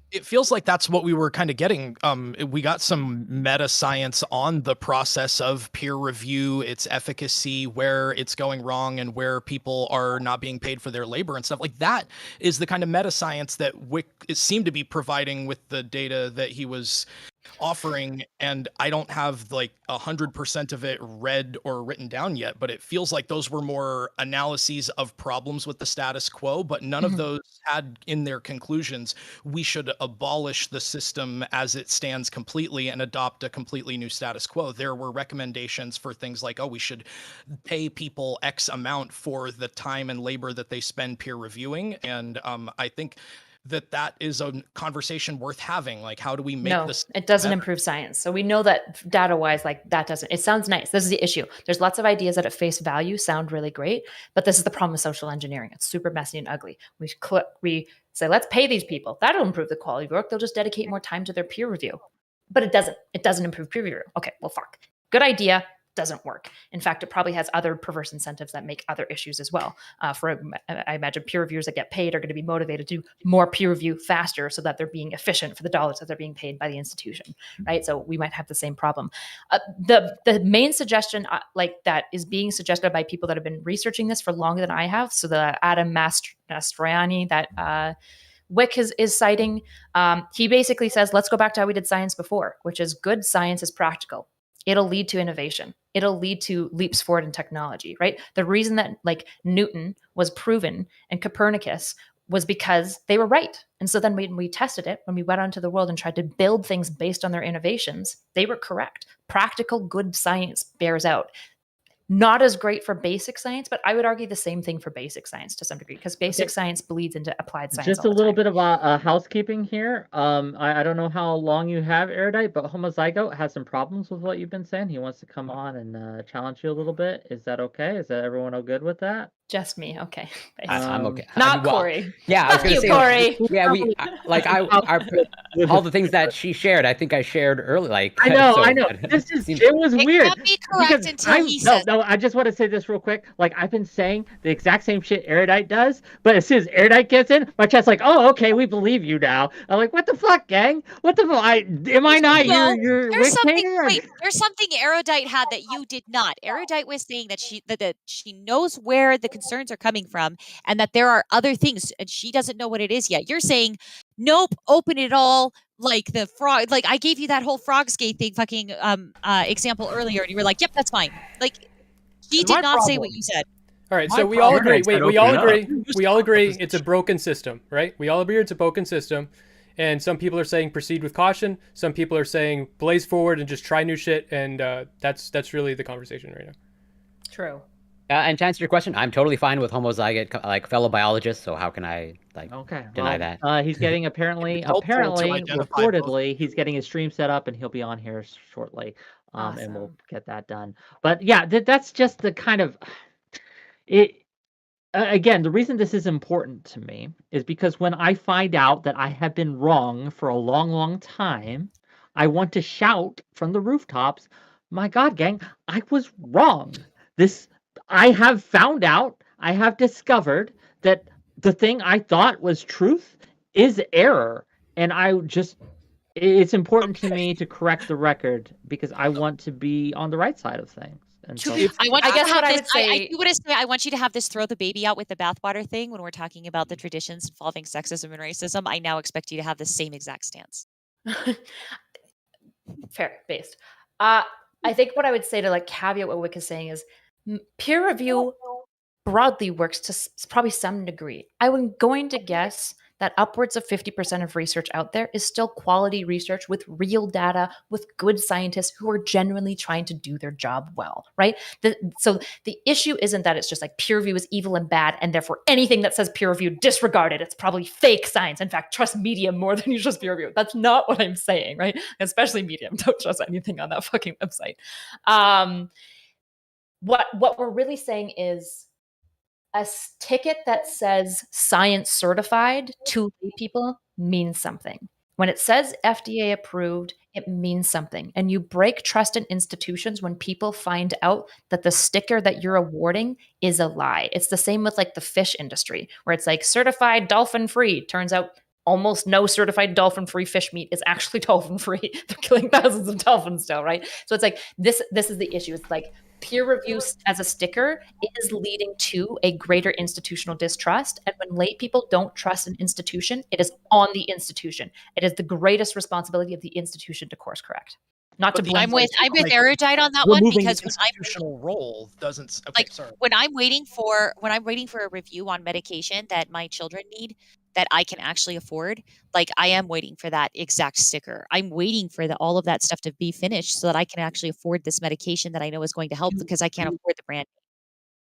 It feels like that's what we were kind of getting. We got some meta science on the process of peer review, its efficacy, where it's going wrong, and where people are not being paid for their labor and stuff like that. Is the kind of meta science that Whick seemed to be providing with the data that he was offering, and I don't have like 100% of it read or written down yet, but it feels like those were more analyses of problems with the status quo, but none of those had in their conclusions, we should abolish the system as it stands completely and adopt a completely new status quo. There were recommendations for things like, oh, we should pay people X amount for the time and labor that they spend peer reviewing. And I think that is a conversation worth having. Like, how do we make this? It doesn't improve science. So we know that data wise, like that doesn't, it sounds nice. This is the issue. There's lots of ideas that at face value sound really great, but this is the problem with social engineering. It's super messy and ugly. We say, let's pay these people. That'll improve the quality of work. They'll just dedicate more time to their peer review, but it doesn't improve peer review. Okay, well, fuck. Good idea. Doesn't work. In fact, it probably has other perverse incentives that make other issues as well. I imagine peer reviewers that get paid are going to be motivated to do more peer review faster so that they're being efficient for the dollars that they're being paid by the institution, right? So we might have the same problem. The main suggestion like that is being suggested by people that have been researching this for longer than I have. So the Adam Mastroianni that Whick is citing, he basically says, let's go back to how we did science before, which is good science is practical. It'll lead to innovation. It'll lead to leaps forward in technology, right? The reason that like Newton was proven and Copernicus was because they were right. And so then when we tested it, when we went onto the world and tried to build things based on their innovations, they were correct. Practical, good science bears out. Not as great for basic science, but I would argue the same thing for basic science to some degree, because basic science bleeds into applied science. Just a little bit of housekeeping here. I don't know how long you have Erudite, but Homozygote has some problems with what you've been saying. He wants to come on and challenge you a little bit. Is that okay? Is that everyone all good with that? Just me. Okay. I'm okay. Not well, Corey. Yeah, I was Fuck going you, to say, Corey. yeah, all the things that she shared, I think I shared earlier. Like, I know, so I know. it It seems- was It weird. can't be correct because until he says. No, I just want to say this real quick. Like, I've been saying the exact same shit Erudite does, but as soon as Erudite gets in, my chat's like, oh, okay, we believe you now. I'm like, what the fuck, gang? What the fuck? Am I not No, your there's something. Wick Wait, there's something Erudite had that you did not. Erudite was saying that she knows where the concerns are coming from, and that there are other things, and she doesn't know what it is yet. You're saying, nope, open it all. Like the frog, like I gave you that whole Frogsgate thing, fucking example earlier, and you were like, "Yep, that's fine." Like she And did my not say problem- what you said. All right, My so we all problem agree. is Wait, that we all open it up. agree. We all agree it's a broken system, right? We all agree it's a broken system. And some people are saying proceed with caution. Some people are saying blaze forward and just try new shit. And that's really the conversation right now. True. and to answer your question, I'm totally fine with homozygote, like fellow biologists. So how can I deny that? He's getting apparently, helpful to identify both. reportedly, he's getting his stream set up, and he'll be on here shortly. And we'll Awesome. get that done. But yeah, that's just the kind of it. Again, the reason this is important to me is because when I find out that I have been wrong for a long, long time, I want to shout from the rooftops, my God, gang, I was wrong. I have found out, I have discovered that the thing I thought was truth is error. And it's important to me to correct the record because I want to be on the right side of things. And so, I want. I you guess to what have I this, would say- I do want to say. I want you to have this throw the baby out with the bathwater thing when we're talking about the traditions involving sexism and racism. I now expect you to have the same exact stance. Fair based. I think what I would say to like caveat what Wick is saying is peer review broadly works to probably some degree. I'm going to guess that upwards of 50% of research out there is still quality research with real data, with good scientists who are genuinely trying to do their job well, right? So the issue isn't that it's just like peer review is evil and bad, and therefore anything that says peer review, disregard it. It's probably fake science. In fact, trust Medium more than you trust peer review. That's not what I'm saying, right? Especially Medium. Don't trust anything on that fucking website. What we're really saying is a ticket that says science certified to people means something. When it says FDA approved, it means something. And you break trust in institutions when people find out that the sticker that you're awarding is a lie. It's the same with like the fish industry, where it's like certified dolphin free. Turns out almost no certified dolphin free fish meat is actually dolphin free. They're killing thousands of dolphins still, right? So it's like this is the issue. It's like peer review as a sticker is leading to a greater institutional distrust. And when lay people don't trust an institution, it is on the institution. It is the greatest responsibility of the institution to course correct. Not to But the- blame. I'm with Erudite on that one Removing because the when I'm institutional role doesn't. Okay, like sorry. when I'm waiting for a review on medication that my children need that I can actually afford, like I am waiting for that exact sticker. I'm waiting for all of that stuff to be finished so that I can actually afford this medication that I know is going to help because I can't afford the brand.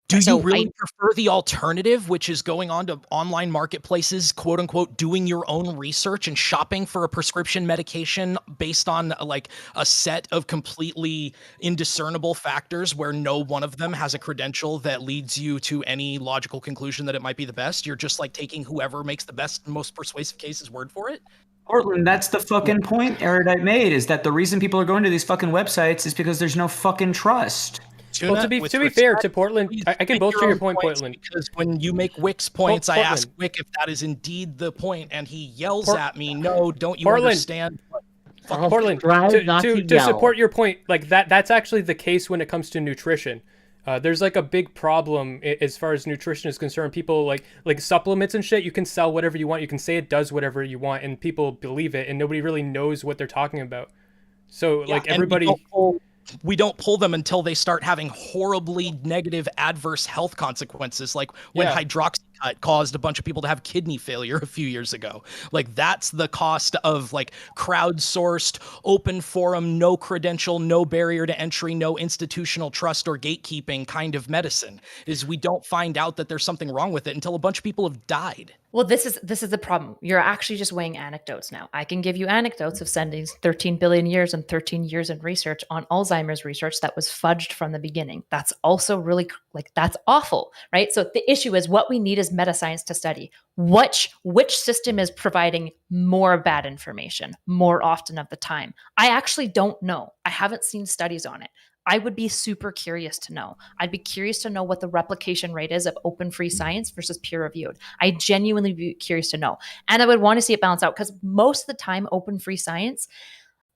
Do So you really prefer the alternative, which is going on to online marketplaces, quote unquote, doing your own research and shopping for a prescription medication based on like a set of completely indiscernible factors where no one of them has a credential that leads you to any logical conclusion that it might be the best? You're just like taking whoever makes the best, most persuasive case's word for it? Portland, that's the fucking point Erudite made, is that the reason people are going to these fucking websites is because there's no fucking trust. Well, to be fair to Portland, I can bolster your point, Portland. Because when you make Wick's points, I ask Portland. Wick if that is indeed the point, and he yells at me, "No, don't you Portland. understand?" Portland, to support your point, like that's actually the case when it comes to nutrition. There's like a big problem as far as nutrition is concerned. People like supplements and shit. You can sell whatever you want. You can say it does whatever you want, and people believe it, and nobody really knows what they're talking about. So like everybody. We don't pull them until they start having horribly negative adverse health consequences, like when hydroxycut caused a bunch of people to have kidney failure a few years ago. Like, that's the cost of like crowdsourced, open forum, no credential, no barrier to entry, no institutional trust or gatekeeping kind of medicine, is we don't find out that there's something wrong with it until a bunch of people have died. Well, this is the problem. You're actually just weighing anecdotes now. I can give you anecdotes of sending 13 billion years and 13 years in research on Alzheimer's research that was fudged from the beginning. That's also really that's awful, right? So the issue is what we need is meta-science to study which system is providing more bad information more often of the time. I actually don't know. I haven't seen studies on it. I would be super curious to know. I'd be curious to know what the replication rate is of open free science versus peer reviewed. I genuinely be curious to know. And I would want to see it balance out because most of the time, open free science,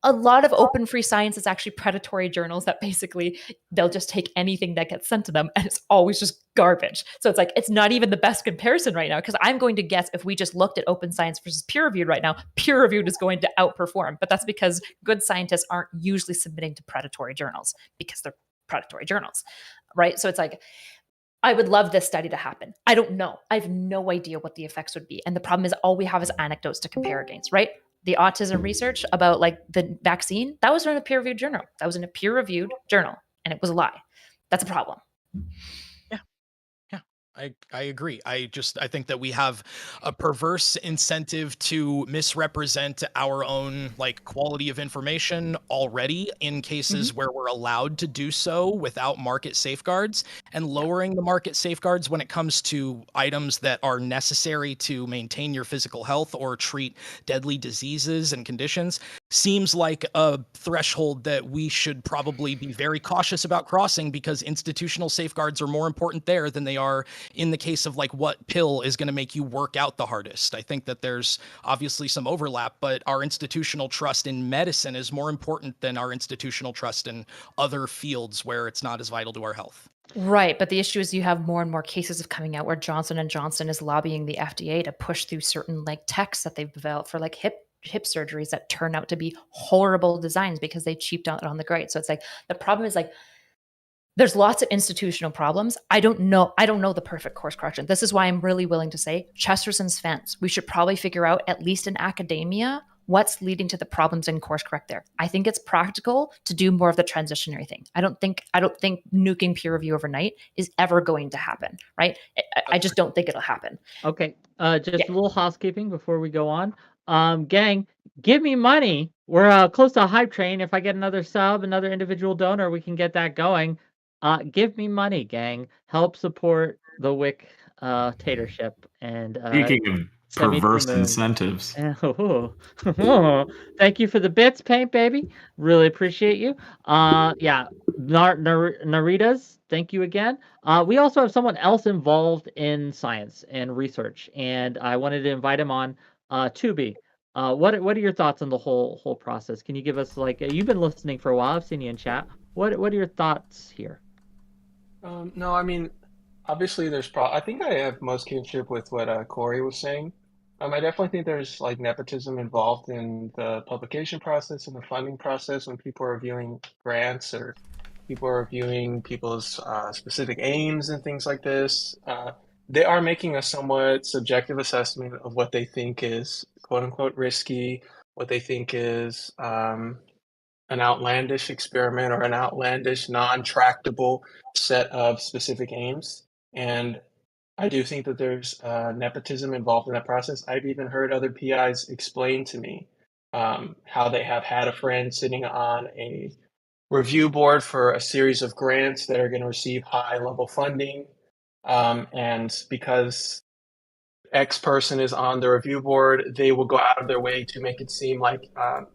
a lot of open free science is actually predatory journals that basically they'll just take anything that gets sent to them and it's always just garbage. So it's like, it's not even the best comparison right now because I'm going to guess if we just looked at open science versus peer reviewed right now, peer reviewed is going to outperform. But that's because good scientists aren't usually submitting to predatory journals because they're predatory journals, right? So it's like, I would love this study to happen. I don't know. I have no idea what the effects would be. And the problem is all we have is anecdotes to compare against, right? The autism research about like the vaccine, that was in a peer-reviewed journal. That was in a peer-reviewed journal and it was a lie. That's a problem. I agree. I think that we have a perverse incentive to misrepresent our own like quality of information already in cases where we're allowed to do so without market safeguards, and lowering the market safeguards when it comes to items that are necessary to maintain your physical health or treat deadly diseases and conditions seems like a threshold that we should probably be very cautious about crossing, because institutional safeguards are more important there than they are in the case of like what pill is going to make you work out the hardest. I think that there's obviously some overlap, but our institutional trust in medicine is more important than our institutional trust in other fields where it's not as vital to our health. Right, but the issue is you have more and more cases of coming out where Johnson and Johnson is lobbying the FDA to push through certain like techs that they've developed for like hip surgeries that turn out to be horrible designs because they cheaped out on the grade. So it's like the problem is like there's lots of institutional problems. I don't know the perfect course correction. This is why I'm really willing to say Chesterson's fence. We should probably figure out, at least in academia, what's leading to the problems and course correct there. I think it's practical to do more of the transitionary thing. I don't think nuking peer review overnight is ever going to happen, right? I just don't think it'll happen. Okay, just a little housekeeping before we go on. Gang, give me money. We're close to a hype train. If I get another sub, another individual donor, we can get that going. Give me money, gang. Help support the Whick tatership. And Speaking of send me to the perverse moon. incentives, Thank you for the bits, Paint Baby. Really appreciate you. Yeah, Naritas, thank you again. We also have someone else involved in science and research, and I wanted to invite him on. Tubi. What are your thoughts on the whole process? Can you give us like you've been listening for a while? I've seen you in chat. What are your thoughts here? No, I mean, obviously I think I have most kinship with what Corey was saying. I definitely think there's like nepotism involved in the publication process and the funding process when people are reviewing grants or people are reviewing people's specific aims and things like this. They are making a somewhat subjective assessment of what they think is quote unquote risky, what they think is an outlandish experiment or an outlandish, non-tractable set of specific aims. And I do think that there's nepotism involved in that process. I've even heard other PIs explain to me how they have had a friend sitting on a review board for a series of grants that are going to receive high-level funding. And because X person is on the review board, they will go out of their way to make it seem like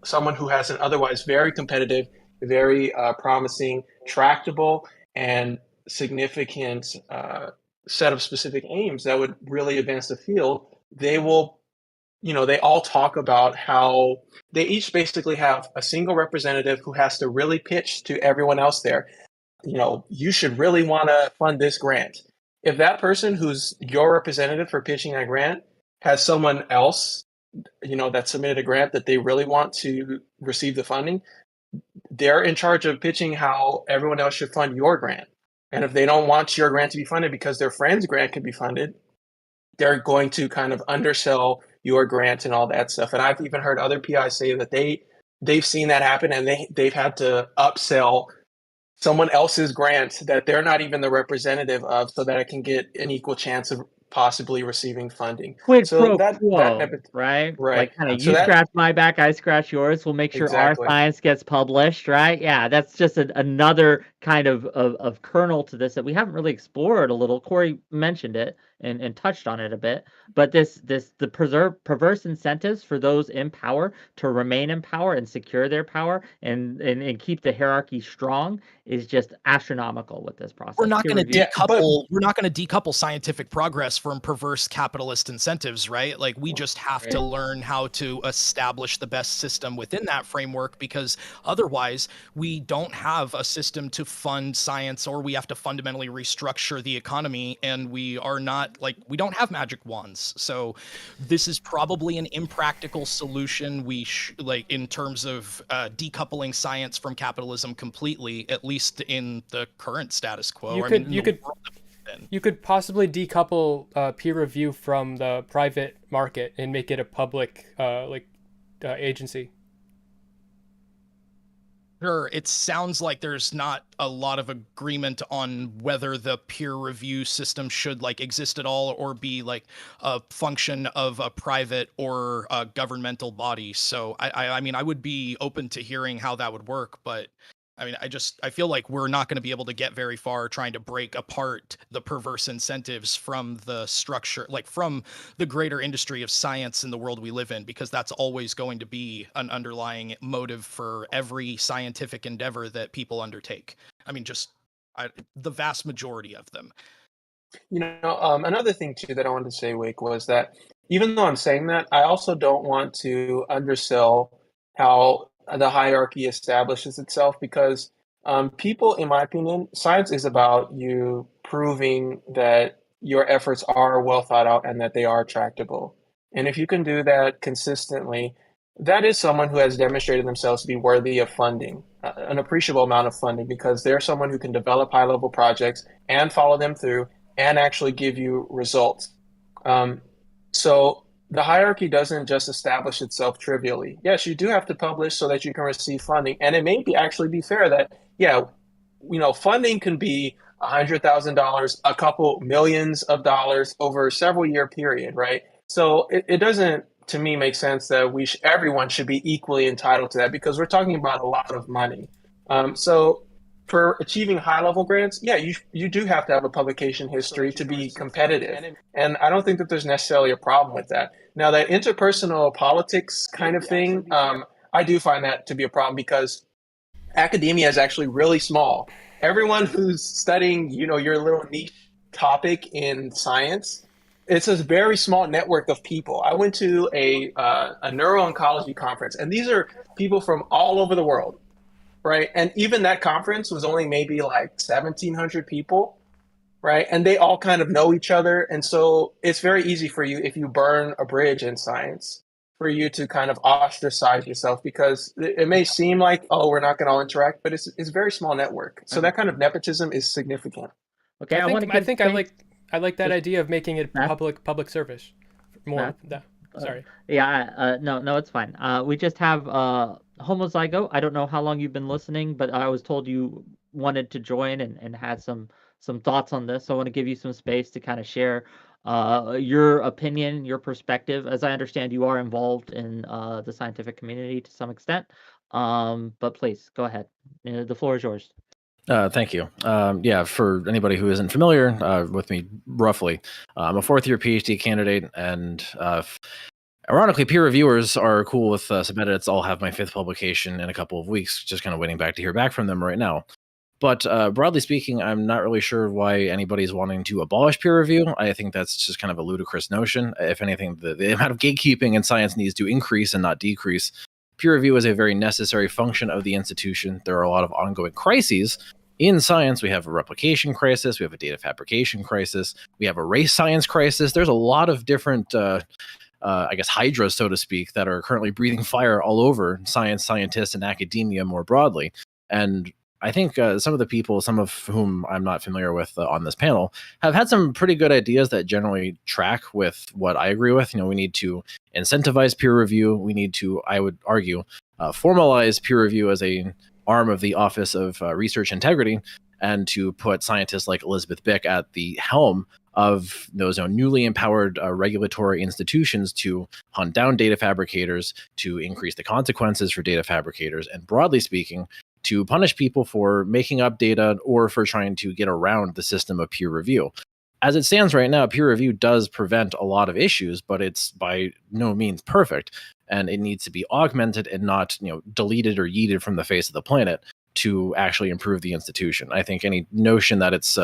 someone who has an otherwise very competitive, very promising, tractable, and significant set of specific aims that would really advance the field. They will, they all talk about how they each basically have a single representative who has to really pitch to everyone else there. You should really want to fund this grant. If that person who's your representative for pitching that grant has someone else, that submitted a grant that they really want to receive the funding, they're in charge of pitching how everyone else should fund your grant. And if they don't want your grant to be funded because their friend's grant could be funded, they're going to kind of undersell your grant and all that stuff. And I've even heard other PIs say that they've seen that happen, and they've had to upsell someone else's grant that they're not even the representative of, so that it can get an equal chance of possibly receiving funding. Quid So pro that quo, right? right. Like, kind of, So you that scratch my back, I scratch yours. We'll make sure our exactly. science gets published, right? Yeah, that's just another kind of kernel to this that we haven't really explored a little. Corey mentioned it and touched on it a bit, but the perverse incentives for those in power to remain in power and secure their power and keep the hierarchy strong is just astronomical with this process. We're not Peer going to review. decouple scientific progress from perverse capitalist incentives, right? Like, we just have to learn how to establish the best system within that framework, because otherwise we don't have a system to fund science, or we have to fundamentally restructure the economy, and we don't have magic wands. So this is probably an impractical solution. In terms of decoupling science from capitalism completely, at least in the current status quo. You could possibly decouple peer review from the private market and make it a public agency. Sure, it sounds like there's not a lot of agreement on whether the peer review system should exist at all, or be a function of a private or a governmental body. So I mean, I would be open to hearing how that would work, but I mean, I feel like we're not going to be able to get very far trying to break apart the perverse incentives from the structure, from the greater industry of science in the world we live in, because that's always going to be an underlying motive for every scientific endeavor that people undertake. I mean, the vast majority of them. Another thing too that I wanted to say, Wake, was that even though I'm saying that, I also don't want to undersell how the hierarchy establishes itself, because people, in my opinion, science is about you proving that your efforts are well thought out and that they are tractable. And if you can do that consistently, that is someone who has demonstrated themselves to be worthy of funding, an appreciable amount of funding, because they're someone who can develop high level projects and follow them through and actually give you results. So the hierarchy doesn't just establish itself trivially. Yes, you do have to publish so that you can receive funding, and it may actually be fair that funding can be $100,000, a couple millions of dollars over a several year period, right? So it doesn't, to me, make sense that everyone should be equally entitled to that, because we're talking about a lot of money. So for achieving high-level grants, yeah, you do have to have a publication history to be competitive. And I don't think that there's necessarily a problem with that. Now, that interpersonal politics kind of thing, I do find that to be a problem, because academia is actually really small. Everyone who's studying, your little niche topic in science, it's a very small network of people. I went to a neuro-oncology conference, and these are people from all over the world. Right. And even that conference was only maybe 1,700 people. Right. And they all kind of know each other. And so it's very easy for you, if you burn a bridge in science, for you to kind of ostracize yourself, because it may seem like, oh, we're not going to all interact, but it's a very small network. So that kind of nepotism is significant. Okay. I like that idea of making it public service more. Sorry. No, it's fine. We just have Homozygo. I don't know how long you've been listening, but I was told you wanted to join and had some thoughts on this. So I want to give you some space to kind of share your opinion, your perspective. As I understand, you are involved in the scientific community to some extent. But please go ahead. The floor is yours. Thank you. For anybody who isn't familiar with me, roughly, I'm a fourth-year PhD candidate, and ironically, peer reviewers are cool with subedits. I'll have my fifth publication in a couple of weeks, just kind of waiting back to hear back from them right now. But broadly speaking, I'm not really sure why anybody's wanting to abolish peer review. I think that's just kind of a ludicrous notion. If anything, the amount of gatekeeping in science needs to increase and not decrease. Peer review is a very necessary function of the institution. There are a lot of ongoing crises in science. We have a replication crisis. We have a data fabrication crisis. We have a race science crisis. There's a lot of different hydras, so to speak, that are currently breathing fire all over science, scientists, and academia more broadly. And I think some of the people, some of whom I'm not familiar with on this panel, have had some pretty good ideas that generally track with what I agree with. We need to incentivize peer review. We need to, I would argue, formalize peer review as a arm of the Office of Research Integrity, and to put scientists like Elizabeth Bick at the helm of those newly empowered regulatory institutions to hunt down data fabricators, to increase the consequences for data fabricators, and broadly speaking, to punish people for making up data or for trying to get around the system of peer review. As it stands right now, peer review does prevent a lot of issues, but it's by no means perfect, and it needs to be augmented and not, deleted or yeeted from the face of the planet to actually improve the institution. I think any notion that it's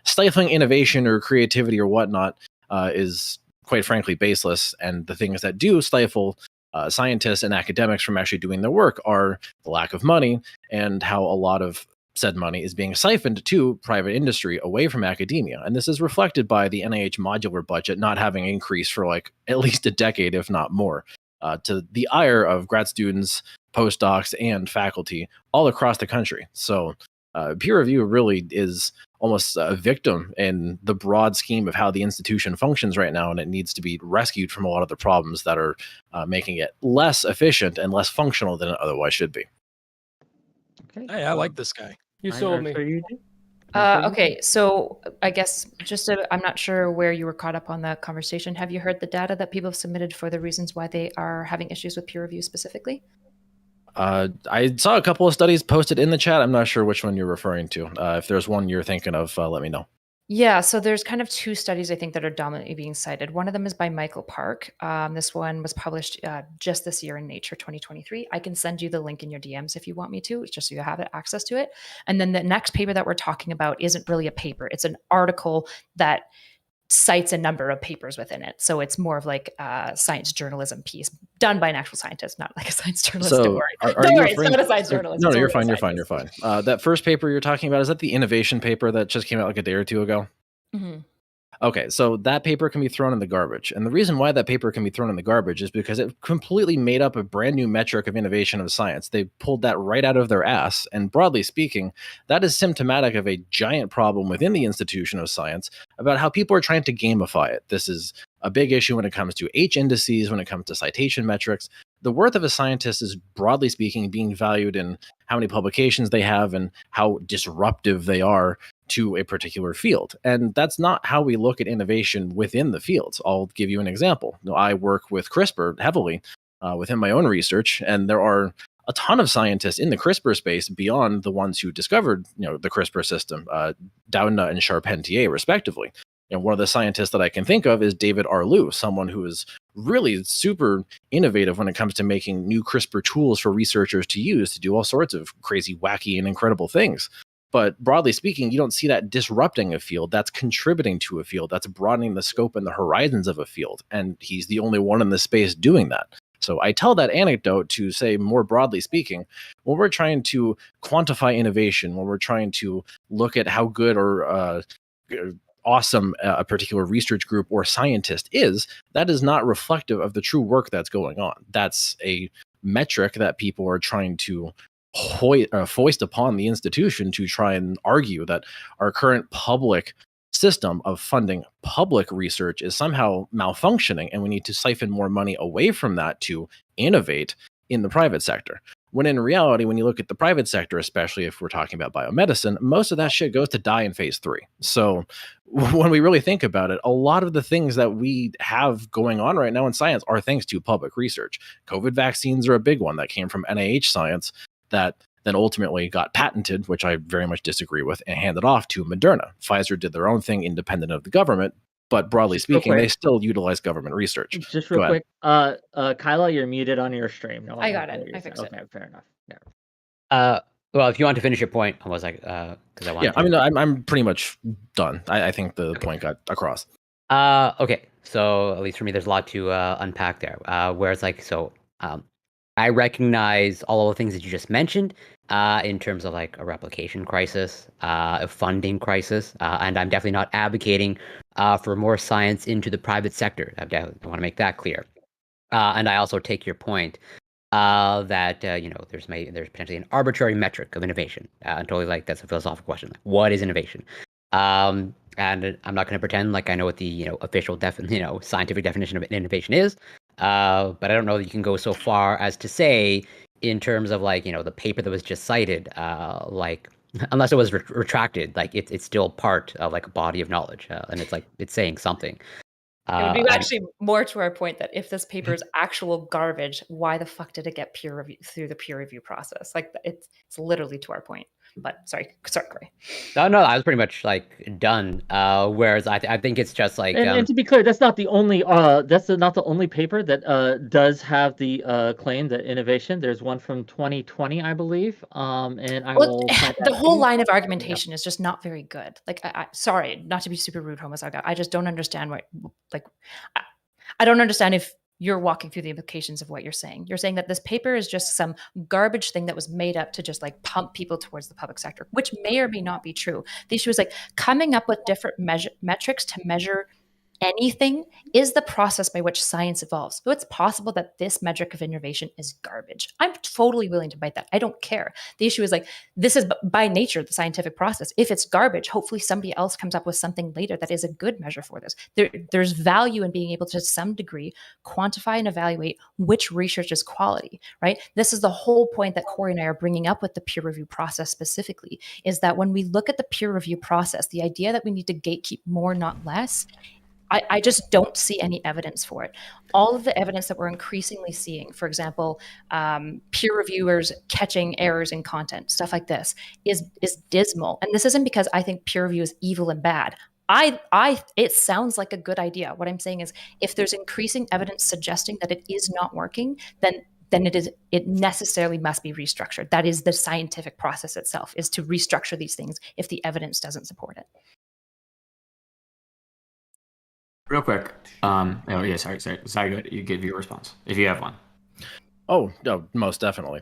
stifling innovation or creativity or whatnot is quite frankly baseless. And the things that do stifle scientists and academics from actually doing their work are the lack of money, and how a lot of said money is being siphoned to private industry away from academia. And this is reflected by the NIH modular budget not having increased for like at least a decade, if not more, to the ire of grad students, postdocs, and faculty all across the country. So peer review really is almost a victim in the broad scheme of how the institution functions right now, and it needs to be rescued from a lot of the problems that are making it less efficient and less functional than it otherwise should be. Okay. Hey, I like this guy. You sold me. Okay, so I guess I'm not sure where you were caught up on that conversation. Have you heard the data that people have submitted for the reasons why they are having issues with peer review specifically? I saw a couple of studies posted in the chat. I'm not sure which one you're referring to. If there's one you're thinking of, let me know. Yeah, so there's kind of two studies I think that are dominantly being cited. One of them is by Michael Park. This one was published just this year in Nature 2023. I can send you the link in your DMs if you want me to, just so you have access to it. And then the next paper that we're talking about isn't really a paper. It's an article that cites a number of papers within it. So it's more of like a science journalism piece done by an actual scientist, not like a science journalist. So Don't worry. are Don't you worry, it's referring- not a science journalist. No, It's you're only a fine. You're fine. scientist. You're fine. That first paper you're talking about, is that the innovation paper that just came out like a day or two ago? Mm-hmm. Okay, so that paper can be thrown in the garbage. And the reason why that paper can be thrown in the garbage is because it completely made up a brand new metric of innovation of science. They pulled that right out of their ass. And broadly speaking, that is symptomatic of a giant problem within the institution of science about how people are trying to gamify it. This is a big issue when it comes to H indices, when it comes to citation metrics. The worth of a scientist is, broadly speaking, being valued in how many publications they have and how disruptive they are to a particular field. And that's not how we look at innovation within the fields. I'll give you an example. I work with CRISPR heavily within my own research, and there are a ton of scientists in the CRISPR space beyond the ones who discovered, the CRISPR system, Doudna and Charpentier, respectively. One of the scientists that I can think of is David Arlou, someone who is really super innovative when it comes to making new CRISPR tools for researchers to use to do all sorts of crazy, wacky, and incredible things. But broadly speaking, you don't see that disrupting a field. That's contributing to a field. That's broadening the scope and the horizons of a field. And he's the only one in the space doing that. So I tell that anecdote to say, more broadly speaking, when we're trying to quantify innovation, when we're trying to look at how good or awesome a particular research group or scientist is, that is not reflective of the true work that's going on. That's a metric that people are trying to foist upon the institution to try and argue that our current public system of funding public research is somehow malfunctioning, and we need to siphon more money away from that to innovate in the private sector. When in reality, when you look at the private sector, especially if we're talking about biomedicine, most of that shit goes to die in phase 3. So when we really think about it, a lot of the things that we have going on right now in science are thanks to public research. COVID vaccines are a big one that came from NIH science that then ultimately got patented, which I very much disagree with, and handed off to Moderna. Pfizer did their own thing independent of the government, but broadly speaking, they still utilize government research. Just real quick, Kyla, you're muted on your stream. No, I got it. I fixed it. Okay, fair enough. Yeah. Well, if you want to finish your point, I was like, because I want. Yeah, I mean, I'm pretty much done. I think the point got across. Okay, so at least for me, there's a lot to unpack there. Where it's like, I recognize all of the things that you just mentioned in terms of like a replication crisis, a funding crisis, and I'm definitely not advocating for more science into the private sector. I want to make that clear. And I also take your point that there's potentially an arbitrary metric of innovation. And totally, like, that's a philosophical question. Like, what is innovation? And I'm not going to pretend like I know what the official scientific definition of innovation is. But I don't know that you can go so far as to say, in terms of like the paper that was just cited, like, unless it was retracted, like it's still part of like a body of knowledge, and it's saying something. It would be actually more to our point that if this paper is actual garbage, why the fuck did it get peer review through the peer review process? Like, it's literally to our point. But sorry, Corey. No, I was pretty much like done. Whereas I think it's just like, and to be clear, that's not the only paper that does have the claim that innovation. There's one from 2020, I believe. And I will find the that whole too. line of argumentation is just not very good. Like, sorry, not to be super rude, homozygote. I just don't understand what, like, I don't understand if you're walking through the implications of what you're saying. You're saying that this paper is just some garbage thing that was made up to just like pump people towards the public sector, which may or may not be true. The issue is like coming up with different metrics to measure anything is the process by which science evolves. So it's possible that this metric of innovation is garbage. I'm totally willing to bite that. I don't care. The issue is like, this is by nature the scientific process. If it's garbage, hopefully somebody else comes up with something later that is a good measure for this. There's value in being able to some degree quantify and evaluate which research is quality, right? This is the whole point that Corey and I are bringing up with the peer review process specifically, is that when we look at the peer review process, the idea that we need to gatekeep more, not less, I just don't see any evidence for it. All of the evidence that we're increasingly seeing, for example, peer reviewers catching errors in content, stuff like this, is dismal. And this isn't because I think peer review is evil and bad. It sounds like a good idea. What I'm saying is, if there's increasing evidence suggesting that it is not working, then it necessarily must be restructured. That is the scientific process itself, is to restructure these things if the evidence doesn't support it. Real quick. Oh yeah, sorry. Go ahead. You give your response if you have one. Oh no, most definitely.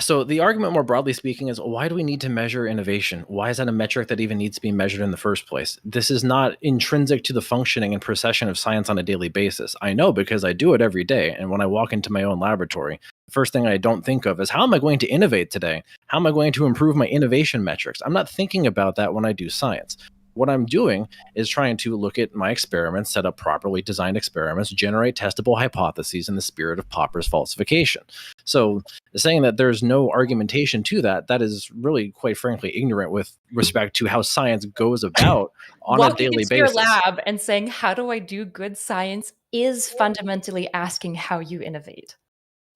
So the argument, more broadly speaking, is why do we need to measure innovation? Why is that a metric that even needs to be measured in the first place? This is not intrinsic to the functioning and procession of science on a daily basis. I know because I do it every day. And when I walk into my own laboratory, the first thing I don't think of is, how am I going to innovate today? How am I going to improve my innovation metrics? I'm not thinking about that when I do science. What I'm doing is trying to look at my experiments, set up properly designed experiments, generate testable hypotheses in the spirit of Popper's falsification. So saying that there's no argumentation to that is really, quite frankly, ignorant with respect to how science goes about on a daily basis. Walking into your lab and saying, how do I do good science, is fundamentally asking how you innovate.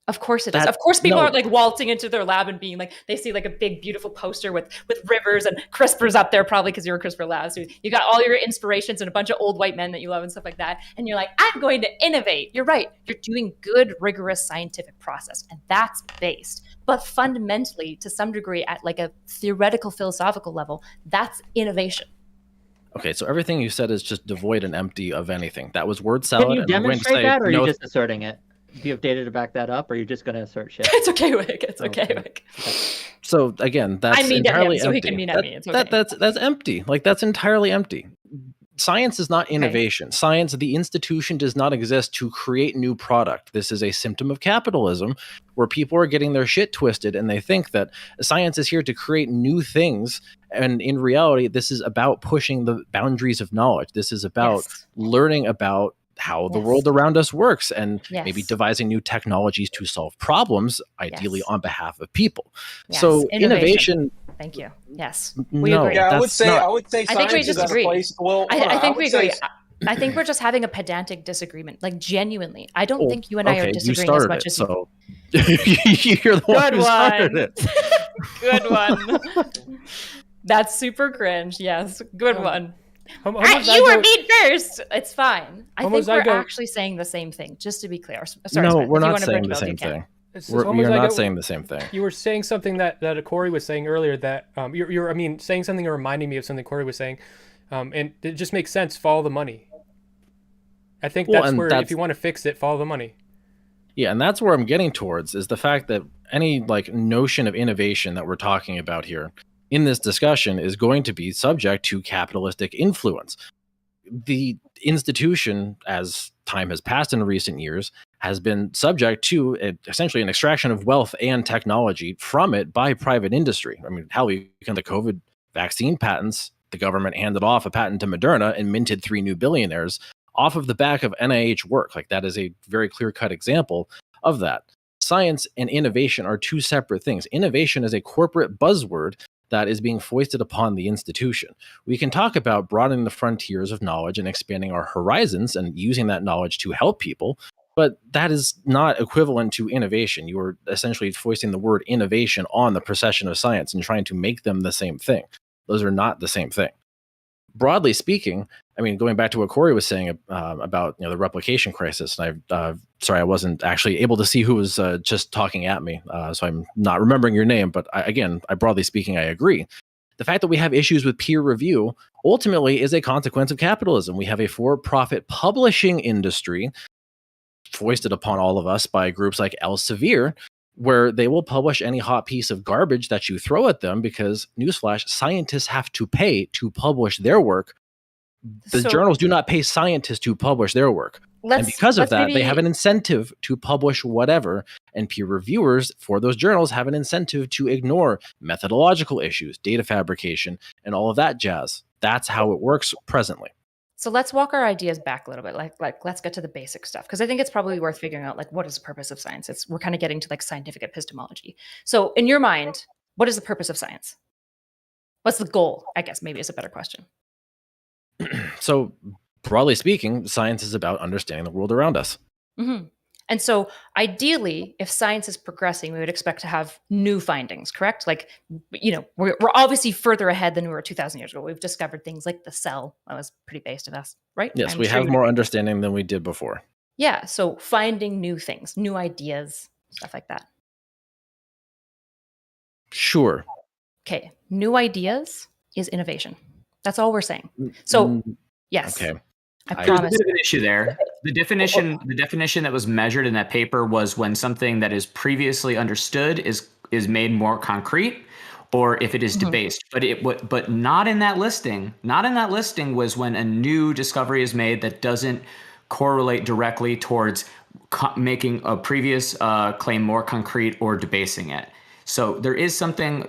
Of course it is. Of course people aren't like waltzing into their lab and being like, they see like a big, beautiful poster with rivers and CRISPR's up there, probably because you're a CRISPR lab. So you got all your inspirations and a bunch of old white men that you love and stuff like that. And you're like, I'm going to innovate. You're right. You're doing good, rigorous scientific process. And that's based. But fundamentally, to some degree, at like a theoretical, philosophical level, that's innovation. Okay, so everything you said is just devoid and empty of anything. That was word salad. Can you demonstrate that, or are you just asserting it? Do you have data to back that up, or are you just going to assert shit? It's okay, Whick. It's okay, Whick. So again, that's entirely empty. So he can mean at me. It's okay. That's empty. Like, that's entirely empty. Science is not innovation. Okay. Science, the institution, does not exist to create new product. This is a symptom of capitalism, where people are getting their shit twisted and they think that science is here to create new things. And in reality, this is about pushing the boundaries of knowledge. This is about learning about how the world around us works, and maybe devising new technologies to solve problems, ideally on behalf of people. So innovation. Thank you. Yes, we agree. Yeah, I would say I think we disagree. Well, I think we agree. I think we're just having a pedantic disagreement. Like, genuinely, I don't think you and I are disagreeing as much as you. You're the one who started it. Good one. That's super cringe. Yes, good one. You were mean first. It's fine. I think we're actually saying the same thing, just to be clear. Sorry, no, we're not saying the same thing. We're not saying the same thing. You were saying something that Corey was saying earlier, that you're saying something or reminding me of something Corey was saying, and it just makes sense. Follow the money. I think if you want to fix it, follow the money. Yeah, and that's where I'm getting towards, is the fact that any notion of innovation that we're talking about here in this discussion is going to be subject to capitalistic influence. the institution, as time has passed in recent years, has been subject to essentially an extraction of wealth and technology from it by private industry. I mean, hell, we can the COVID vaccine patents, the government handed off a patent to Moderna and minted 3 new billionaires off of the back of NIH work. Like, that is a very clear-cut example of that. Science and innovation are two separate things. Innovation is a corporate buzzword that is being foisted upon the institution. We can talk about broadening the frontiers of knowledge and expanding our horizons and using that knowledge to help people, but that is not equivalent to innovation. You are essentially foisting the word innovation on the procession of science and trying to make them the same thing. Those are not the same thing. Broadly speaking, I mean, going back to what Corey was saying about the replication crisis, and sorry, I wasn't actually able to see who was just talking at me, so I'm not remembering your name. But again, broadly speaking, I agree. The fact that we have issues with peer review ultimately is a consequence of capitalism. We have a for-profit publishing industry foisted upon all of us by groups like Elsevier, where they will publish any hot piece of garbage that you throw at them because, newsflash, scientists have to pay to publish their work. The journals do not pay scientists to publish their work. And because of that, they have an incentive to publish whatever. And peer reviewers for those journals have an incentive to ignore methodological issues, data fabrication, and all of that jazz. That's how it works presently. So let's walk our ideas back a little bit. Like let's get to the basic stuff, because I think it's probably worth figuring out, like, what is the purpose of science? We're kind of getting to like scientific epistemology. So in your mind, what is the purpose of science? What's the goal? I guess maybe is a better question. So broadly speaking, science is about understanding the world around us. Mm-hmm. And so ideally, if science is progressing, we would expect to have new findings, correct? Like, we're obviously further ahead than we were 2,000 years ago. We've discovered things like the cell. That was pretty based of us, right? Yes, we have more understanding than we did before. Yeah, so finding new things, new ideas, stuff like that. Sure. Okay, new ideas is innovation. That's all we're saying. So, yes. Okay. I promise. There's a bit of an issue there. The definition that was measured in that paper was when something that is previously understood is made more concrete, or if it is debased. But not in that listing. Not in that listing was when a new discovery is made that doesn't correlate directly towards making a previous claim more concrete or debasing it. So there is something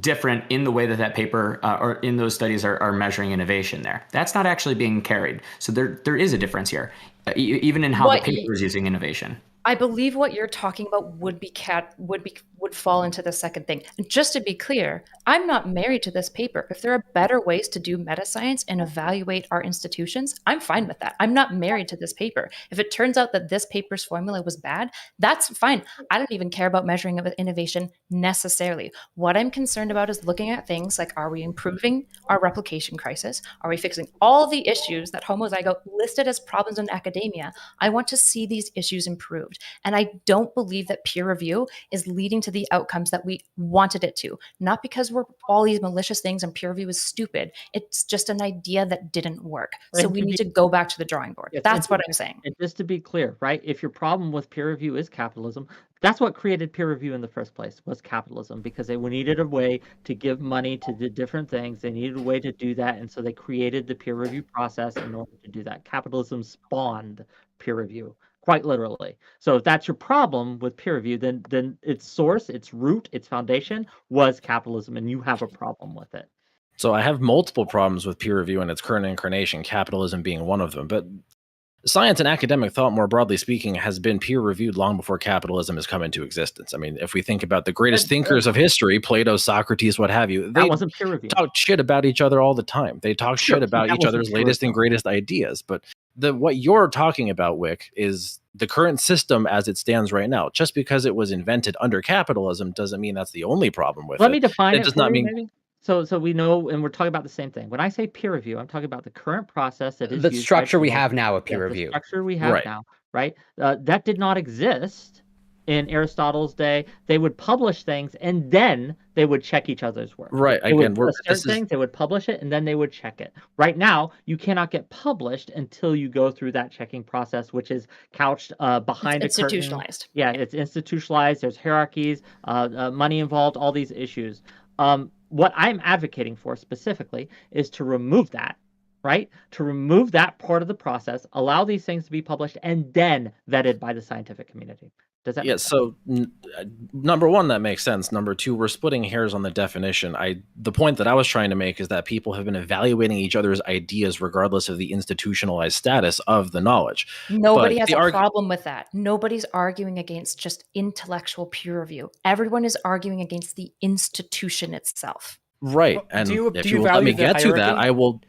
different in the way that paper or in those studies are measuring innovation there. That's not actually being carried. So there is a difference here, even in how the paper is using innovation. I believe what you're talking about would fall into the second thing. And just to be clear, I'm not married to this paper. If there are better ways to do meta science and evaluate our institutions, I'm fine with that. I'm not married to this paper. If it turns out that this paper's formula was bad, that's fine. I don't even care about measuring innovation necessarily. What I'm concerned about is looking at things like, are we improving our replication crisis? Are we fixing all the issues that homozygote listed as problems in academia? I want to see these issues improved. And I don't believe that peer review is leading to the outcomes that we wanted it to. Not because we're all these malicious things and peer review is stupid. It's just an idea that didn't work. So we need to go back to the drawing board. That's what I'm saying. And just to be clear, right? If your problem with peer review is capitalism, that's what created peer review in the first place, was capitalism, because they needed a way to give money to the different things. They needed a way to do that. And so they created the peer review process in order to do that. Capitalism spawned peer review. Quite literally. So if that's your problem with peer review, then its source, its root, its foundation was capitalism, and you have a problem with it. So I have multiple problems with peer review in its current incarnation, capitalism being one of them. But science and academic thought, more broadly speaking, has been peer reviewed long before capitalism has come into existence. I mean, if we think about the greatest thinkers of history, Plato, Socrates, what have you, they wasn't peer review. Talked shit about each other all the time. They talk shit about each other's latest and greatest ideas. But what you're talking about, Whick, is the current system as it stands right now. Just because it was invented under capitalism doesn't mean that's the only problem with it. Let me define it. Does not mean. Maybe? So we know, and we're talking about the same thing. When I say peer review, I'm talking about the current process that is the used structure we have now of peer review. The structure we have now, right? That did not exist in Aristotle's day. They would publish things and then they would check each other's work. Right. They would assert things, they would publish it, and then they would check it. Right now, you cannot get published until you go through that checking process, which is couched behind a curtain. Institutionalized. Yeah, it's institutionalized. There's hierarchies, money involved, all these issues. What I'm advocating for specifically is to remove that, right? To remove that part of the process, allow these things to be published, and then vetted by the scientific community. Does that Yeah, make sense? so number one, that makes sense. Number two, we're splitting hairs on the definition. The point that I was trying to make is that people have been evaluating each other's ideas regardless of the institutionalized status of the knowledge. Nobody But has the a problem with that. Nobody's arguing against just intellectual peer review. Everyone is arguing against the institution itself. Right, Well, and do you if you will let value me the get to that, hierarchy? I will.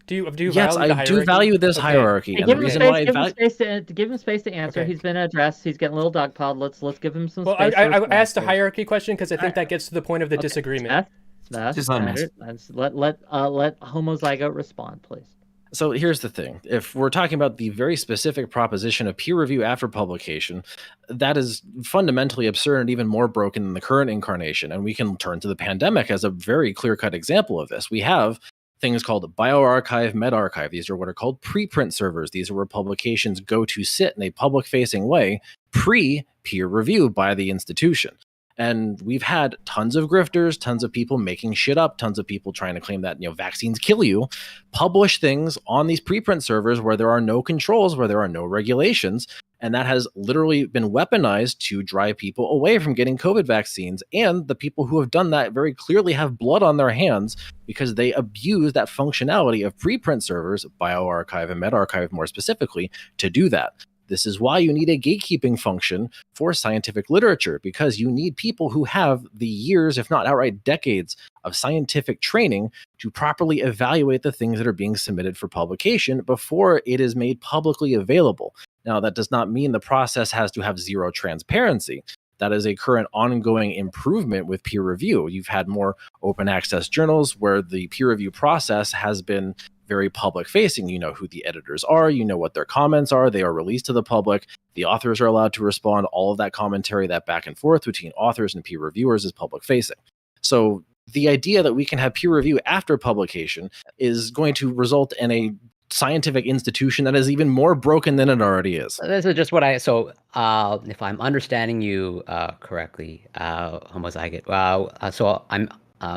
Do you Yes, value the I hierarchy? do value this Okay. hierarchy, Hey, and the give him reason space. why I Give him value. space to give him space to answer. Okay. He's been addressed. He's getting a little dogpiled. Let's give him some Well, space. I to respond, asked a please. hierarchy question because I think that gets to the point of the Okay, disagreement. Smith, Just let him answer. let homozygote respond, please. So here's the thing. If we're talking about the very specific proposition of peer review after publication, that is fundamentally absurd and even more broken than the current incarnation. And we can turn to the pandemic as a very clear-cut example of this. We have things called bioRxiv, medRxiv. These are what are called preprint servers. These are where publications go to sit in a public-facing way, pre-peer review by the institution. And we've had tons of grifters, tons of people making shit up, tons of people trying to claim that, vaccines kill you, publish things on these preprint servers where there are no controls, where there are no regulations. And that has literally been weaponized to drive people away from getting COVID vaccines. And the people who have done that very clearly have blood on their hands because they abuse that functionality of preprint servers, bioRxiv and medRxiv more specifically, to do that. This is why you need a gatekeeping function for scientific literature, because you need people who have the years, if not outright decades, of scientific training to properly evaluate the things that are being submitted for publication before it is made publicly available. Now, that does not mean the process has to have zero transparency. That is a current ongoing improvement with peer review. You've had more open access journals where the peer review process has been very public facing. You know who the editors are, you know what their comments are, they are released to the public, the authors are allowed to respond, all of that commentary, that back and forth between authors and peer reviewers is public facing. So the idea that we can have peer review after publication is going to result in a scientific institution that is even more broken than it already is. This is just what if I'm understanding you correctly, homozygote, so I'm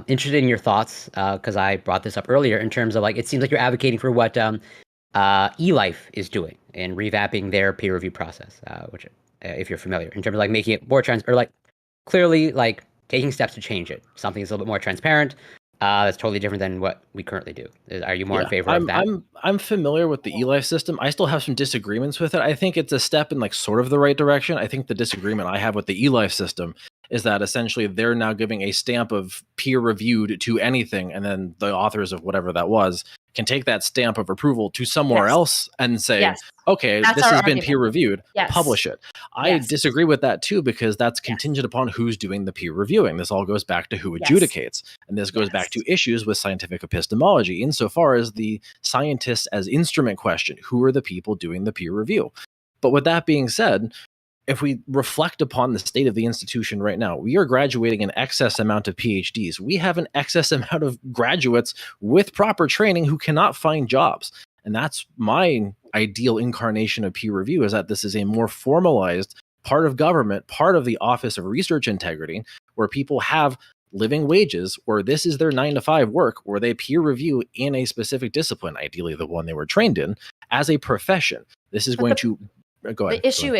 interested in your thoughts because I brought this up earlier in terms of it seems like you're advocating for what eLife is doing in revamping their peer review process, which if you're familiar, in terms of making it more clearly taking steps to change it. Something that's a little bit more transparent. That's totally different than what we currently do. Are you more in favor of that? I'm familiar with the eLife system. I still have some disagreements with it. I think it's a step in sort of the right direction. I think the disagreement I have with the eLife system is that essentially they're now giving a stamp of peer reviewed to anything, and then the authors of whatever that was can take that stamp of approval to somewhere else and say, okay, That's this our has been argument. peer reviewed, Yes. publish it. I disagree with that too, because that's contingent upon who's doing the peer reviewing. This all goes back to who adjudicates. And this goes back to issues with scientific epistemology, insofar as the scientists as instrument question, who are the people doing the peer review? But with that being said, if we reflect upon the state of the institution right now, we are graduating an excess amount of PhDs. We have an excess amount of graduates with proper training who cannot find jobs. And that's my ideal incarnation of peer review, is that this is a more formalized part of government, part of the Office of Research Integrity, where people have living wages, or this is their 9-to-5 work, where they peer review in a specific discipline, ideally the one they were trained in, as a profession. This is going to go ahead. The issue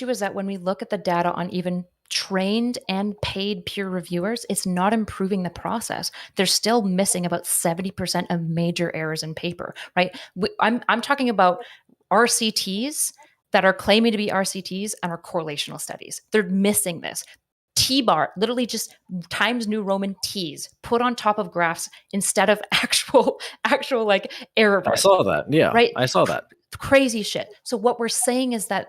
is that when we look at the data on even trained and paid peer reviewers, it's not improving the process. They're still missing about 70% of major errors in paper, right? I'm talking about RCTs that are claiming to be RCTs and are correlational studies. They're missing this. T-bar, literally just Times New Roman T's put on top of graphs instead of actual error bars. I saw that. Yeah, right? I saw that. Crazy shit. So what we're saying is that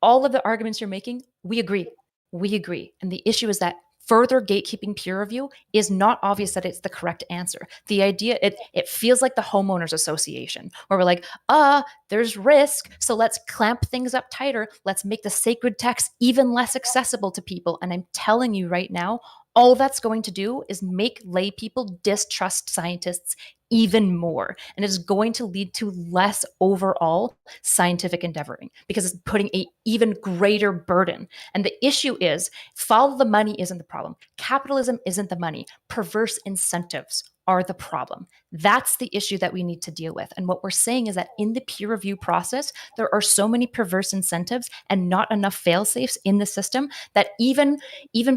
all of the arguments you're making, we agree. We agree. And the issue is that further gatekeeping peer review is not obvious that it's the correct answer. The idea, it feels like the homeowners association, where we're like, there's risk, so let's clamp things up tighter. Let's make the sacred text even less accessible to people. And I'm telling you right now, all that's going to do is make lay people distrust scientists even more. And it's going to lead to less overall scientific endeavoring because it's putting an even greater burden. And the issue is, follow the money isn't the problem. Capitalism isn't the money. Perverse incentives are the problem. That's the issue that we need to deal with. And what we're saying is that in the peer review process, there are so many perverse incentives and not enough fail safes in the system that even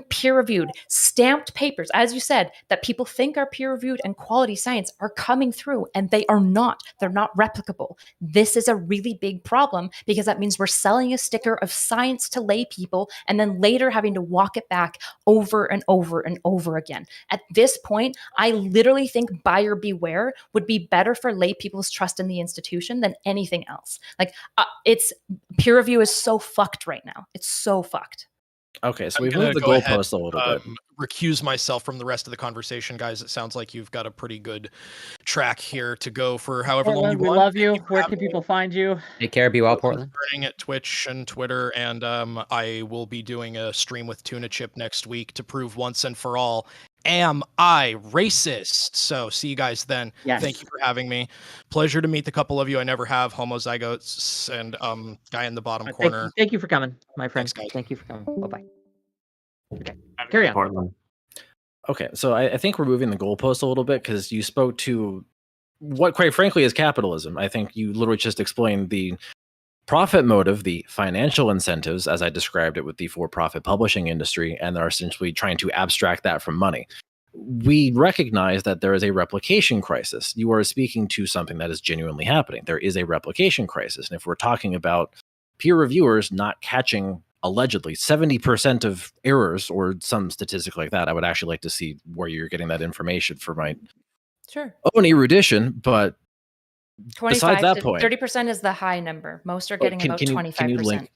peer reviewed stamped papers, as you said, that people think are peer reviewed and quality science are coming through, and they are not. They're not replicable. This is a really big problem because that means we're selling a sticker of science to lay people and then later having to walk it back over and over and over again. At this point, I literally think buyer beware would be better for lay people's trust in the institution than anything else. Like, it's peer review is so fucked right now. It's so fucked. Okay, so I'm we've gonna moved the go ahead, goalpost a little bit. recuse myself from the rest of the conversation, guys. It sounds like you've got a pretty good track here to go for however long Portland, you we want. love Thank you. for Where having can me. people find you? Take care. Be well, Portland. Starting at Twitch and Twitter, and I will be doing a stream with Tuna Chip next week to prove once and for all, am I racist? So see you guys then. Yes. Thank you for having me. Pleasure to meet the couple of you I never have, homozygotes and guy in the bottom corner. Thank you for coming, my friend. Thanks, guys. Thank you for coming. Bye-bye. Okay, carry on. Portland. Okay, so I think we're moving the goalpost a little bit because you spoke to what, quite frankly, is capitalism. I think you literally just explained the profit motive, the financial incentives, as I described it with the for-profit publishing industry, and they're essentially trying to abstract that from money. We recognize that there is a replication crisis. You are speaking to something that is genuinely happening. There is a replication crisis. And if we're talking about peer reviewers not catching allegedly 70% of errors or some statistic like that, I would actually like to see where you're getting that information for my own erudition. But besides that point, 30% is the high number. Most are getting about 25%. Can you link?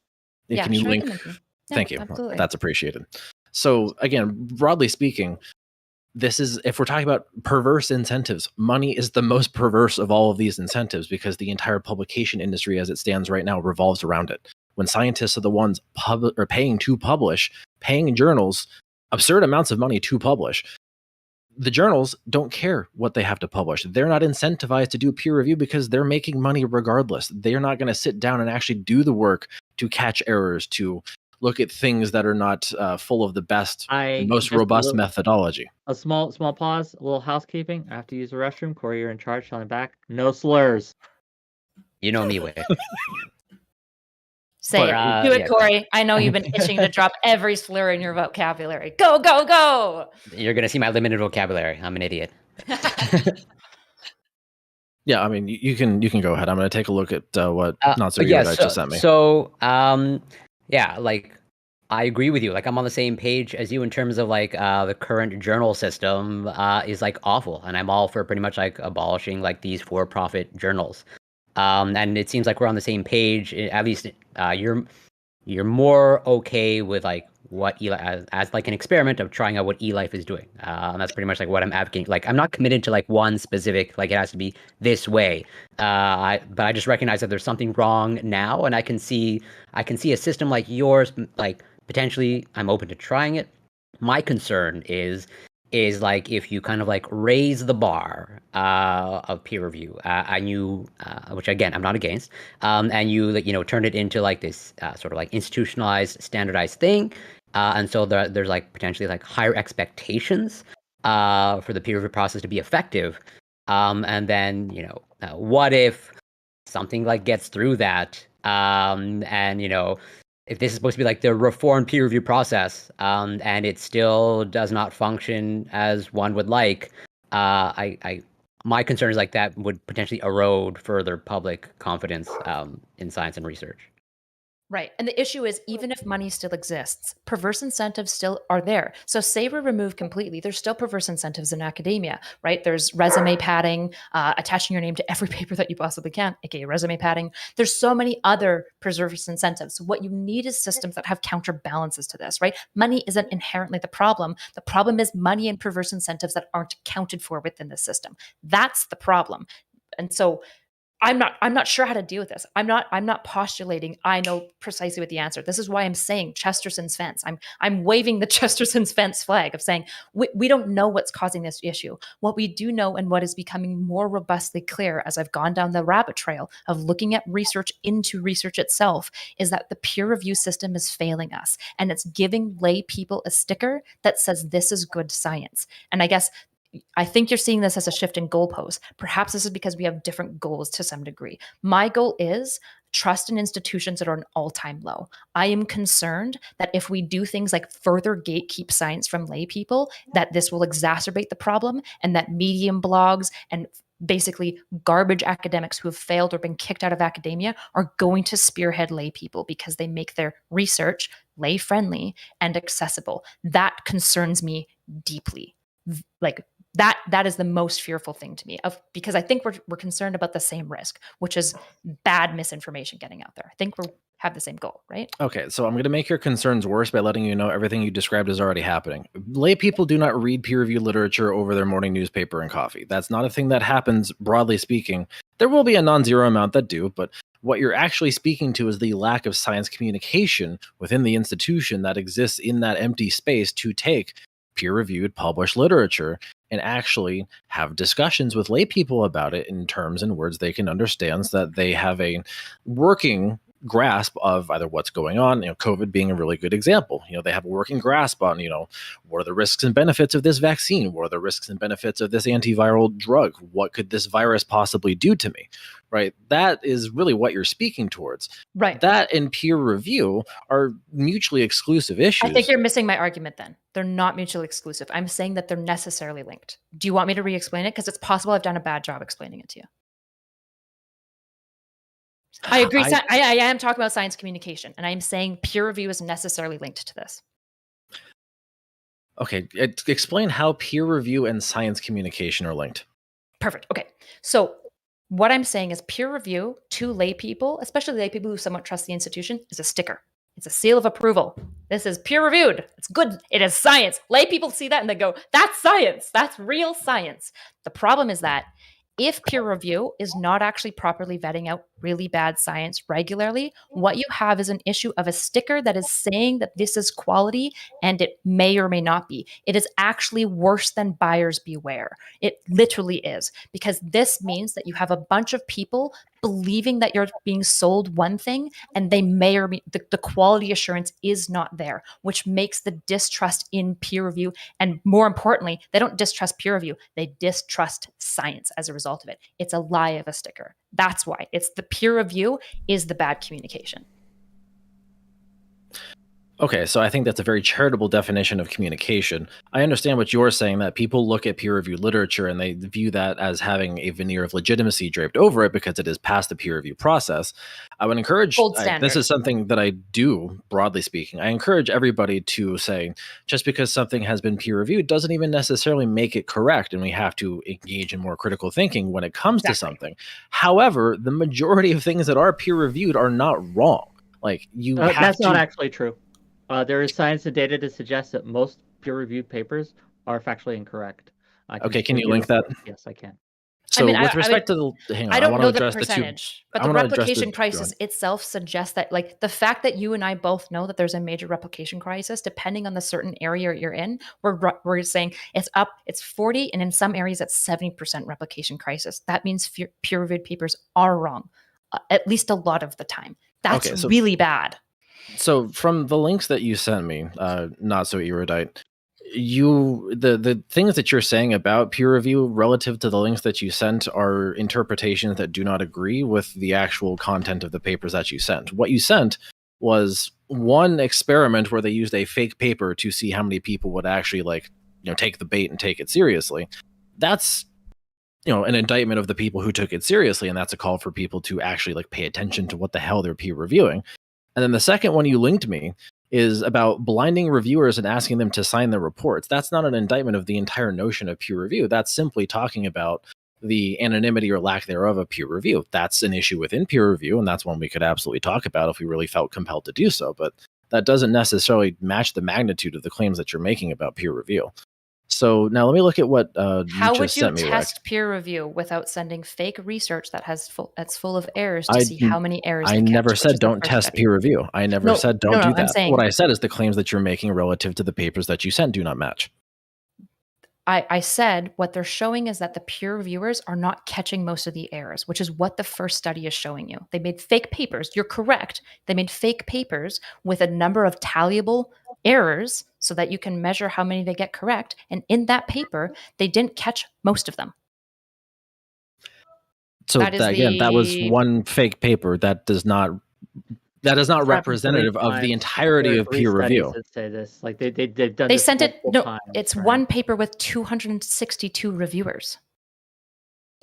Yeah, can you sure, I link? can link you. Yeah, Thank you. absolutely. That's appreciated. So again, broadly speaking, this is, if we're talking about perverse incentives, money is the most perverse of all of these incentives because the entire publication industry as it stands right now revolves around it. When scientists are the ones paying to publish, paying journals absurd amounts of money to publish, the journals don't care what they have to publish. They're not incentivized to do peer review because they're making money regardless. They're not going to sit down and actually do the work to catch errors, to look at things that are not full of the best and most robust methodology. A small pause, a little housekeeping. I have to use the restroom. Corey, you're in charge. Tell me back. No slurs. You know me, Whick. Say it. Do it, Corey. I know you've been itching to drop every slur in your vocabulary. Go, go, go! You're going to see my limited vocabulary. I'm an idiot. Yeah, I mean, you can go ahead. I'm going to take a look at what Not So Good Guys just sent me. So, yeah, like, I agree with you. Like, I'm on the same page as you in terms of, like, the current journal system is, like, awful. And I'm all for pretty much, like, abolishing, like, these for-profit journals. And it seems like we're on the same page. At least you're more okay with like what eLife as like an experiment of trying out what eLife is doing. And that's pretty much like what I'm advocating. Like I'm not committed to like one specific, like it has to be this way. But I just recognize that there's something wrong now, and I can see a system like yours, like potentially I'm open to trying it. My concern is like if you kind of like raise the bar of peer review and you which again I'm not against and you like, you know, turn it into like this sort of like institutionalized standardized thing and so there's like potentially like higher expectations for the peer review process to be effective and then you know what if something like gets through that and you know if this is supposed to be like the reformed peer review process, and it still does not function as one would like, my concern is like that would potentially erode further public confidence in science and research. Right. And the issue is, even if money still exists, perverse incentives still are there. So say we're removed completely, there's still perverse incentives in academia, right? There's resume padding, attaching your name to every paper that you possibly can, aka resume padding. There's so many other perverse incentives. What you need is systems that have counterbalances to this, right? Money isn't inherently the problem. The problem is money and perverse incentives that aren't accounted for within the system. That's the problem. And so I'm not sure how to deal with this. I'm not postulating I know precisely what the answer. This is why I'm saying Chesterson's fence. I'm waving the Chesterson's fence flag of saying we don't know what's causing this issue. What we do know, and what is becoming more robustly clear as I've gone down the rabbit trail of looking at research into research itself, is that the peer review system is failing us, and it's giving lay people a sticker that says this is good science. And I guess I think you're seeing this as a shift in goalposts. Perhaps this is because we have different goals to some degree. My goal is trust in institutions that are an all-time low. I am concerned that if we do things like further gatekeep science from lay people, that this will exacerbate the problem, and that medium blogs and basically garbage academics who have failed or been kicked out of academia are going to spearhead lay people because they make their research lay friendly and accessible. That concerns me deeply. Like that is the most fearful thing to me, because I think we're concerned about the same risk, which is bad misinformation getting out there. I think we have the same goal, right? Okay, so I'm going to make your concerns worse by letting you know everything you described is already happening. Lay people do not read peer-reviewed literature over their morning newspaper and coffee. That's not a thing that happens, broadly speaking. There will be a non-zero amount that do, but what you're actually speaking to is the lack of science communication within the institution that exists in that empty space to take peer-reviewed published literature and actually have discussions with lay people about it in terms and words they can understand, so that they have a working grasp of either what's going on, COVID being a really good example. They have a working grasp on, what are the risks and benefits of this vaccine? What are the risks and benefits of this antiviral drug? What could this virus possibly do to me? Right? That is really what you're speaking towards. Right. That and peer review are mutually exclusive issues. I think you're missing my argument then. They're not mutually exclusive. I'm saying that they're necessarily linked. Do you want me to re-explain it? Because it's possible I've done a bad job explaining it to you. I agree. I am talking about science communication, and I'm saying peer review is necessarily linked to this. Okay, explain how peer review and science communication are linked. Perfect. Okay, so what I'm saying is peer review to lay people, especially lay people who somewhat trust the institution, is a sticker. It's a seal of approval. This is peer reviewed. It's good. It is science. Lay people see that and they go, that's science. That's real science. The problem is that if peer review is not actually properly vetting out really bad science regularly, what you have is an issue of a sticker that is saying that this is quality, and it may or may not be. It is actually worse than buyers beware. It literally is, because this means that you have a bunch of people believing that you're being sold one thing, and they may or may, the quality assurance is not there, which makes the distrust in peer review. And more importantly, they don't distrust peer review, they distrust science as a result of it. It's a lie of a sticker. That's why it's the peer review is the bad communication. Okay, so I think that's a very charitable definition of communication. I understand what you're saying, that people look at peer-reviewed literature and they view that as having a veneer of legitimacy draped over it because it is past the peer review process. I would encourage, this is something that I do, broadly speaking, I encourage everybody to say, just because something has been peer-reviewed doesn't even necessarily make it correct, and we have to engage in more critical thinking when it comes to something. However, the majority of things that are peer-reviewed are not wrong. Like, you have that's to... not actually true. There is science and data to suggest that most peer-reviewed papers are factually incorrect. Okay, can you link that? Yes, I can. So with respect to the, hang on, I don't know the address percentage, but the replication crisis itself suggests that, like, the fact that you and I both know that there's a major replication crisis, depending on the certain area you're in, we're saying it's up, it's 40, and in some areas it's 70% replication crisis. That means peer-reviewed papers are wrong, at least a lot of the time. That's really bad. So from the links that you sent me, not so erudite, the things that you're saying about peer review relative to the links that you sent are interpretations that do not agree with the actual content of the papers that you sent. What you sent was one experiment where they used a fake paper to see how many people would actually take the bait and take it seriously. That's an indictment of the people who took it seriously, and that's a call for people to actually pay attention to what the hell they're peer reviewing. And then the second one you linked me is about blinding reviewers and asking them to sign their reports. That's not an indictment of the entire notion of peer review. That's simply talking about the anonymity or lack thereof of peer review. That's an issue within peer review, and that's one we could absolutely talk about if we really felt compelled to do so. But that doesn't necessarily match the magnitude of the claims that you're making about peer review. So now let me look at what how would you test peer review without sending fake research that's full of errors to see how many errors? I never said don't test peer review. I never said don't do that. What I said is the claims that you're making relative to the papers that you sent do not match. I said what they're showing is that the peer reviewers are not catching most of the errors, which is what the first study is showing you. They made fake papers. You're correct. They made fake papers with a number of tallyable errors so that you can measure how many they get correct. And in that paper, they didn't catch most of them. So That is again, that was the- one fake paper. That is not This happens representative many of the times. entirety There are of 3 peer studies review. that say this. Like they've done They this sent it. multiple No, times, it's right? one paper with 262 reviewers.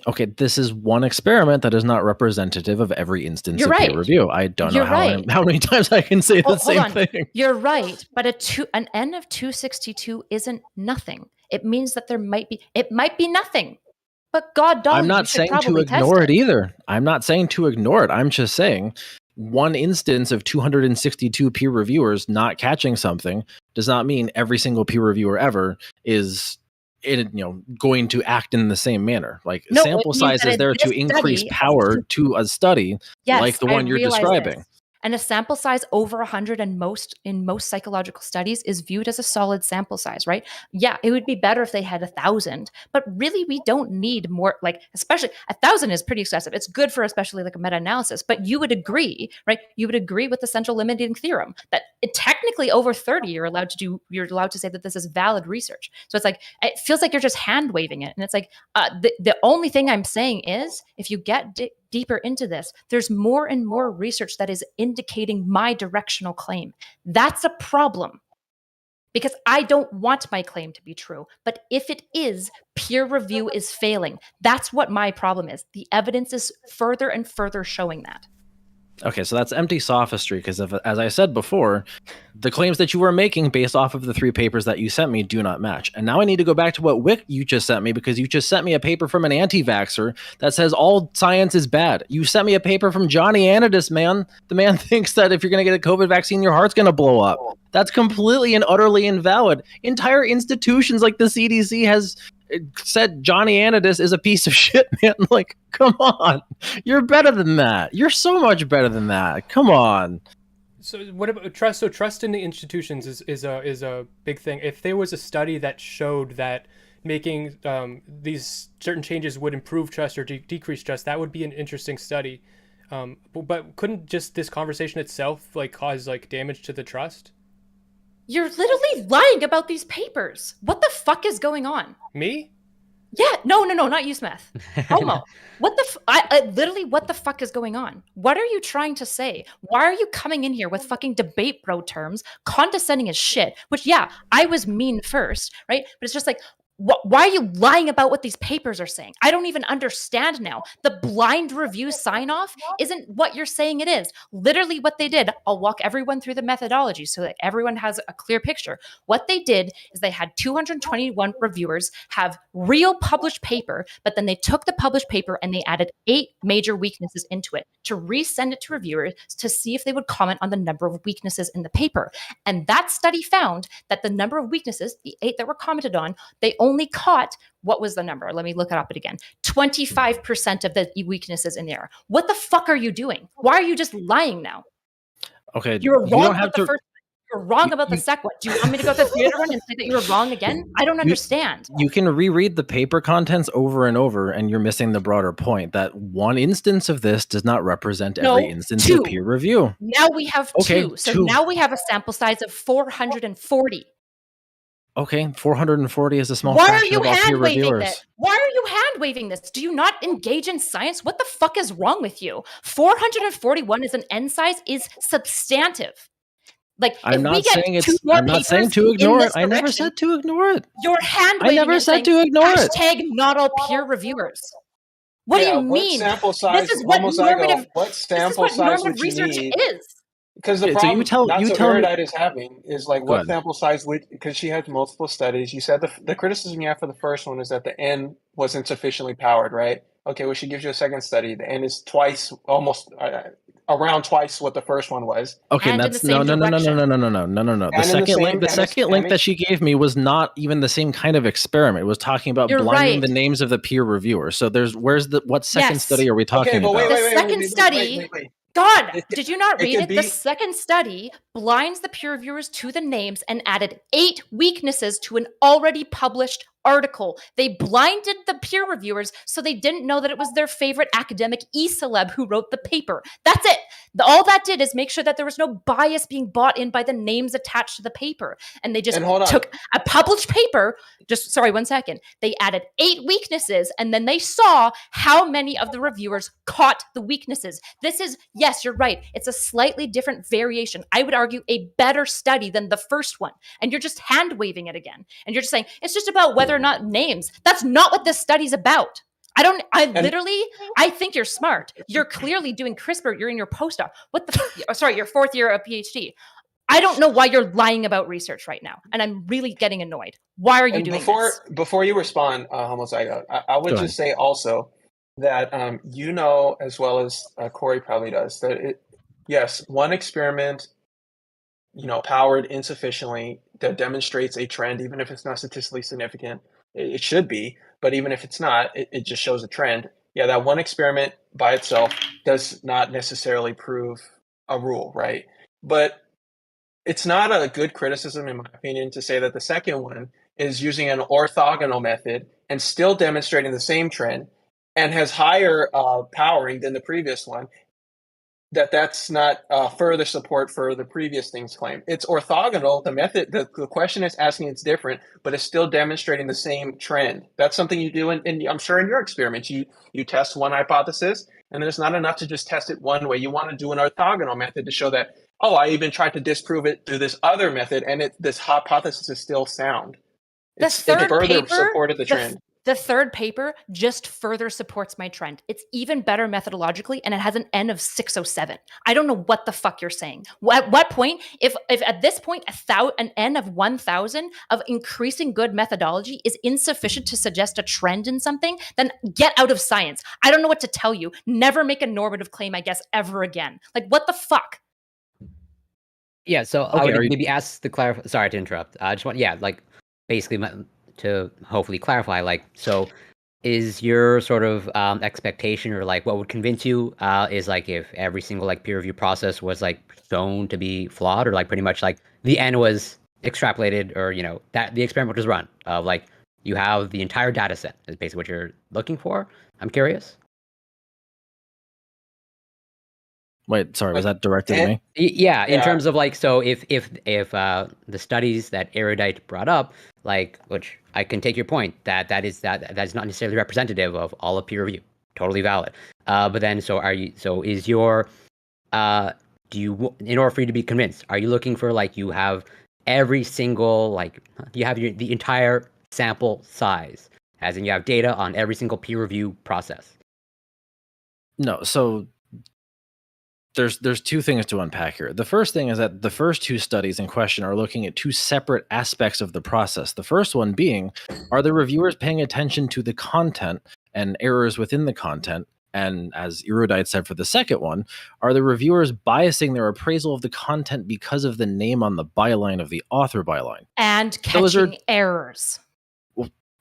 Okay, this is one experiment that is not representative of every instance You're of peer right. review. I don't You're know right. how many times I can say the Hold same on. thing. You're right, but an N of 262 isn't nothing. It means that it might be nothing. But God dog, I'm you not should saying to probably test ignore it it. either. I'm not saying to ignore it. I'm just saying one instance of 262 peer reviewers not catching something does not mean every single peer reviewer ever is going to act in the same manner. Like No, it sample means size that is in there to this increase study of power to a study Yes, like the I one you're realize describing. this. And a sample size over 100 in most psychological studies is viewed as a solid sample size, right? Yeah, it would be better if they had 1,000, but really we don't need more. Like, especially 1,000 is pretty excessive. It's good for especially like a meta-analysis, but you would agree, right? You would agree with the central limiting theorem that technically over 30 you're allowed to say that this is valid research. So it's like it feels like you're just hand waving it, and it's like the only thing I'm saying is if you get deeper into this, there's more and more research that is indicating my directional claim. That's a problem because I don't want my claim to be true. But if it is, peer review is failing. That's what my problem is. The evidence is further and further showing that. Okay, so that's empty sophistry because, as I said before, the claims that you were making based off of the 3 papers that you sent me do not match. And now I need to go back to what Whick you just sent me because you just sent me a paper from an anti-vaxxer that says all science is bad. You sent me a paper from Johnny Anadis, man. The man thinks that if you're going to get a COVID vaccine, your heart's going to blow up. That's completely and utterly invalid. Entire institutions like the CDC has said Johnny Anadis is a piece of shit, man. Like, come on. You're better than that. You're so much better than that. Come on. So what about trust? So trust in the institutions is a big thing. If there was a study that showed that making these certain changes would improve trust or decrease trust, that would be an interesting study. But couldn't just this conversation itself like cause like damage to the trust? You're literally lying about these papers. What the fuck is going on? Me? Yeah, no, not you, Smith. Homo. What the literally, what the fuck is going on? What are you trying to say? Why are you coming in here with fucking debate bro terms, condescending as shit? Which, yeah, I was mean first, right? But it's just like, why are you lying about what these papers are saying? I don't even understand now. The blind review sign off isn't what you're saying it is. Literally what they did, I'll walk everyone through the methodology so that everyone has a clear picture. What they did is they had 221 reviewers have real published paper, but then they took the published paper and they added 8 major weaknesses into it to resend it to reviewers to see if they would comment on the number of weaknesses in the paper. And that study found that the number of weaknesses, the 8 that were commented on, they only caught, what was the number? Let me look it up again. 25% of the weaknesses in there. What the fuck are you doing? Why are you just lying now? Okay, You were you wrong don't have about the to. first. You're wrong about the second one. Do you want me to go to the other one and say that you were wrong again? I don't understand. You can reread the paper contents over and over, and you're missing the broader point that one instance of this does not represent every instance 2. of peer review. Now we have 2. Okay, So 2. now we have a sample size of 440. Okay, 440 is a small Why are fraction you of all peer hand waving reviewers. this? Why are you hand waving this? Do you not engage in science? What the fuck is wrong with you? 441 as an N size is substantive. Like, I'm if we not get saying 2 it's. more I'm not saying papers to in ignore it. this I never direction, said to ignore it. you're hand I waving never and said saying, to ignore it. hashtag not all peer reviewers. What do Yeah, you what mean? sample This size, is what homozygote, what sample size would you research need? is. Because the Okay, so problem, you so tell me. Erudite is having is like Go what ahead. sample size would, because she has multiple studies. You said the criticism you have for the first one is that the N wasn't sufficiently powered, right? Okay, well, she gives you a second study. The N is twice, almost around twice what the first one was. Okay, And in that's the same no. direction. The And second link, the and second link that she gave me was not even the same kind of experiment. It was talking about You're blinding right. the names of the peer reviewers. So what second Yes. study are we talking Okay, but about? The second study, God, did you not read it? The second study blinds the peer reviewers to the names and added 8 weaknesses to an already published article. They blinded the peer reviewers so they didn't know that it was their favorite academic e-celeb who wrote the paper. That's it. All that did is make sure that there was no bias being bought in by the names attached to the paper. And they just took a published paper, sorry, 1 second. They added 8 weaknesses, and then they saw how many of the reviewers caught the weaknesses. This is, yes, you're right. It's a slightly different variation. I would argue a better study than the first one. And you're just hand waving it again. And you're just saying, it's just about whether or not names. That's not what this study's about. I think you're smart. You're clearly doing CRISPR. You're in your postdoc. Your 4th year of PhD. I don't know why you're lying about research right now. And I'm really getting annoyed. Why are you doing this? Before you respond, Homozygote, I would just say also that as well as Corey probably does, that yes, one experiment, powered insufficiently that demonstrates a trend, even if it's not statistically significant. It should be, but even if it's not, it just shows a trend. Yeah, that one experiment by itself does not necessarily prove a rule, right? But it's not a good criticism, in my opinion, to say that the second one is using an orthogonal method and still demonstrating the same trend and has higher powering than the previous one, that's not further support for the previous thing's claim. It's orthogonal. The method, the question is asking it's different, but it's still demonstrating the same trend. That's something you do, and I'm sure in your experiments, you test one hypothesis, and there's not enough to just test it one way. You want to do an orthogonal method to show that, I even tried to disprove it through this other method, and this hypothesis is still sound. It further supported the trend. The third paper just further supports my trend. It's even better methodologically, and it has an N of 607. I don't know what the fuck you're saying. At what point, if at this point an N of 1,000 of increasing good methodology is insufficient to suggest a trend in something, then get out of science. I don't know what to tell you. Never make a normative claim, I guess, ever again. Like, what the fuck? Yeah, so I would maybe ask the sorry to interrupt. I just want, basically to hopefully clarify, so is your sort of expectation, or what would convince you is if every single peer review process was shown to be flawed, or pretty much the N was extrapolated, or that the experiment was run, you have the entire data set is basically what you're looking for? I'm curious. Wait, sorry, was that directed at me? Yeah, in terms of so if the studies that Erudite brought up, which I can take your point that is not necessarily representative of all of peer review, totally valid. But then is your do you, in order for you to be convinced, are you looking for you have every single you have the entire sample size, as in you have data on every single peer review process? No, so there's 2 things to unpack here. The first thing is that the first 2 studies in question are looking at 2 separate aspects of the process. The first one being, are the reviewers paying attention to the content and errors within the content? And as Erudite said for the second one, are the reviewers biasing their appraisal of the content because of the name on the byline of the author byline? And catching errors.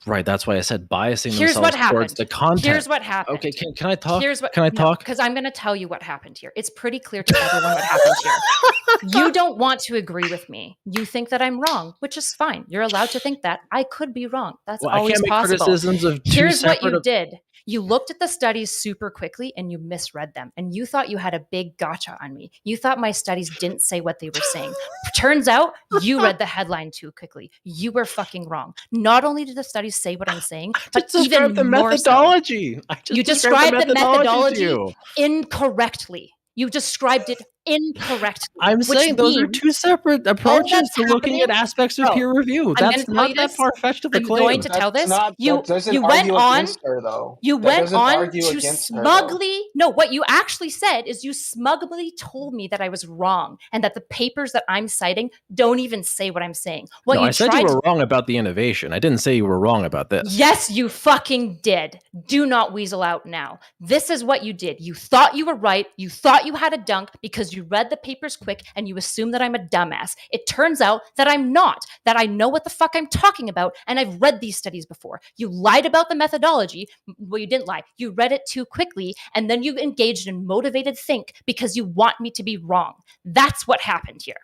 Right, that's why I said biasing themselves towards the content. Here's what happened. Okay, can I talk? Can I talk? Because I'm going to tell you what happened here. It's pretty clear to everyone what happened here. You don't want to agree with me. You think that I'm wrong, which is fine. You're allowed to think that. I could be wrong. That's always I can't possible. Make criticisms of Here's what you did. You looked at the studies super quickly and you misread them. And you thought you had a big gotcha on me. You thought my studies didn't say what they were saying. Turns out you read the headline too quickly. You were fucking wrong. Not only did the studies say what I'm saying, but even the more methodology. So. You described the methodology incorrectly. You described it incorrectly. I'm saying those are 2 separate approaches to looking at aspects of peer review. That's not that far-fetched of a claim. I'm going to tell this. You went on to smugly... No, what you actually said is you smugly told me that I was wrong and that the papers that I'm citing don't even say what I'm saying. I said you were wrong about the innovation. I didn't say you were wrong about this. Yes, you fucking did. Do not weasel out now. This is what you did. You thought you were right. You thought you had a dunk because you read the papers quick and you assume that I'm a dumbass. It turns out that I'm not, that I know what the fuck I'm talking about, and I've read these studies before. You lied about the methodology. Well, you didn't lie. You read it too quickly, and then you engaged in motivated think because you want me to be wrong. That's what happened here.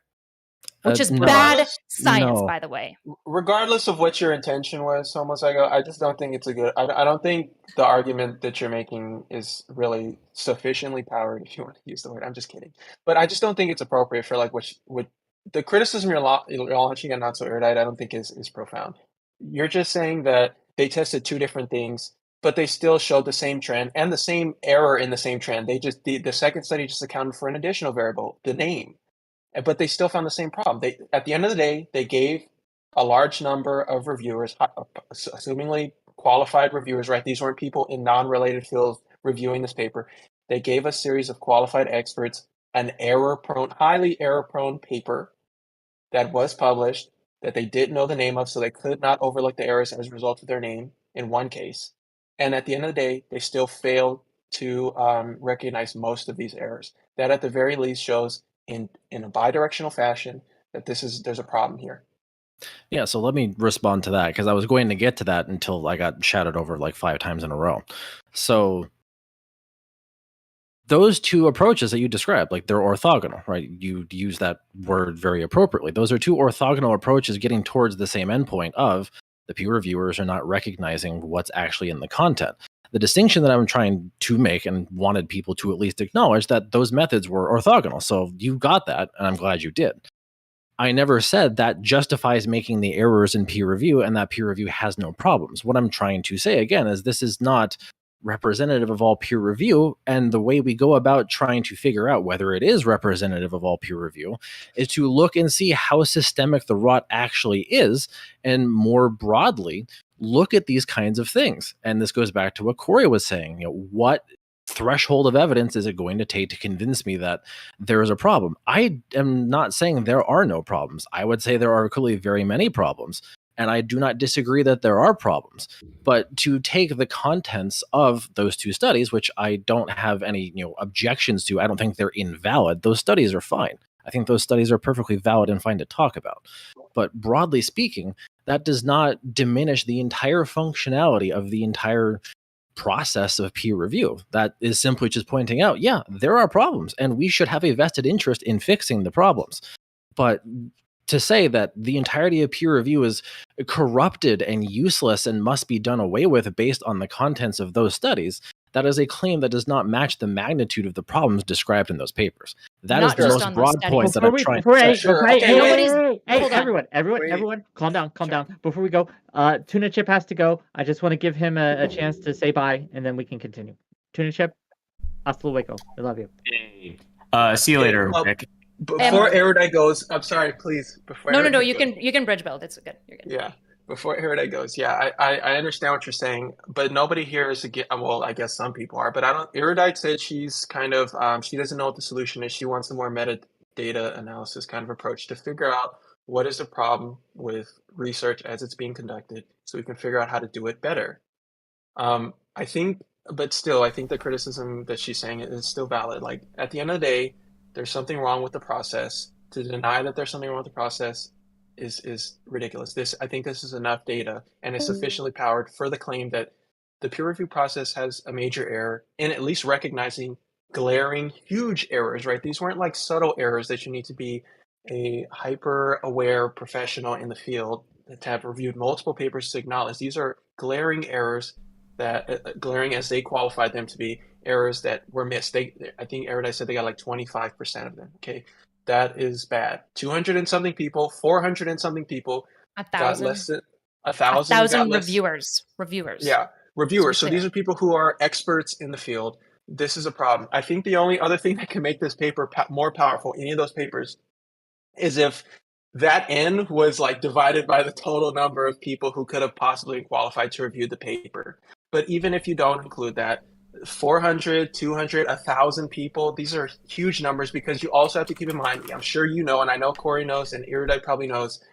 which is no. bad Regardless- science, No. by the way. Regardless of what your intention was, Homozygo, I just don't think it's a good. I don't think the argument that you're making is really sufficiently powered. If you want to use the word, I'm just kidding. But I just don't think it's appropriate for like what the criticism you're launching at Not So Erudite. I don't think is profound. You're just saying that they tested two different things, but they still showed the same trend and the same error in the same trend. They just the second study just accounted for an additional variable, the name. But they still found the same problem. They, at the end of the day, they gave a large number of reviewers, assumingly qualified reviewers, right? These weren't people in non-related fields reviewing this paper. They gave a series of qualified experts an error-prone, highly error-prone paper that was published that they didn't know the name of, so they could not overlook the errors as a result of their name in one case. And at the end of the day, they still failed to recognize most of these errors. That at the very least shows in a bidirectional fashion that there's a problem here. Yeah, so let me respond to that because I was going to get to that until I got shouted over like 5 times in a row. So those two approaches that you described, like they're orthogonal, right? You use that word very appropriately. Those are two orthogonal approaches getting towards the same endpoint of the peer reviewers are not recognizing what's actually in the content. The distinction that I'm trying to make and wanted people to at least acknowledge that those methods were orthogonal. So you got that, and I'm glad you did. I never said that justifies making the errors in peer review and that peer review has no problems. What I'm trying to say again is this is not representative of all peer review, and the way we go about trying to figure out whether it is representative of all peer review is to look and see how systemic the rot actually is, and more broadly look at these kinds of things. And this goes back to what Corey was saying, what threshold of evidence is it going to take to convince me that there is a problem? I am not saying there are no problems. I would say there are clearly very many problems, and I do not disagree that there are problems. But to take the contents of those two studies, which I don't have any objections to, I don't think they're invalid. Those studies are fine. I think those studies are perfectly valid and fine to talk about. But broadly speaking, that does not diminish the entire functionality of the entire process of peer review. That is simply just pointing out, yeah, there are problems, and we should have a vested interest in fixing the problems. But to say that the entirety of peer review is corrupted and useless and must be done away with based on the contents of those studies, that is a claim that does not match the magnitude of the problems described in those papers. That is Not the just most on those broad studies. point that I'm trying to say. Sure. Hey, Okay, hey, hold on. everyone, calm down. Before we go, Tuna Chip has to go. I just want to give him a chance to say bye, and then we can continue. Tuna Chip, hasta luego. I love you. See you later, well, Rick. Before Erudite goes, I'm sorry, please. Before No, Erudite you goes- can bridge build. It's good. You're good. Yeah. Before Erudite goes, yeah, I understand what you're saying, but nobody here is well, I guess some people are, but I don't. Erudite said she's kind of she doesn't know what the solution is. She wants a more metadata analysis kind of approach to figure out what is the problem with research as it's being conducted, so we can figure out how to do it better. I think, but still, I think the criticism that she's saying is still valid. Like at the end of the day, there's something wrong with the process. To deny that there's something wrong with the process is ridiculous. I think this is enough data and is sufficiently powered for the claim that the peer review process has a major error in at least recognizing glaring, huge errors, right? These weren't like subtle errors that you need to be a hyper-aware professional in the field to have reviewed multiple papers to acknowledge. These are glaring errors that, glaring as they qualified them to be, errors that were missed. I think Erudite said they got like 25% of them. Okay, that is bad. 200 and something people, 400 and something people got less than 1,000. 1,000 reviewers. Yeah, reviewers. So these are people who are experts in the field. This is a problem. I think the only other thing that can make this paper more powerful, any of those papers, is if that N was like divided by the total number of people who could have possibly qualified to review the paper. But even if you don't include that, 400, 200, 1,000 people, these are huge numbers because you also have to keep in mind, I'm sure you know, and I know Corey knows, and Erudite probably knows,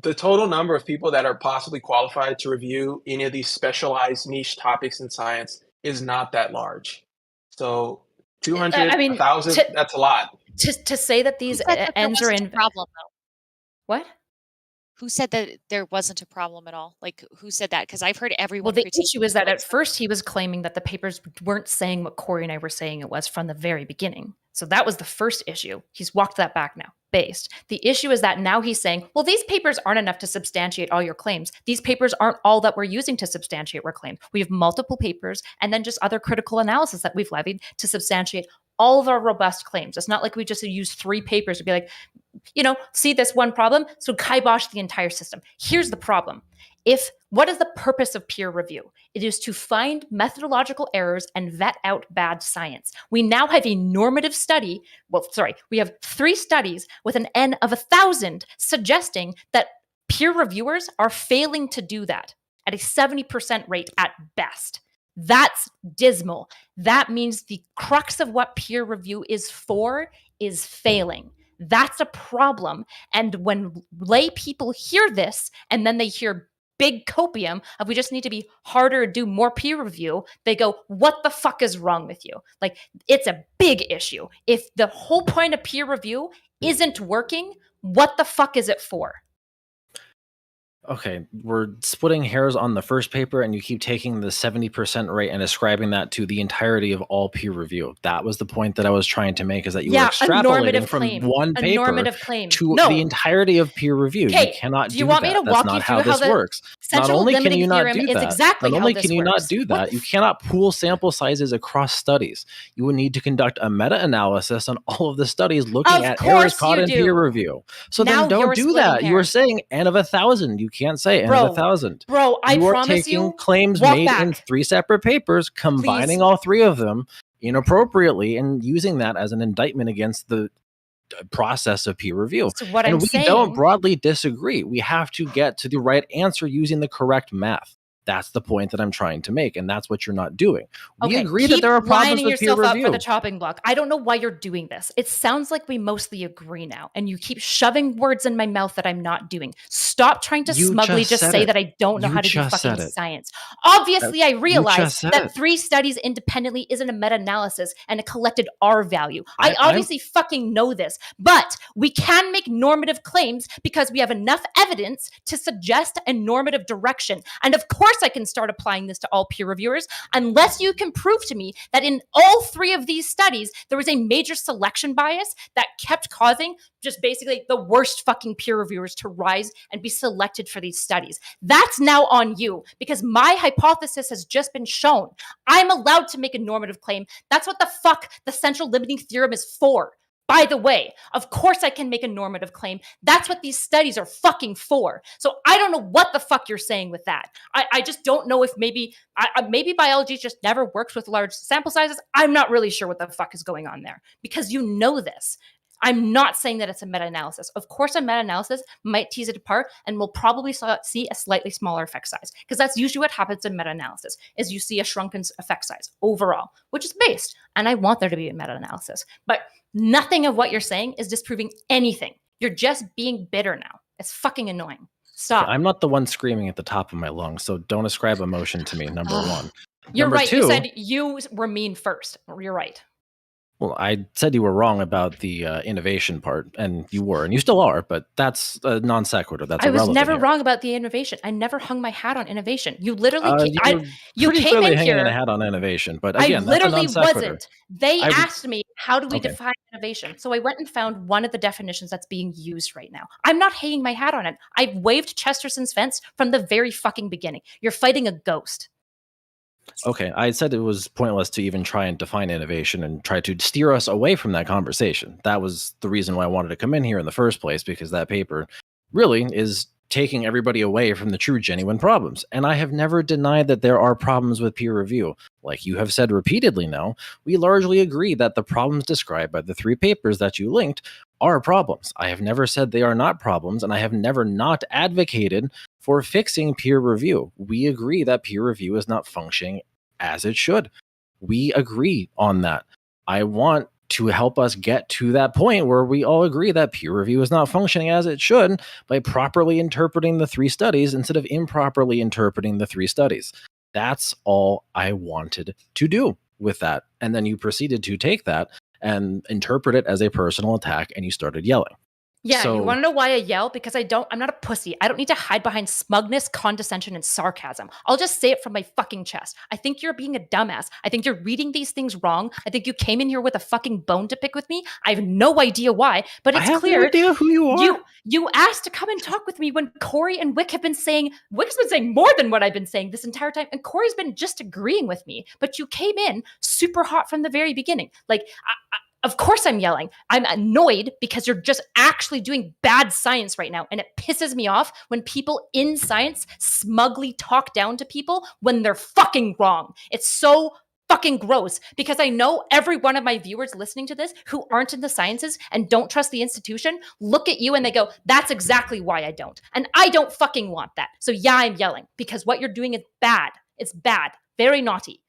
the total number of people that are possibly qualified to review any of these specialized niche topics in science is not that large. So 200, 1,000, that's a lot. To say that these ends are in problem though. What? Who said that there wasn't a problem at all? Like, who said that? Because I've heard everyone. Well, the issue is that at first he was claiming that the papers weren't saying what Corey and I were saying it was from the very beginning. So that was the first issue. He's walked that back now, based. The issue is that now he's saying, well, these papers aren't enough to substantiate all your claims. These papers aren't all that we're using to substantiate our claim. We have multiple papers and then just other critical analysis that we've levied to substantiate all of our robust claims. It's not like we just use 3 papers to be like, see this one problem, so kibosh the entire system. Here's the problem. What is the purpose of peer review? It is to find methodological errors and vet out bad science. We now have a normative study. We have 3 studies with an N of 1,000 suggesting that peer reviewers are failing to do that at a 70% rate at best. That's dismal. That means the crux of what peer review is for is failing. That's a problem. And when lay people hear this and then they hear big copium of we just need to be harder, do more peer review, they go, what the fuck is wrong with you? Like, it's a big issue. If the whole point of peer review isn't working, what the fuck is it for? Okay, we're splitting hairs on the first paper, and you keep taking the 70% rate and ascribing that to the entirety of all peer review. That was the point that I was trying to make, is that you were extrapolating from one paper to the entirety of peer review. You cannot do that. That's not how this works. Not only can you not do that, not only can you not do that, you cannot pool sample sizes across studies. You would need to conduct a meta-analysis on all of the studies looking at errors caught in peer review. So then don't do that. You are saying N of 1,000. You can't say N of 1,000. Bro, I promise you. You are taking claims made in 3 separate papers, combining all 3 of them inappropriately, and using that as an indictment against the process of peer review. So what I'm saying, don't broadly disagree. We have to get to the right answer using the correct math. That's the point that I'm trying to make, and that's what you're not doing. We agree that there are problems with peer review. Keep lining yourself up for the chopping block. I don't know why you're doing this. It sounds like we mostly agree now, and you keep shoving words in my mouth that I'm not doing. Stop trying to smugly just say that I don't know how to do fucking science. Obviously, I realize that 3 studies independently isn't a meta-analysis and it collected R value. I obviously fucking know this, but we can make normative claims because we have enough evidence to suggest a normative direction. And of course, I can start applying this to all peer reviewers unless you can prove to me that in all 3 of these studies, there was a major selection bias that kept causing just basically the worst fucking peer reviewers to rise and be selected for these studies. That's now on you because my hypothesis has just been shown. I'm allowed to make a normative claim. That's what the fuck the central limiting theorem is for. By the way, of course I can make a normative claim. That's what these studies are fucking for. So I don't know what the fuck you're saying with that. I just don't know if maybe biology just never works with large sample sizes. I'm not really sure what the fuck is going on there because you know this. I'm not saying that it's a meta-analysis. Of course, a meta-analysis might tease it apart and we'll probably see a slightly smaller effect size because that's usually what happens in meta-analysis is you see a shrunken effect size overall, which is based. And I want there to be a meta-analysis. But nothing of what you're saying is disproving anything. You're just being bitter now. It's fucking annoying. Stop. I'm not the one screaming at the top of my lungs, so don't ascribe emotion to me, number 1. You're right. You said you were mean first. You're right. Well, I said you were wrong about the innovation part, and you were, and you still are, but that's a non sequitur. That's irrelevant. I was never here. wrong about the innovation. I never hung my hat on innovation. You literally, you came in here hanging a hat on innovation, but again, I literally that's a non sequitur. wasn't. They asked me, how do we define innovation? So I went and found one of the definitions that's being used right now. I'm not hanging my hat on it. I've waved Chesterson's fence from the very fucking beginning. You're fighting a ghost. Okay, I said it was pointless to even try and define innovation and try to steer us away from that conversation. That was the reason why I wanted to come in here in the first place, because that paper really is taking everybody away from the true, genuine problems. And I have never denied that there are problems with peer review. Like you have said repeatedly now, we largely agree that the problems described by the 3 papers that you linked are problems. I have never said they are not problems, and I have never not advocated for fixing peer review. We agree that peer review is not functioning as it should. We agree on that. I want to help us get to that point where we all agree that peer review is not functioning as it should by properly interpreting the 3 studies instead of improperly interpreting the 3 studies. That's all I wanted to do with that. And then you proceeded to take that and interpret it as a personal attack, and you started yelling. Yeah, So you want to know why I yell? Because I'm not a pussy. I don't need to hide behind smugness, condescension, and sarcasm. I'll just say it from my fucking chest. I think you're being a dumbass. I think you're reading these things wrong. I think you came in here with a fucking bone to pick with me. I have no idea why, but I it's have no clear idea who you are. you asked to come and talk with me when Corey and Wick's been saying more than what I've been saying this entire time, and Corey's been just agreeing with me. But you came in super hot from the very beginning. Like, of course I'm yelling. I'm annoyed because you're just actually doing bad science right now. And it pisses me off when people in science smugly talk down to people when they're fucking wrong. It's so fucking gross because I know every one of my viewers listening to this who aren't in the sciences and don't trust the institution look at you and they go, that's exactly why I don't. And I don't fucking want that. So yeah, I'm yelling because what you're doing is bad. It's bad. Very naughty.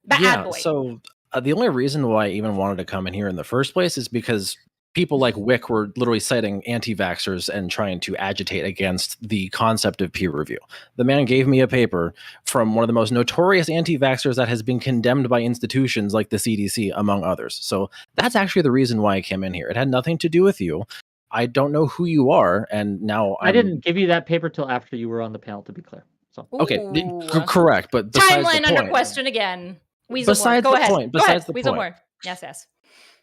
Bad boy. So the only reason why I even wanted to come in here in the first place is because people like Whick were literally citing anti-vaxxers and trying to agitate against the concept of peer review. The man gave me a paper from one of the most notorious anti-vaxxers that has been condemned by institutions like the CDC, among others. So that's actually the reason why I came in here. It had nothing to do with you. I don't know who you are, and now I didn't give you that paper till after you were on the panel, to be clear. So okay, correct, but besides timeline the under point, question again. Weasel besides more. Go the ahead. point, Go ahead. besides the Weasel point. more. Yes.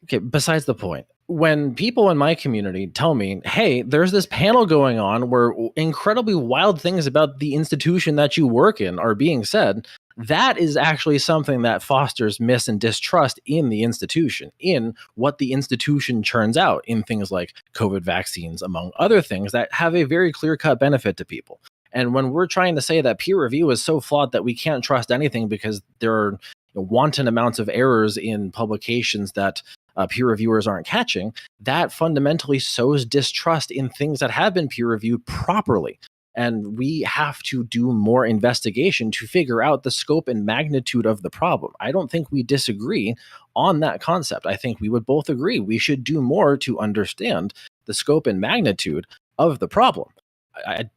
Okay, besides the point. When people in my community tell me, hey, there's this panel going on where incredibly wild things about the institution that you work in are being said, that is actually something that fosters mis and distrust in the institution, in what the institution churns out in things like COVID vaccines, among other things that have a very clear-cut benefit to people. And when we're trying to say that peer review is so flawed that we can't trust anything because there are wanton amounts of errors in publications that peer reviewers aren't catching, that fundamentally sows distrust in things that have been peer reviewed properly. And we have to do more investigation to figure out the scope and magnitude of the problem. I don't think we disagree on that concept. I think we would both agree we should do more to understand the scope and magnitude of the problem.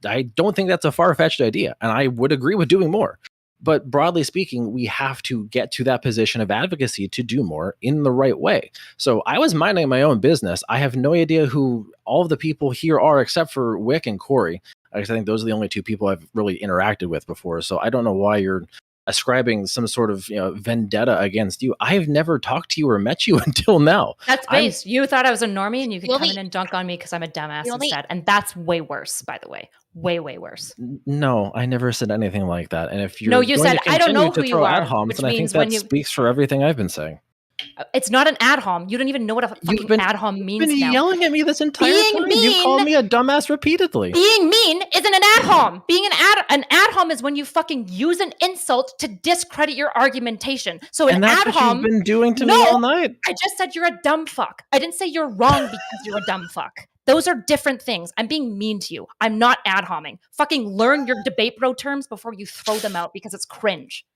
I don't think that's a far-fetched idea, and I would agree with doing more. But broadly speaking, we have to get to that position of advocacy to do more in the right way. So I was minding my own business. I have no idea who all of the people here are except for Whick and Corey. I think those are the only two people I've really interacted with before. So I don't know why you're ascribing some sort of vendetta against you. I have never talked to you or met you until now. That's base. You thought I was a normie and you could come in and dunk on me because I'm a dumbass instead. And that's way worse, by the way. Way worse. No, I never said anything like that. And if you're no, you going said to I don't know to who throw you are, ad homs, which then I think means that when you speaks for everything I've been saying. It's not an ad hom. You don't even know what a fucking ad hom means. You've been now. yelling at me this entire Being time. mean, You've called me a dumbass repeatedly. Being mean isn't an ad hom. Being an ad hom is when you fucking use an insult to discredit your argumentation. So an and that's ad what hom, you've been doing to me all night. I just said you're a dumb fuck. I didn't say you're wrong because you're a dumb fuck. Those are different things. I'm being mean to you. I'm not ad homing. Fucking learn your debate bro terms before you throw them out because it's cringe.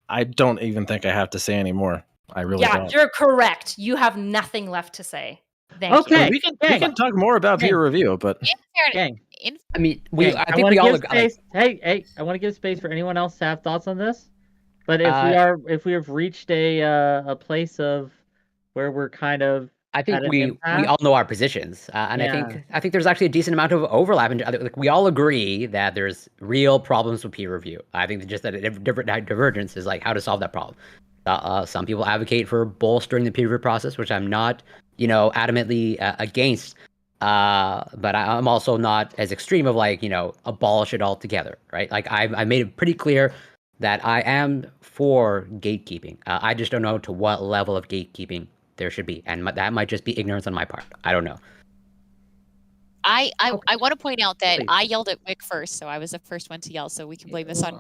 I don't even think I have to say anymore. I really don't. You're correct. You have nothing left to say. Thank Okay. you. We can talk more about peer review, but Gang. I mean, Gang, I think we all space. Hey, I want to give space for anyone else to have thoughts on this. But if we have reached a place of where we're kind of I think we all know our positions, and I think there's actually a decent amount of overlap. And like, we all agree that there's real problems with peer review. I think just that different divergence is like how to solve that problem. Some people advocate for bolstering the peer review process, which I'm not, adamantly against. But I'm also not as extreme of like, abolish it altogether, right? Like I made it pretty clear that I am for gatekeeping. I just don't know to what level of gatekeeping there should be, and that might just be ignorance on my part. I don't know. I want to point out that I yelled at Whick first, so I was the first one to yell. So we can blame this on.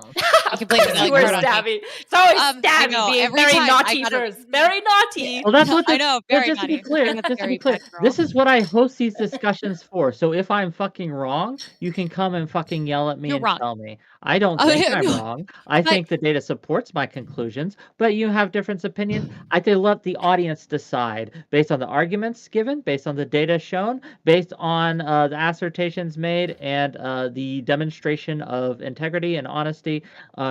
We can blame this on you were stabby. So stabby, being very naughty. Very naughty. Well, that's what I know. Very just naughty. to be clear, this is what I host these discussions for. So if I'm fucking wrong, you can come and fucking yell at me tell me. I don't think I'm wrong. I think the data supports my conclusions, but you have different opinions. I think let the audience decide based on the arguments given, based on the data shown, based on the assertions made, and the demonstration of integrity and honesty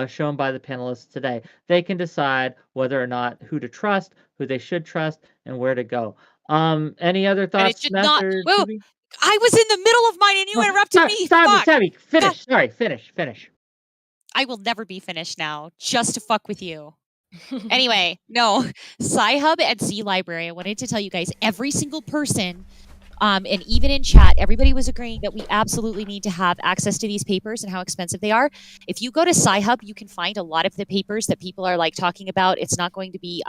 shown by the panelists today. They can decide whether or not who to trust, who they should trust, and where to go. Any other And it thoughts, should Smith not. or Whoa, Tubi? I was in the middle of mine and you interrupted me. Fuck. Stop it, God, finish. Sorry, finish. I will never be finished now, just to fuck with you. Anyway, no, Sci-Hub and Z Library. I wanted to tell you guys, every single person, and even in chat, everybody was agreeing that we absolutely need to have access to these papers and how expensive they are. If you go to Sci-Hub, you can find a lot of the papers that people are like talking about. It's not going to be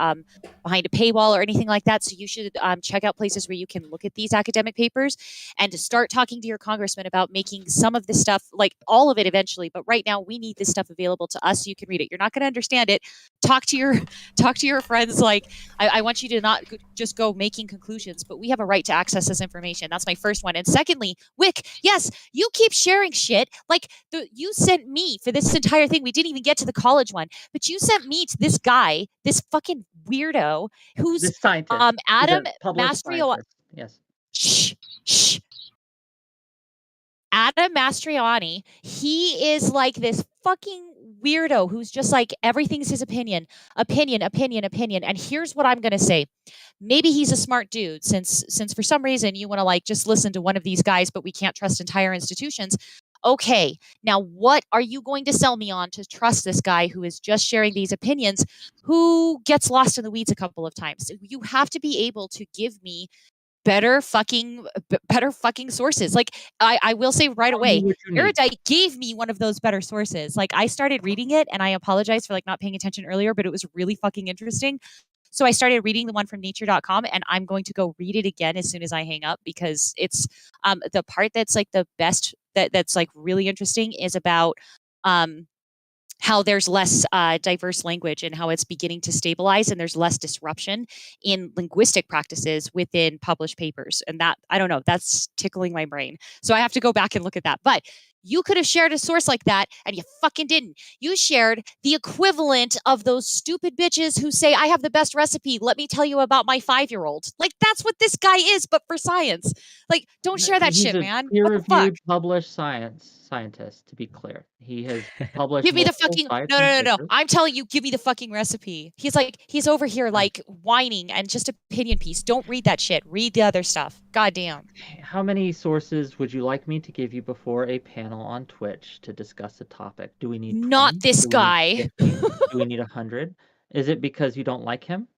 behind a paywall or anything like that. So you should check out places where you can look at these academic papers and to start talking to your congressman about making some of this stuff, like all of it eventually. But right now, we need this stuff available to us so you can read it. You're not going to understand it. Talk to your friends. Like I want you to not just go making conclusions, but we have a right to access this information. That's my first one. And secondly, Whick, yes, you keep sharing shit. Like you sent me for this entire thing. We didn't even get to the college one, but you sent me to this guy, this fucking weirdo, who's This scientist. Adam He's a published Mastrio. scientist. Yes. Shh. Adam Mastriani, he is like this fucking weirdo who's just like everything's his opinion. And here's what I'm gonna say. Maybe he's a smart dude since for some reason you want to like just listen to one of these guys, but we can't trust entire institutions. Okay, now what are you going to sell me on to trust this guy who is just sharing these opinions, who gets lost in the weeds a couple of times? You have to be able to give me better fucking sources. Like I will say right away, Erudite gave me one of those better sources. Like I started reading it, and I apologize for like not paying attention earlier, but it was really fucking interesting. So I started reading the one from nature.com, and I'm going to go read it again as soon as I hang up, because it's the part that's like the best, that's like really interesting, is about how there's less diverse language and how it's beginning to stabilize, and there's less disruption in linguistic practices within published papers. And that, I don't know, that's tickling my brain. So I have to go back and look at that. But you could have shared a source like that, and you fucking didn't. You shared the equivalent of those stupid bitches who say, I have the best recipe. Let me tell you about my 5-year-old. Like, that's what this guy is, but for science. Like, don't share that shit, man. What the fuck? Peer-reviewed, published scientist, to be clear. He has published. Give me the fucking no. I'm telling you, give me the fucking recipe. He's over here like whining and just opinion piece. Don't read that shit. Read the other stuff. Goddamn. How many sources would you like me to give you before a panel on Twitch to discuss a topic? Do we need 20? Not this guy? Do we need 100? Is it because you don't like him?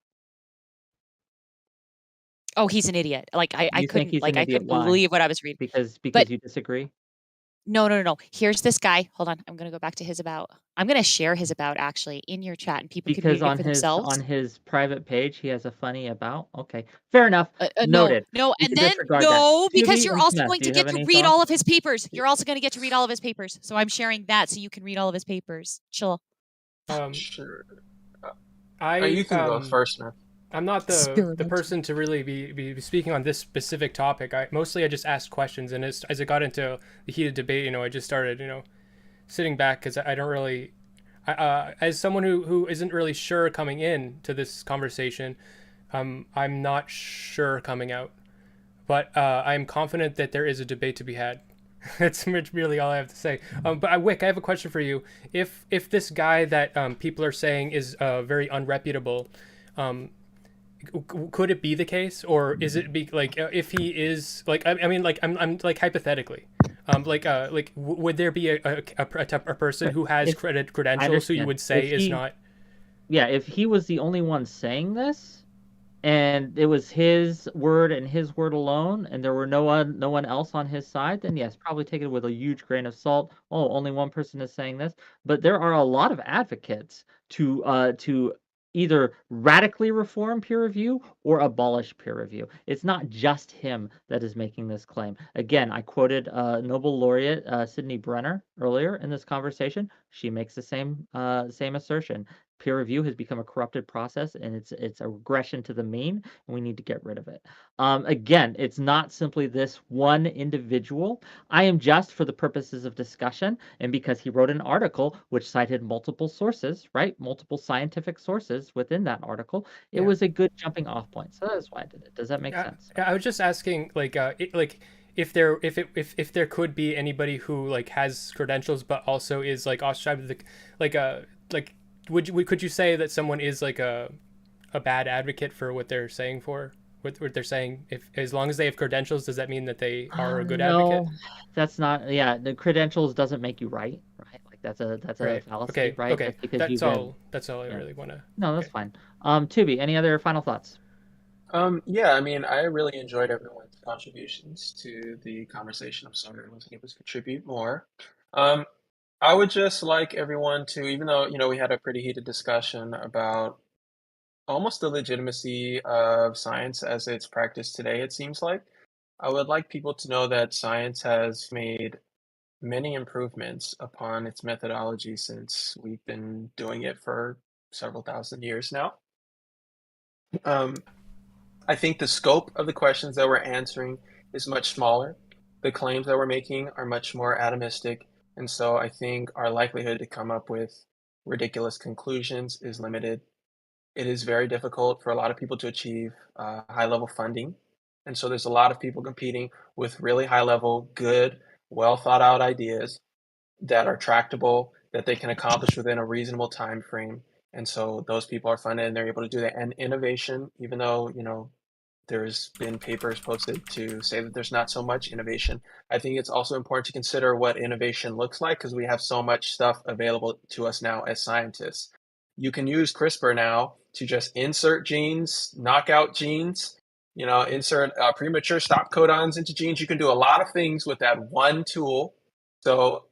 Oh, he's an idiot. Like I couldn't believe what I was reading. Because you disagree? No. Here's this guy. Hold on. I'm going to go back to his about. I'm going to share his about actually in your chat, and people can read it for themselves. On his private page, he has a funny about. Okay, fair enough. Noted. No, and then no, because you're also going to get to read all of his papers. You're also going to get to read all of his papers. So I'm sharing that so you can read all of his papers. Chill. Sure. You can go first, man. I'm not the person to really be speaking on this specific topic. I just asked questions, and as it got into the heated debate, I just started, sitting back, because I don't really, as someone who isn't really sure coming in to this conversation, I'm not sure coming out, but I'm confident that there is a debate to be had. That's really all I have to say. But Whick, I have a question for you. If this guy that people are saying is very unreputable, could it be the case, or is it if he is I'm like hypothetically, would there be a person who has credentials who you would say is not? Yeah, if he was the only one saying this, and it was his word and his word alone, and there were no one else on his side, then yes, probably take it with a huge grain of salt. Oh, only one person is saying this, but there are a lot of advocates to either radically reform peer review or abolish peer review. It's not just him that is making this claim. Again, I quoted Nobel laureate Sydney Brenner earlier in this conversation. She makes the same assertion. Peer review has become a corrupted process, and it's a regression to the mean, and we need to get rid of it. Again, it's not simply this one individual. I am just, for the purposes of discussion, and because he wrote an article which cited multiple sources, right? Multiple scientific sources within that article, it was a good jumping off point. So that's why I did it. Does that make sense? I was just asking, if there could be anybody who has credentials but also is ostracized, could you say that someone is a bad advocate for what they're saying for, what they're saying? If as long as they have credentials, does that mean that they are a good No, advocate? that's not. Yeah, the credentials doesn't make you right. Like that's a Right. fallacy, right? Okay. Just because That's you've been. all. That's all I Yeah. really want to. No, that's Okay. fine. Tubi, any other final thoughts? Yeah, I mean, I really enjoyed everyone's contributions to the conversation. I'm sorry I wasn't able to contribute more. Um, I would just like everyone to, even though, we had a pretty heated discussion about almost the legitimacy of science as it's practiced today, it seems like. I would like people to know that science has made many improvements upon its methodology since we've been doing it for several thousand years now. Um, I think the scope of the questions that we're answering is much smaller. The claims that we're making are much more atomistic. And so I think our likelihood to come up with ridiculous conclusions is limited. It is very difficult for a lot of people to achieve high level funding. And so there's a lot of people competing with really high level, good, well thought out ideas that are tractable, that they can accomplish within a reasonable time frame. And so those people are funded and they're able to do that. And innovation, even though, there's been papers posted to say that there's not so much innovation. I think it's also important to consider what innovation looks like because we have so much stuff available to us now as scientists. You can use CRISPR now to just insert genes, knock out genes, insert premature stop codons into genes. You can do a lot of things with that one tool. So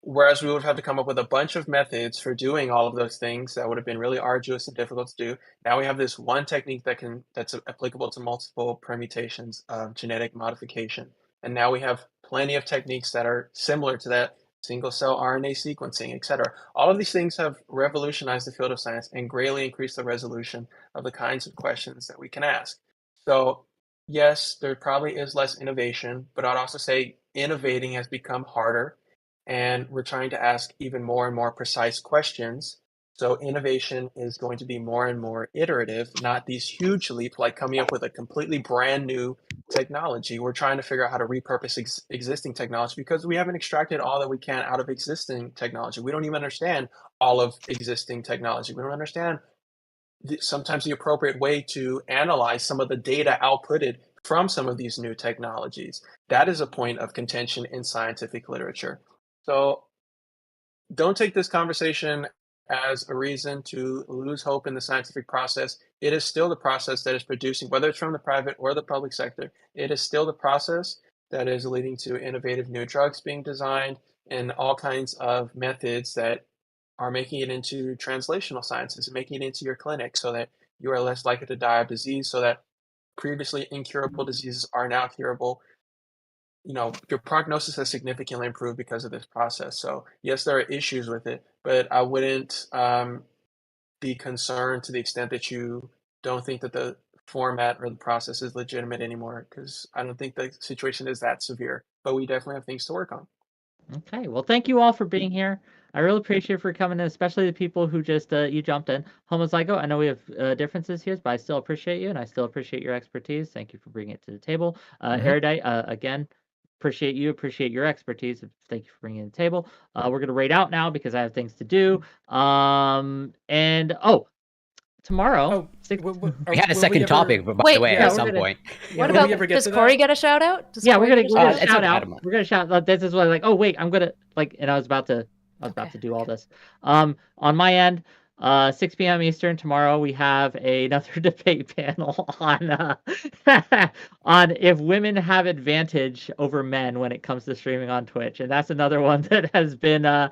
whereas we would have to come up with a bunch of methods for doing all of those things that would have been really arduous and difficult to do, now we have this one technique that's applicable to multiple permutations of genetic modification. And now we have plenty of techniques that are similar to that, single cell RNA sequencing, et cetera. All of these things have revolutionized the field of science and greatly increased the resolution of the kinds of questions that we can ask. So yes, there probably is less innovation, but I'd also say innovating has become harder and we're trying to ask even more and more precise questions. So innovation is going to be more and more iterative, not these huge leaps like coming up with a completely brand new technology. We're trying to figure out how to repurpose existing technology because we haven't extracted all that we can out of existing technology. We don't even understand all of existing technology. We don't understand sometimes the appropriate way to analyze some of the data outputted from some of these new technologies. That is a point of contention in scientific literature. So don't take this conversation as a reason to lose hope in the scientific process. It is still the process that is producing, whether it's from the private or the public sector, it is still the process that is leading to innovative new drugs being designed and all kinds of methods that are making it into translational sciences and making it into your clinic so that you are less likely to die of disease, so that previously incurable diseases are now curable. Your prognosis has significantly improved because of this process. So yes, there are issues with it, but I wouldn't be concerned to the extent that you don't think that the format or the process is legitimate anymore, because I don't think the situation is that severe, but we definitely have things to work on. Okay, well, thank you all for being here. I really appreciate for coming in, especially the people who just you jumped in. Homozygo, I know we have differences here, but I still appreciate you, and I still appreciate your expertise. Thank you for bringing it to the table. Erudite, again, appreciate you, appreciate your expertise. Thank you for bringing it to the table. We're gonna rate out now because I have things to do. And tomorrow, Oh, We had a second topic, by Wait, the way, yeah, at we're some gonna- point. What will we about ever get does to Corey that? get a shout out? Does yeah, we're Corey gonna get a we're shout gonna out? it's shout okay, I out. don't mind. We're gonna shout. This is what like. Oh wait, I'm gonna like, and I was about to Okay. do all this. On my end, 6 p.m. Eastern tomorrow, we have another debate panel on on if women have advantage over men when it comes to streaming on Twitch, and that's another one that has been You a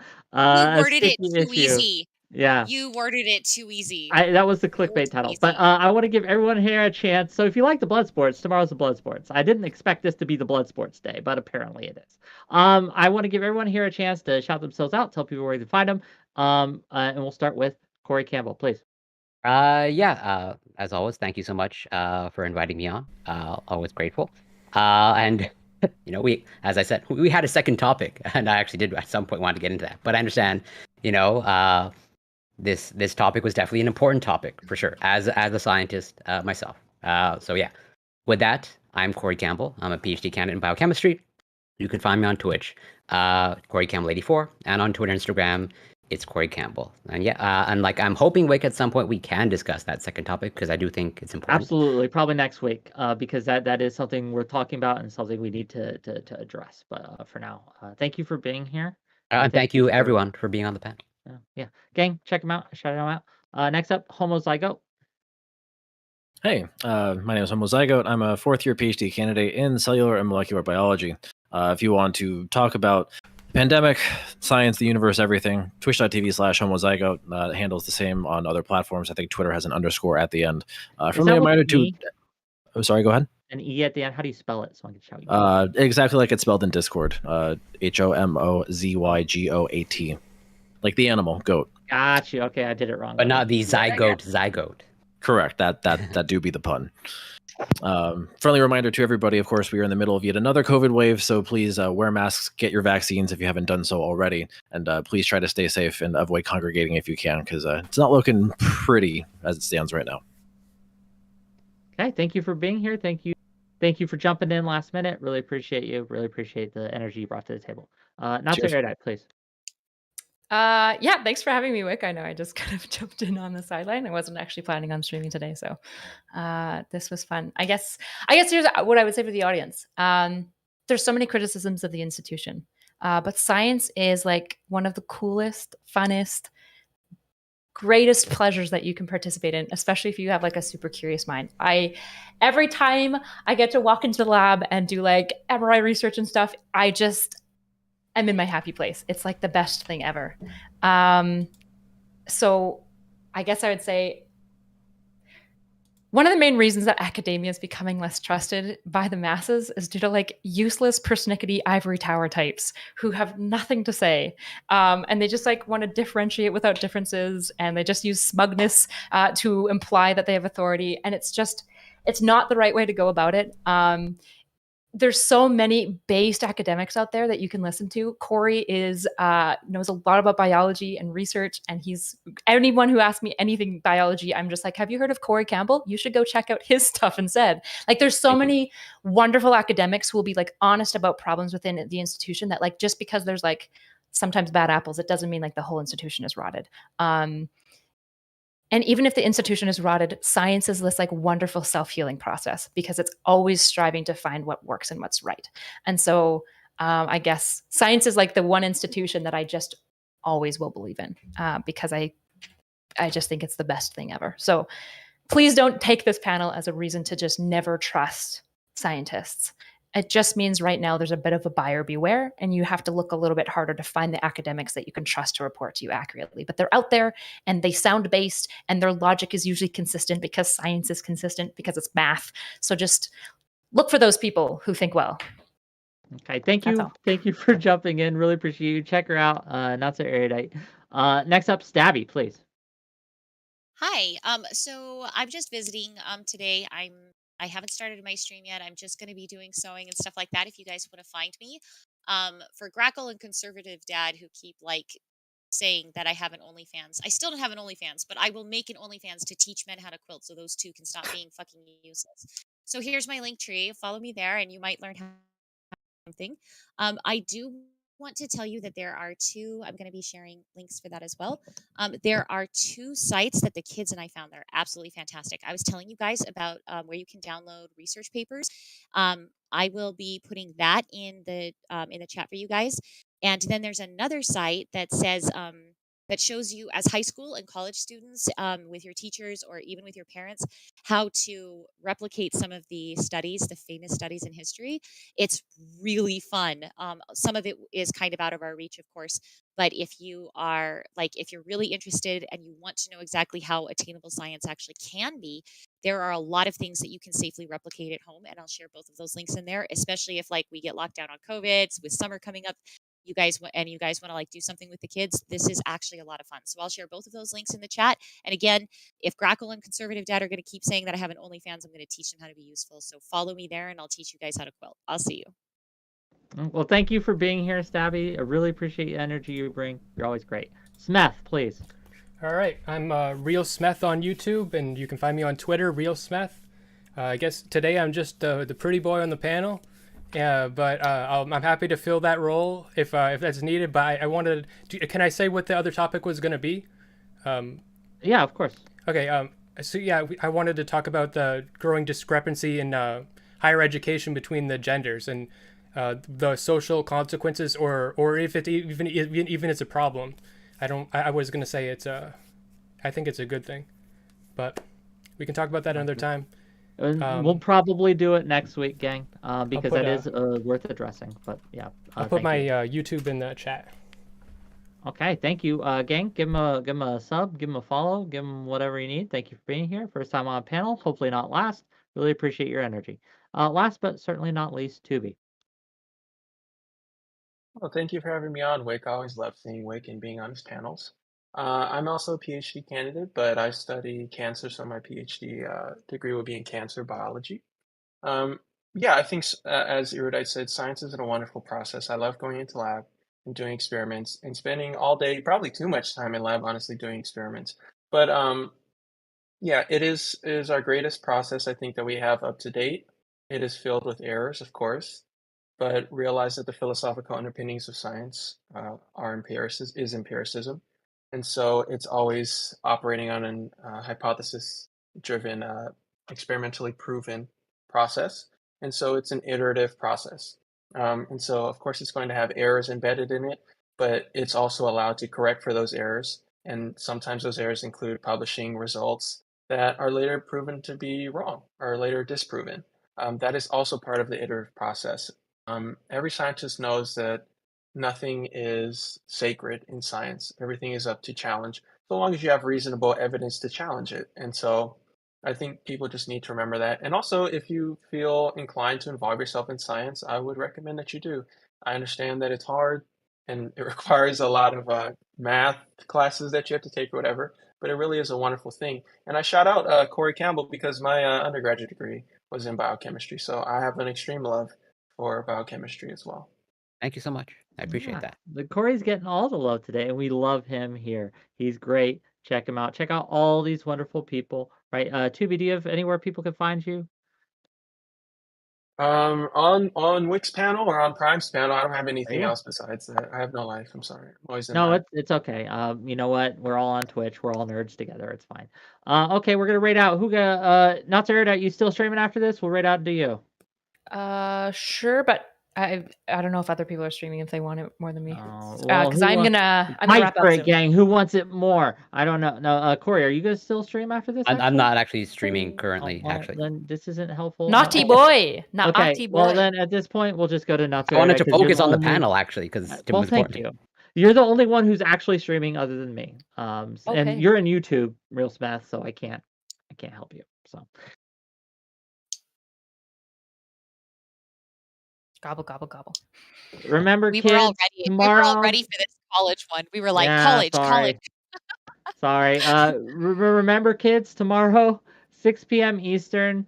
worded it sticky too issue. easy. Yeah. You worded it too easy. That was the A little clickbait too title. But easy. I want to give everyone here a chance. So if you like the blood sports, tomorrow's the blood sports. I didn't expect this to be the blood sports day, but apparently it is. I want to give everyone here a chance to shout themselves out, tell people where you can find them. And we'll start with Corey Campbell, please. As always, thank you so much for inviting me on. Always grateful. And as I said, we had a second topic, and I actually did at some point want to get into that. But I understand, this topic was definitely an important topic for sure, as a scientist myself. So yeah, with that, I'm Corey Campbell. I'm a PhD candidate in biochemistry. You can find me on Twitch, Corey Campbell 84, and on Twitter and Instagram, it's Corey Campbell. And yeah, and like I'm hoping Wick at some point we can discuss that second topic because I do think it's important. Absolutely, probably next week, because that is something we're talking about and something we need to address. But for now, thank you for being here. And thank you everyone for being on the panel. Yeah, gang, check them out, shout them out. Next up, Homozygote. Hey, my name is Homozygote. I'm a fourth-year PhD candidate in cellular and molecular biology. If you want to talk about pandemic, science, the universe, everything, twitch.tv/homozygote handles the same on other platforms. I think Twitter has an underscore at the end. Friendly reminder to... Oh, sorry, go ahead. An E at the end. How do you spell it? So I can shout you. Exactly like it's spelled in Discord. HOMOZYGOAT. Like the animal, goat. Got you. Okay, I did it wrong. But not the zygote. Correct. That do be the pun. Friendly reminder to everybody, of course, we are in the middle of yet another COVID wave, so please wear masks, get your vaccines if you haven't done so already, and please try to stay safe and avoid congregating if you can, because it's not looking pretty as it stands right now. Okay, thank you for being here. Thank you for jumping in last minute. Really appreciate you. Really appreciate the energy you brought to the table. Not so erudite, please. Yeah, thanks for having me, Wick. I know I just kind of jumped in on the sideline. I wasn't actually planning on streaming today, so this was fun. I guess here's what I would say for the audience. There's so many criticisms of the institution, but science is like one of the coolest, funnest, greatest pleasures that you can participate in, especially if you have like a super curious mind. Every time I get to walk into the lab and do like MRI research and stuff, I'm in my happy place. It's like the best thing ever. So I guess I would say one of the main reasons that academia is becoming less trusted by the masses is due to like useless persnickety ivory tower types who have nothing to say. And they just like want to differentiate without differences. And they just use smugness to imply that they have authority. And it's not the right way to go about it. There's so many based academics out there that you can listen to. Corey knows a lot about biology and research, and anyone who asks me anything biology, I'm just like, have you heard of Corey Campbell? You should go check out his stuff instead. Like, there's so many wonderful academics who will be like honest about problems within the institution that like just because there's like sometimes bad apples, it doesn't mean like the whole institution is rotted. And even if the institution is rotted, science is this like wonderful self-healing process because it's always striving to find what works and what's right. And so I guess science is like the one institution that I just always will believe in because I just think it's the best thing ever. So please don't take this panel as a reason to just never trust scientists. It just means right now there's a bit of a buyer beware, and you have to look a little bit harder to find the academics that you can trust to report to you accurately. But they're out there, and they sound based, and their logic is usually consistent because science is consistent because it's math. So just look for those people who think well. Okay, thank you. Thank you for jumping in. Really appreciate you. Check her out. Not so erudite. Next up, Stabby, please. Hi. So I'm just visiting today. I haven't started my stream yet. I'm just going to be doing sewing and stuff like that if you guys want to find me. For Grackle and Conservative Dad who keep like saying that I have an OnlyFans. I still don't have an OnlyFans, but I will make an OnlyFans to teach men how to quilt so those two can stop being fucking useless. So here's my link tree. Follow me there and you might learn how something. I do want to tell you that there are two, I'm going to be sharing links for that as well. There are two sites that the kids and I found that are absolutely fantastic. I was telling you guys about where you can download research papers. I will be putting that in the chat for you guys. And then there's another site that says that shows you as high school and college students with your teachers or even with your parents how to replicate some of the studies, the famous studies in history. It's really fun. Some of it is kind of out of our reach, of course, but if you're really interested and you want to know exactly how attainable science actually can be, there are a lot of things that you can safely replicate at home, and I'll share both of those links in there, especially if like we get locked down on COVID with summer coming up. You guys want to like do something with the kids, this is actually a lot of fun. So I'll share both of those links in the chat. And again, if Grackle and Conservative Dad are going to keep saying that I have an OnlyFans, I'm going to teach them how to be useful. So follow me there and I'll teach you guys how to quilt. I'll see you. Well, thank you for being here, Stabby. I really appreciate the energy you bring. You're always great. Smeth, please. All right. I'm Real Smeth on YouTube, and you can find me on Twitter, Real Smeth. I guess today I'm just the pretty boy on the panel. Yeah, but I'm happy to fill that role if that's needed. But I wanted, can I say what the other topic was going to be? Yeah, of course. Okay. So yeah, I wanted to talk about the growing discrepancy in higher education between the genders and the social consequences, or if it even it's a problem. I was going to say I think it's a good thing, but we can talk about that another time. And we'll probably do it next week, gang, because put that is worth addressing. But yeah, I'll put thank my you. YouTube in the chat. Okay, thank you, gang. Give him a sub, give him a follow, give him whatever you need. Thank you for being here. First time on panel, hopefully not last. Really appreciate your energy. Last but certainly not least, Tubi. Well, thank you for having me on, Wick. I always love seeing Wick and being on his panels. I'm also a PhD candidate, but I study cancer, so my PhD degree will be in cancer biology. Um, yeah, I think as Erudite said, science is a wonderful process. I love going into lab and doing experiments and spending all day, probably too much time in lab, honestly, doing experiments. But yeah, it is our greatest process I think that we have up to date. It is filled with errors, of course, but realize that the philosophical underpinnings of science are empiricism, and so it's always operating on an hypothesis-driven, experimentally proven process, and so it's an iterative process. And so, of course, it's going to have errors embedded in it, but it's also allowed to correct for those errors, and sometimes those errors include publishing results that are later proven to be wrong or later disproven. That is also part of the iterative process. Every scientist knows that nothing is sacred in science. Everything is up to challenge, so long as you have reasonable evidence to challenge it. And so I think people just need to remember that. And also, if you feel inclined to involve yourself in science, I would recommend that you do. I understand that it's hard and it requires a lot of math classes that you have to take or whatever, but it really is a wonderful thing. And I shout out Corey Campbell because my undergraduate degree was in biochemistry, so I have an extreme love for biochemistry as well. Thank you so much. I appreciate that. The Corey's getting all the love today, and we love him here. He's great. Check him out. Check out all these wonderful people. Right, Tubi, do you have anywhere people can find you? On Wick's panel or on Prime's panel, I don't have anything Yeah. else besides that. I have no life. I'm sorry. I'm always in No, lab. it's okay. You know what? We're all on Twitch. We're all nerds together. It's fine. Okay, we're gonna rate out. Who got not to air it. You still streaming after this? We'll rate out to you. Sure, but I don't know if other people are streaming if they want it more than me. Well, Because I'm gonna fight wrap for up it, soon. gang. Who wants it more? I don't know. No, Corey, are you gonna still stream after this? I'm actually? not actually streaming currently, well, actually. Then this isn't helpful. Naughty boy. Okay, Naughty boy. well then at this point we'll just go to not I wanted to focus on the panel, actually, because it's well, important. thank you. You're the only one who's actually streaming other than me. Okay. And you're in YouTube, Real Smith, so I can't help you. So gobble gobble gobble. remember, We kids, were all ready. tomorrow. We were all ready for this college one. We were like, Yeah, college, sorry. college. Sorry. Remember, kids, tomorrow, 6 p.m. Eastern.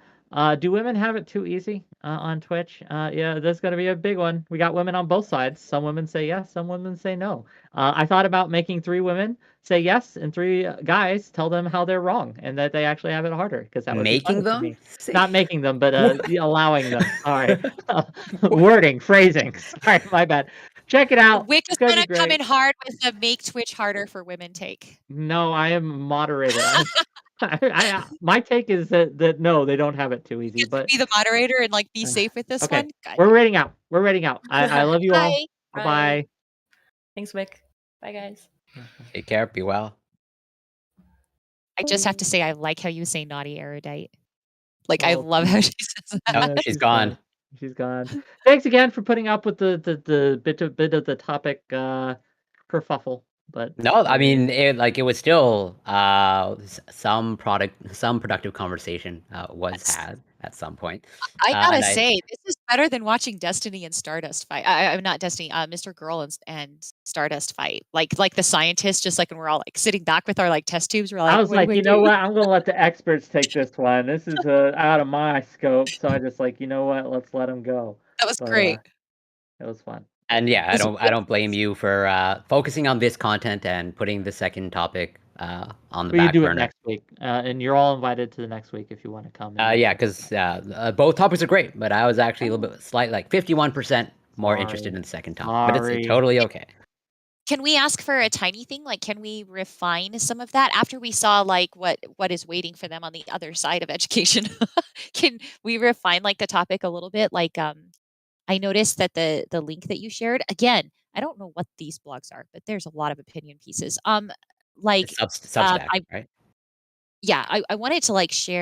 Do women have it too easy on Twitch? Yeah, that's going to be a big one. We got women on both sides. Some women say yes, some women say no. I thought about making 3 women say yes and 3 guys tell them how they're wrong and that they actually have it harder because that would Making be fun them? for me. Not making them, but allowing them. Sorry. Wording, phrasing. Sorry, my bad. Check it out. Wick is It's gonna going be to come great. in hard with the make Twitch harder for women take. No, I am moderator. My take is that no, they don't have it too easy. But be the moderator and like be safe with this okay, one. Got we're rating out. We're rating out. I love you all. Bye. Bye. Thanks, Wick. Bye, guys. Take care. Be well. I just have to say, I like how you say naughty erudite. Like, I love how she says that. No, she's gone. She's gone. Thanks again for putting up with the bit of the topic kerfuffle. But no, I mean, it was still some productive conversation was had at some point. I gotta say, this is better than watching Destiny and Stardust fight. I'm not Destiny, Mr. Girl and Stardust fight. Like the scientists, just like when we're all like sitting back with our like test tubes, we're like, I was like, you know what? I'm gonna let the experts take this one. This is out of my scope, so I just like, you know what? Let's let them go. That was great. It was fun. And yeah, I don't blame you for focusing on this content and putting the second topic on the We can back do it burner. next week, and you're all invited to the next week if you want to come. Yeah, because both topics are great, but I was actually a little bit slight, like 51% more interested Sorry. in the second topic. But it's Sorry. totally okay. Can we ask for a tiny thing? Like, can we refine some of that after we saw like what is waiting for them on the other side of education? Can we refine like the topic a little bit? Like, I noticed that the link that you shared, again, I don't know what these blogs are, but there's a lot of opinion pieces. Like, It's Substack, I right? yeah, I wanted to like share